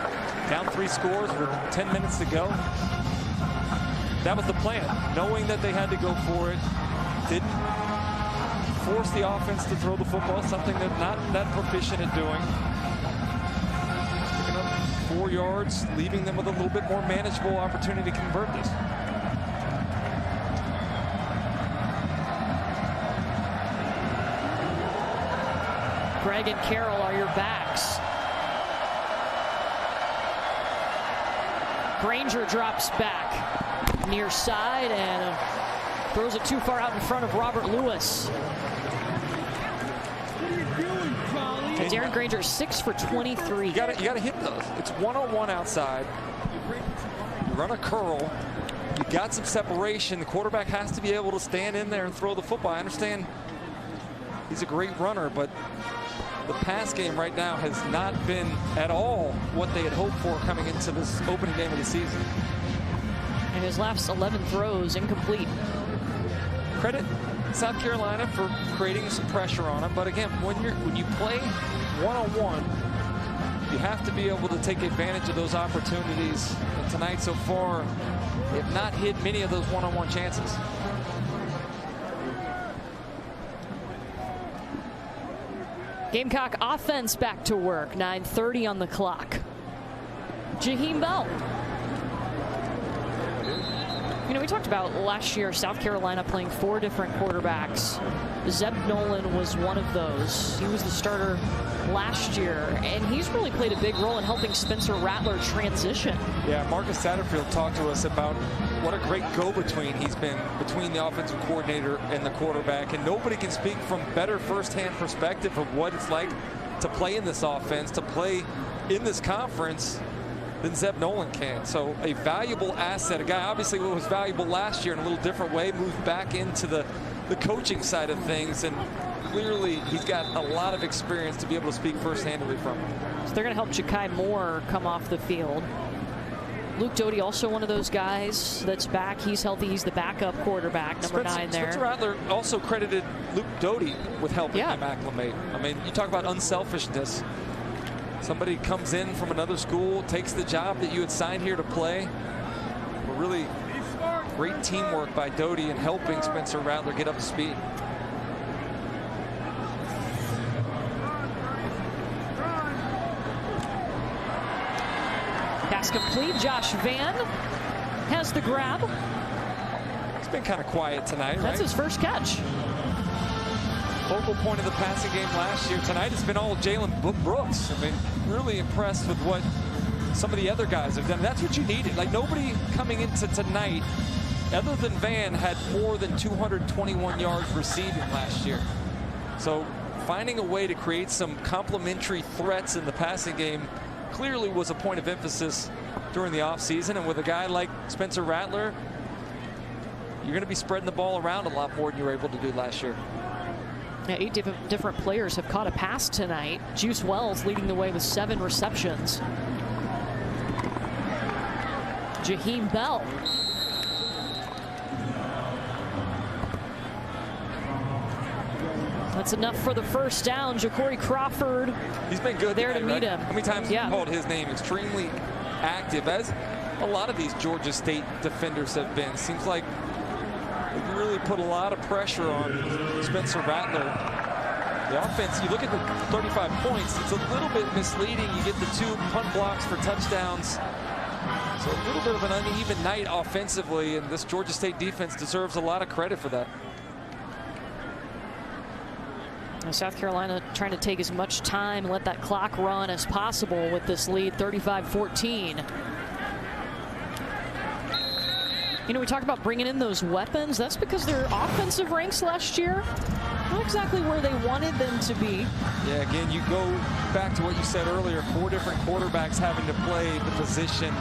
Down 3 scores with 10 minutes to go. That was the plan. Knowing that they had to go for it. Didn't force the offense to throw the football, something they're not that proficient at doing. 4 yards, leaving them with a little bit more manageable opportunity to convert this. Gregg and Carroll are your backs. Granger drops back near side and throws it too far out in front of Robert Lewis. Darren Granger 6 for 23. You gotta hit those. It's one-on-one outside. You run a curl. You got some separation. The quarterback has to be able to stand in there and throw the football. I understand he's a great runner, but the pass game right now has not been at all what they had hoped for coming into this opening game of the season. And his last 11 throws incomplete. Credit South Carolina for creating some pressure on him, but again, when you play one-on-one, you have to be able to take advantage of those opportunities. And tonight so far, they have not hit many of those one-on-one chances. Gamecock offense back to work. 9:30 on the clock. Jaheim Bell. You know, we talked about last year South Carolina playing 4 different quarterbacks. Zeb Nolan was one of those. He was the starter last year, and he's really played a big role in helping Spencer Rattler transition. Yeah, Marcus Satterfield talked to us about what a great go-between he's been between the offensive coordinator and the quarterback, and nobody can speak from better firsthand perspective of what it's like to play in this offense, to play in this conference than Zeb Nolan can. So a valuable asset, a guy obviously who was valuable last year in a little different way, moved back into the coaching side of things, and clearly he's got a lot of experience to be able to speak first-handedly from. So they're going to help Ja'Kai Moore come off the field. Luke Doty, also one of those guys that's back. He's healthy. He's the backup quarterback, number 9 there. Spencer Rattler also credited Luke Doty with helping him acclimate. I mean, you talk about unselfishness. Somebody comes in from another school, takes the job that you had signed here to play. But really great teamwork by Doty in helping Spencer Rattler get up to speed. Pass complete. Josh Vann has the grab. It's been kind of quiet tonight, right? That's his first catch. Focal point of the passing game last year. Tonight it's been all Jalen Brooks. I mean, really impressed with what some of the other guys have done. That's what you needed. Like, nobody coming into tonight, other than Van, had more than 221 yards receiving last year. So finding a way to create some complementary threats in the passing game clearly was a point of emphasis during the offseason. And with a guy like Spencer Rattler, you're going to be spreading the ball around a lot more than you were able to do last year. Yeah, 8 different players have caught a pass tonight. Juice Wells leading the way with 7 receptions. Jaheim Bell. That's enough for the first down. Ja'Cory Crawford. He's been good there tonight, to meet right? him. How many times have you called his name? Extremely active, as a lot of these Georgia State defenders have been. Seems like they really put a lot of pressure on Spencer Rattler. The offense, you look at the 35 points, it's a little bit misleading. You get the 2 punt blocks for touchdowns. So a little bit of an uneven night offensively, and this Georgia State defense deserves a lot of credit for that. South Carolina trying to take as much time and let that clock run as possible with this lead, 35-14. You know, we talk about bringing in those weapons. That's because their offensive ranks last year, not exactly where they wanted them to be. Yeah, again, you go back to what you said earlier, 4 different quarterbacks having to play the position.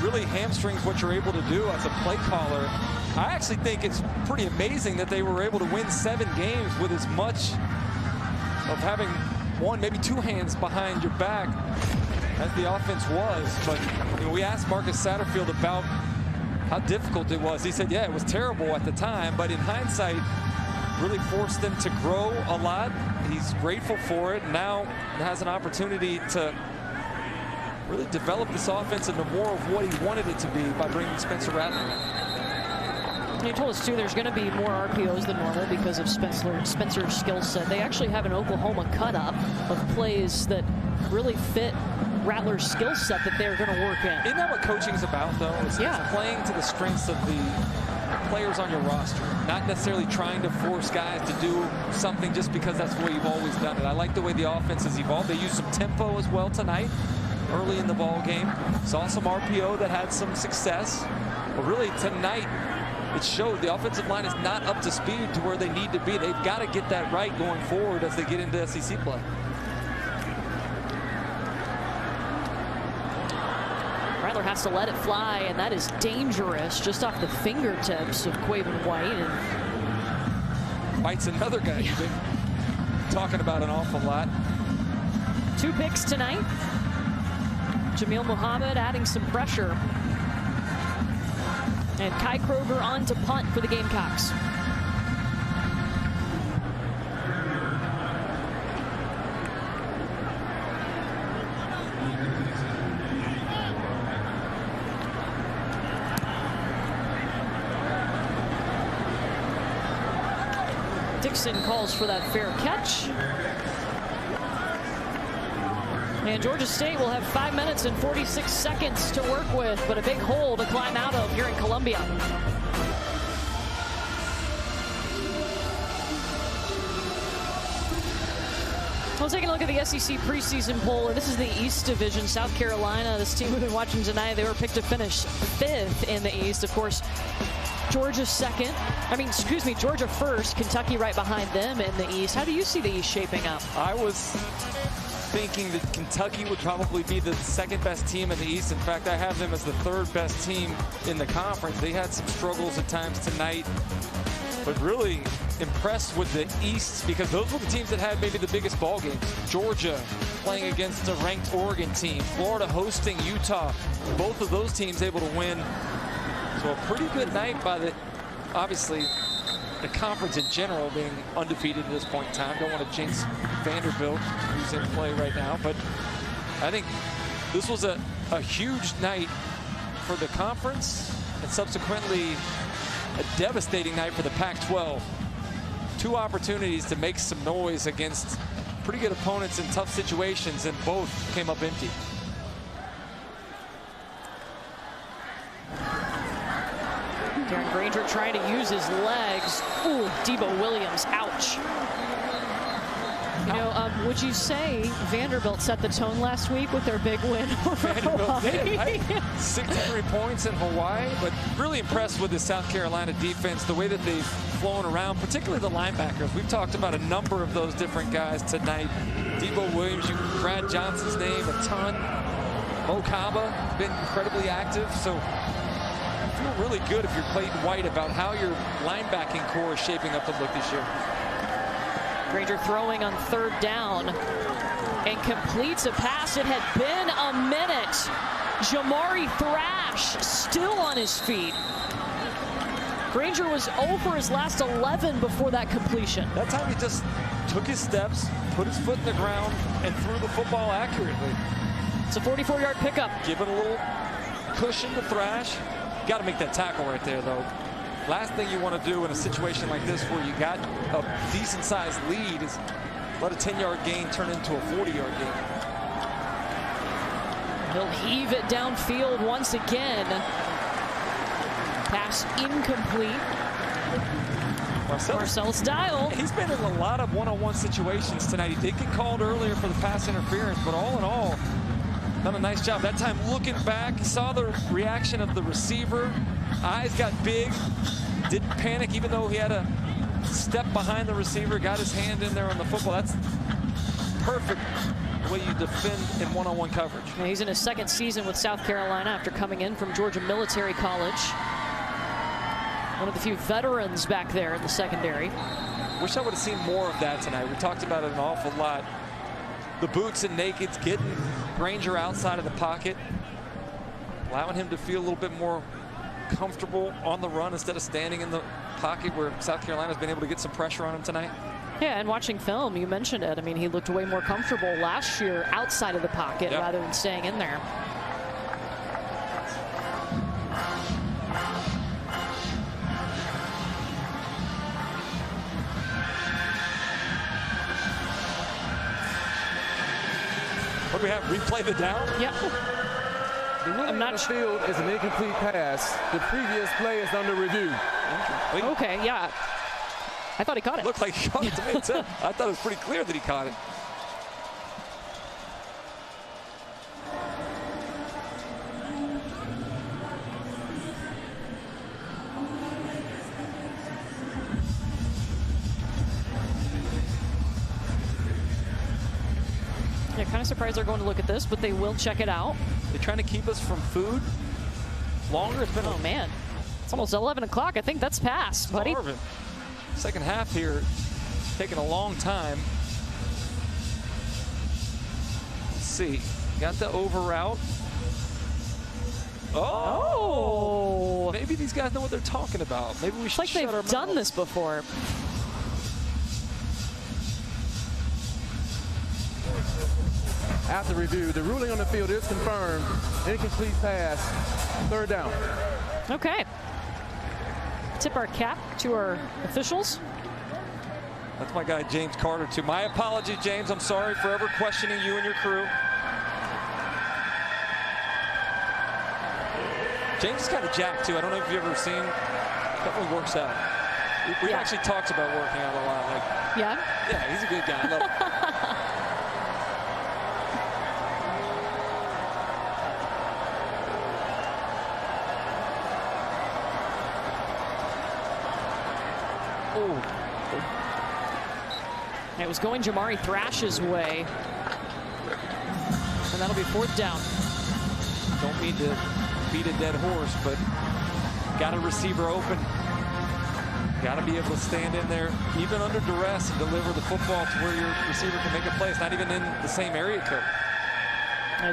Really hamstrings what you're able to do as a play caller. I actually think it's pretty amazing that they were able to win 7 games with as much of having 1, maybe 2 hands behind your back as the offense was. But you know, we asked Marcus Satterfield about how difficult it was. He said, yeah, it was terrible at the time, but in hindsight, really forced them to grow a lot. He's grateful for it. Now has an opportunity to really develop this offense into more of what he wanted it to be by bringing Spencer Rattler in. He told us, too, there's going to be more RPOs than normal because of Spencer's skill set. They actually have an Oklahoma cut-up of plays that really fit Rattler's skill set that they're going to work in. Isn't that what coaching is about, though? It's playing to the strengths of the players on your roster, not necessarily trying to force guys to do something just because that's the way you've always done it. I like the way the offense has evolved. They used some tempo as well tonight, early in the ball game. Saw some RPO that had some success. But really, tonight, it showed the offensive line is not up to speed to where they need to be. They've got to get that right going forward as they get into SEC play. Rattler has to let it fly, and that is dangerous just off the fingertips of Quaven White. And White's another guy you've been talking about an awful lot. 2 picks tonight. Jamil Muhammad adding some pressure. And Kai Kroger on to punt for the Gamecocks. Dixon calls for that fair catch. And Georgia State will have 5 minutes and 46 seconds to work with, but a big hole to climb out of here in Columbia. We'll take a look at the SEC preseason poll. This is the East Division. South Carolina, this team we've been watching tonight, they were picked to finish 5th in the East. Of course, Georgia Georgia first, Kentucky right behind them in the East. How do you see the East shaping up? I was thinking that Kentucky would probably be the 2nd best team in the East. In fact, I have them as the 3rd best team in the conference. They had some struggles at times tonight, but really impressed with the East because those were the teams that had maybe the biggest ball games. Georgia playing against a ranked Oregon team, Florida hosting Utah. Both of those teams able to win. So a pretty good night by obviously the conference in general being undefeated at this point in time. Don't want to jinx Vanderbilt, who's in play right now, but I think this was a huge night for the conference and subsequently a devastating night for the Pac-12. 2 opportunities to make some noise against pretty good opponents in tough situations, and both came up empty. Darren Granger trying to use his legs. Ooh, Debo Williams, ouch. You know, would you say Vanderbilt set the tone last week with their big win over Hawaii? 63 points in Hawaii, but really impressed with the South Carolina defense, the way that they've flown around, particularly the linebackers. We've talked about a number of those different guys tonight. Debo Williams, you Brad Johnson's name a ton. Mo Kaba been incredibly active, so I feel really good if you're Clayton White about how your linebacking core is shaping up to look this year. Granger throwing on 3rd down and completes a pass. It had been a minute. Jamari Thrash still on his feet. Granger was 0 for his last 11 before that completion. That time he just took his steps, put his foot in the ground, and threw the football accurately. It's a 44-yard pickup. Giving a little cushion to Thrash. Got to make that tackle right there, though. Last thing you want to do in a situation like this where you got a decent-sized lead is let a 10-yard gain turn into a 40-yard gain. He'll heave it downfield once again. Pass incomplete. Marcellus Dial. He's been in a lot of one-on-one situations tonight. He did get called earlier for the pass interference, but all in all, done a nice job. That time looking back, he saw the reaction of the receiver. Eyes got big, didn't panic even though he had a step behind the receiver, got his hand in there on the football. That's perfect the way you defend in one-on-one coverage. Yeah, he's in his 2nd season with South Carolina after coming in from Georgia Military College. One of the few veterans back there in the secondary. Wish I would have seen more of that tonight. We talked about it an awful lot. The boots and nakeds getting Granger outside of the pocket, allowing him to feel a little bit more comfortable on the run instead of standing in the pocket where South Carolina's been able to get some pressure on him tonight. Yeah, and watching film, you mentioned it. I mean, he looked way more comfortable last year outside of the pocket rather than staying in there. What do we have? Replay the down? Yep. The ruling on the field is an incomplete pass. The previous play is under review. Okay, yeah. I thought he caught it. Looked like he caught it to me, too. I thought it was pretty clear that he caught it. Yeah, kind of surprised they're going to look at this, but they will check it out. They're trying to keep us from food longer. It's been oh, man. It's almost 11 o'clock. I think that's past, buddy. Marvin. Second half here, taking a long time. Let's see. Got the over route. Oh! Maybe these guys know what they're talking about. Maybe we should like they've done this before. After review, the ruling on the field is confirmed. Incomplete pass, 3rd down. Okay. Tip our cap to our officials. That's my guy, James Carter, too. My apologies, James. I'm sorry for ever questioning you and your crew. James is kind of jacked, too. I don't know if you've ever seen. Definitely works out. We've actually talked about working out a lot. Like, yeah, he's a good guy. I love him. It was going Jamari Thrash's way. And that'll be 4th down. Don't mean to beat a dead horse, but got a receiver open. Got to be able to stand in there, even under duress, and deliver the football to where your receiver can make a play. It's not even in the same area code.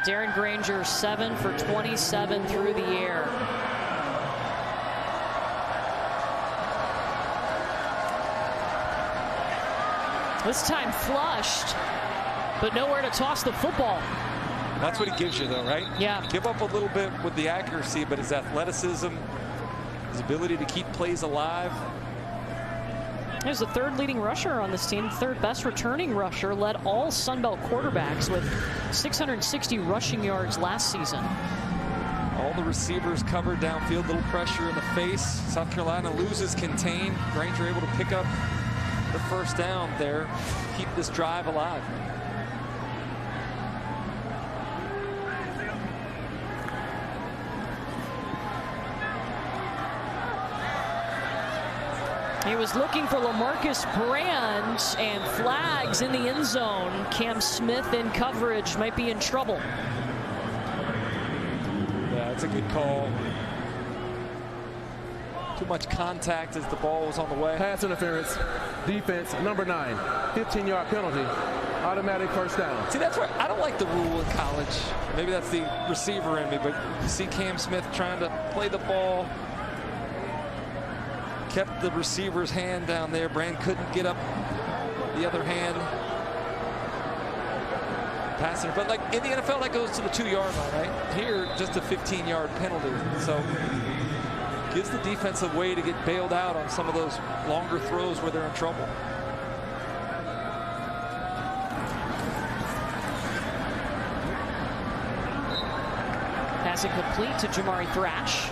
Darren Granger, 7 for 27 through the air. This time flushed, but nowhere to toss the football. That's what he gives you, though, right? Yeah. Give up a little bit with the accuracy, but his athleticism, his ability to keep plays alive. He was the 3rd leading rusher on this team, 3rd best returning rusher, led all Sun Belt quarterbacks with 660 rushing yards last season. All the receivers covered downfield, little pressure in the face. South Carolina loses contain. Granger able to pick up the 1st down there, keep this drive alive. He was looking for LaMarcus Brand, and flags in the end zone. Cam Smith in coverage, might be in trouble. Yeah, that's a good call. too much contact as the ball was on the way. Pass interference, defense, number 9, 15-yard penalty, automatic first down. See, that's where I don't like the rule in college. Maybe that's the receiver in me, but you see Cam Smith trying to play the ball. Kept the receiver's hand down there. Brand couldn't get up the other hand. Passing, but like in the NFL, that goes to the 2-yard line, right? Here, just a 15-yard penalty. So gives the defense a way to get bailed out on some of those longer throws where they're in trouble. Passing complete to Jamari Thrash.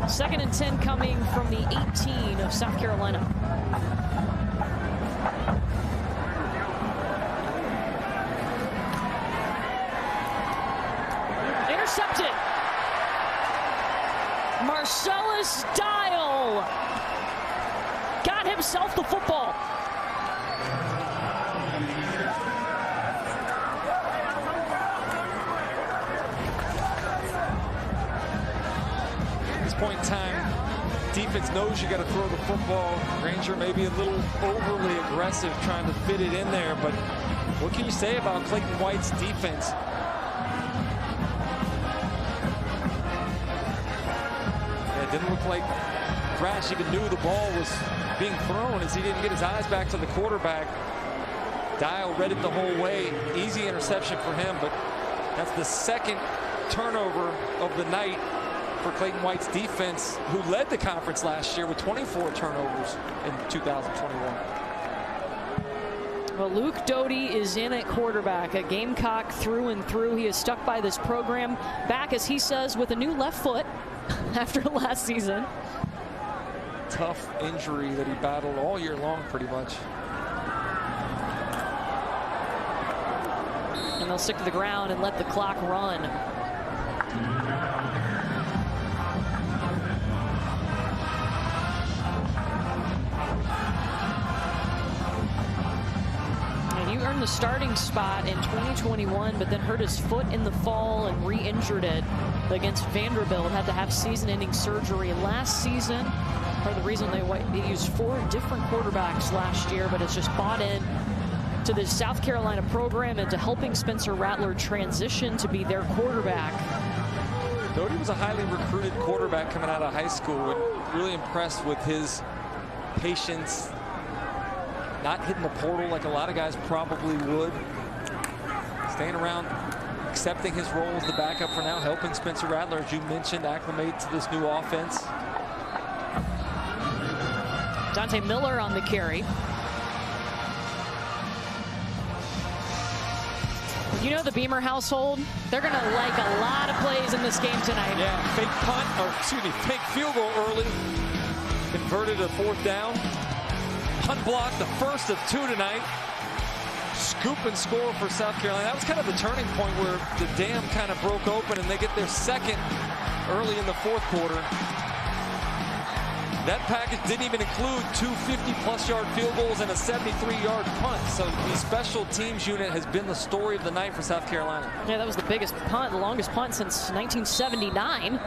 Second and 10 coming from the 18 of South Carolina. Intercepted. Marcellus Dial got himself the football. Point in time, defense knows you got to throw the football. Granger maybe a little overly aggressive trying to fit it in there, but what can you say about Clayton White's defense? Yeah, it didn't look like Thrash even knew the ball was being thrown as he didn't get his eyes back to the quarterback. Dial read it the whole way. Easy interception for him, but that's the second turnover of the night for Clayton White's defense, who led the conference last year with 24 turnovers in 2021. Well, Luke Doty is in at quarterback, a Gamecock through and through. He is stuck by this program, back, as he says, with a new left foot after last season. Tough injury that he battled all year long, pretty much. And they'll stick to the ground and let the clock run. Earned the starting spot in 2021, but then hurt his foot in the fall and re-injured it against Vanderbilt. Had to have season-ending surgery last season. Part of the reason they used 4 different quarterbacks last year, but it's just bought in to the South Carolina program and to helping Spencer Rattler transition to be their quarterback. Doty was a highly recruited quarterback coming out of high school, and really impressed with his patience, not hitting the portal like a lot of guys probably would. Staying around, accepting his role as the backup for now, helping Spencer Rattler, as you mentioned, acclimate to this new offense. Dante Miller on the carry. You know the Beamer household, they're going to like a lot of plays in this game tonight. Yeah, fake punt, or excuse me, fake field goal early. Converted to 4th down. Punt block, the first of 2 tonight. Scoop and score for South Carolina. That was kind of the turning point where the dam kind of broke open and they get their second early in the 4th quarter. That package didn't even include 2 50-plus yard field goals and a 73-yard punt. So the special teams unit has been the story of the night for South Carolina. Yeah, that was the biggest punt, the longest punt since 1979.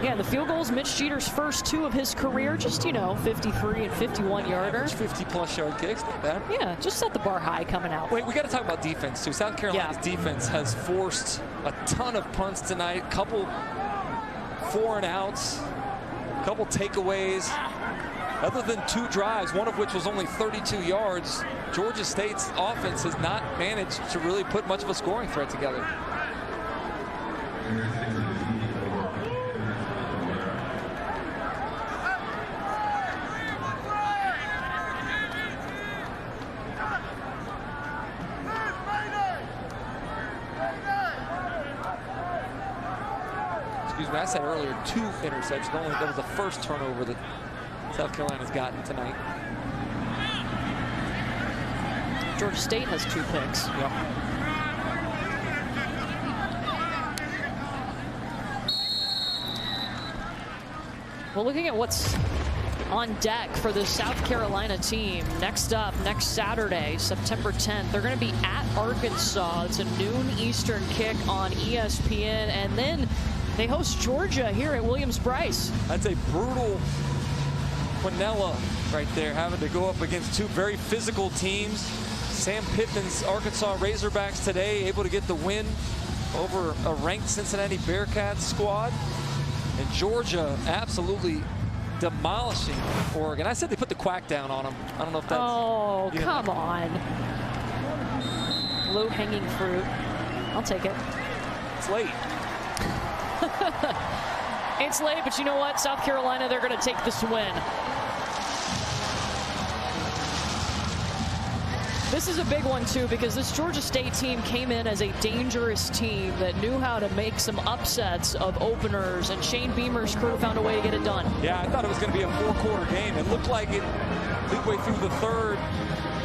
Yeah, the field goals, Mitch Jeter's first 2 of his career, just, 53 and 51-yarder. 50-plus yard kicks, not bad. Yeah, just set the bar high coming out. Wait, we got to talk about defense, too. South Carolina's defense has forced a ton of punts tonight, couple 4-and-outs, couple takeaways. Other than 2 drives, one of which was only 32 yards, Georgia State's offense has not managed to really put much of a scoring threat together. I said earlier 2 interceptions. That was the first turnover that South Carolina's gotten tonight. Georgia State has 2 picks. Yep. Well, looking at what's on deck for the South Carolina team, next up, next Saturday, September 10th, they're going to be at Arkansas. It's a noon Eastern kick on ESPN, and then they host Georgia here at Williams-Brice. That's a brutal Quinella right there, having to go up against two very physical teams. Sam Pittman's Arkansas Razorbacks today able to get the win over a ranked Cincinnati Bearcats squad. And Georgia absolutely demolishing Oregon. I said they put the quack down on them. I don't know if that's... Oh, come on. Low-hanging fruit. I'll take it. It's late. It's late, but you know what? South Carolina, they're going to take this win. This is a big one, too, because this Georgia State team came in as a dangerous team that knew how to make some upsets of openers, and Shane Beamer's crew found a way to get it done. Yeah, I thought it was going to be a four-quarter game. It looked like it midway through the third.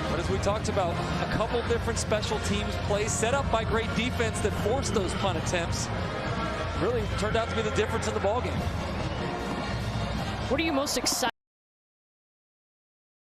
But as we talked about, a couple different special teams plays set up by great defense that forced those punt attempts. Really turned out to be the difference in the ballgame. What are you most excited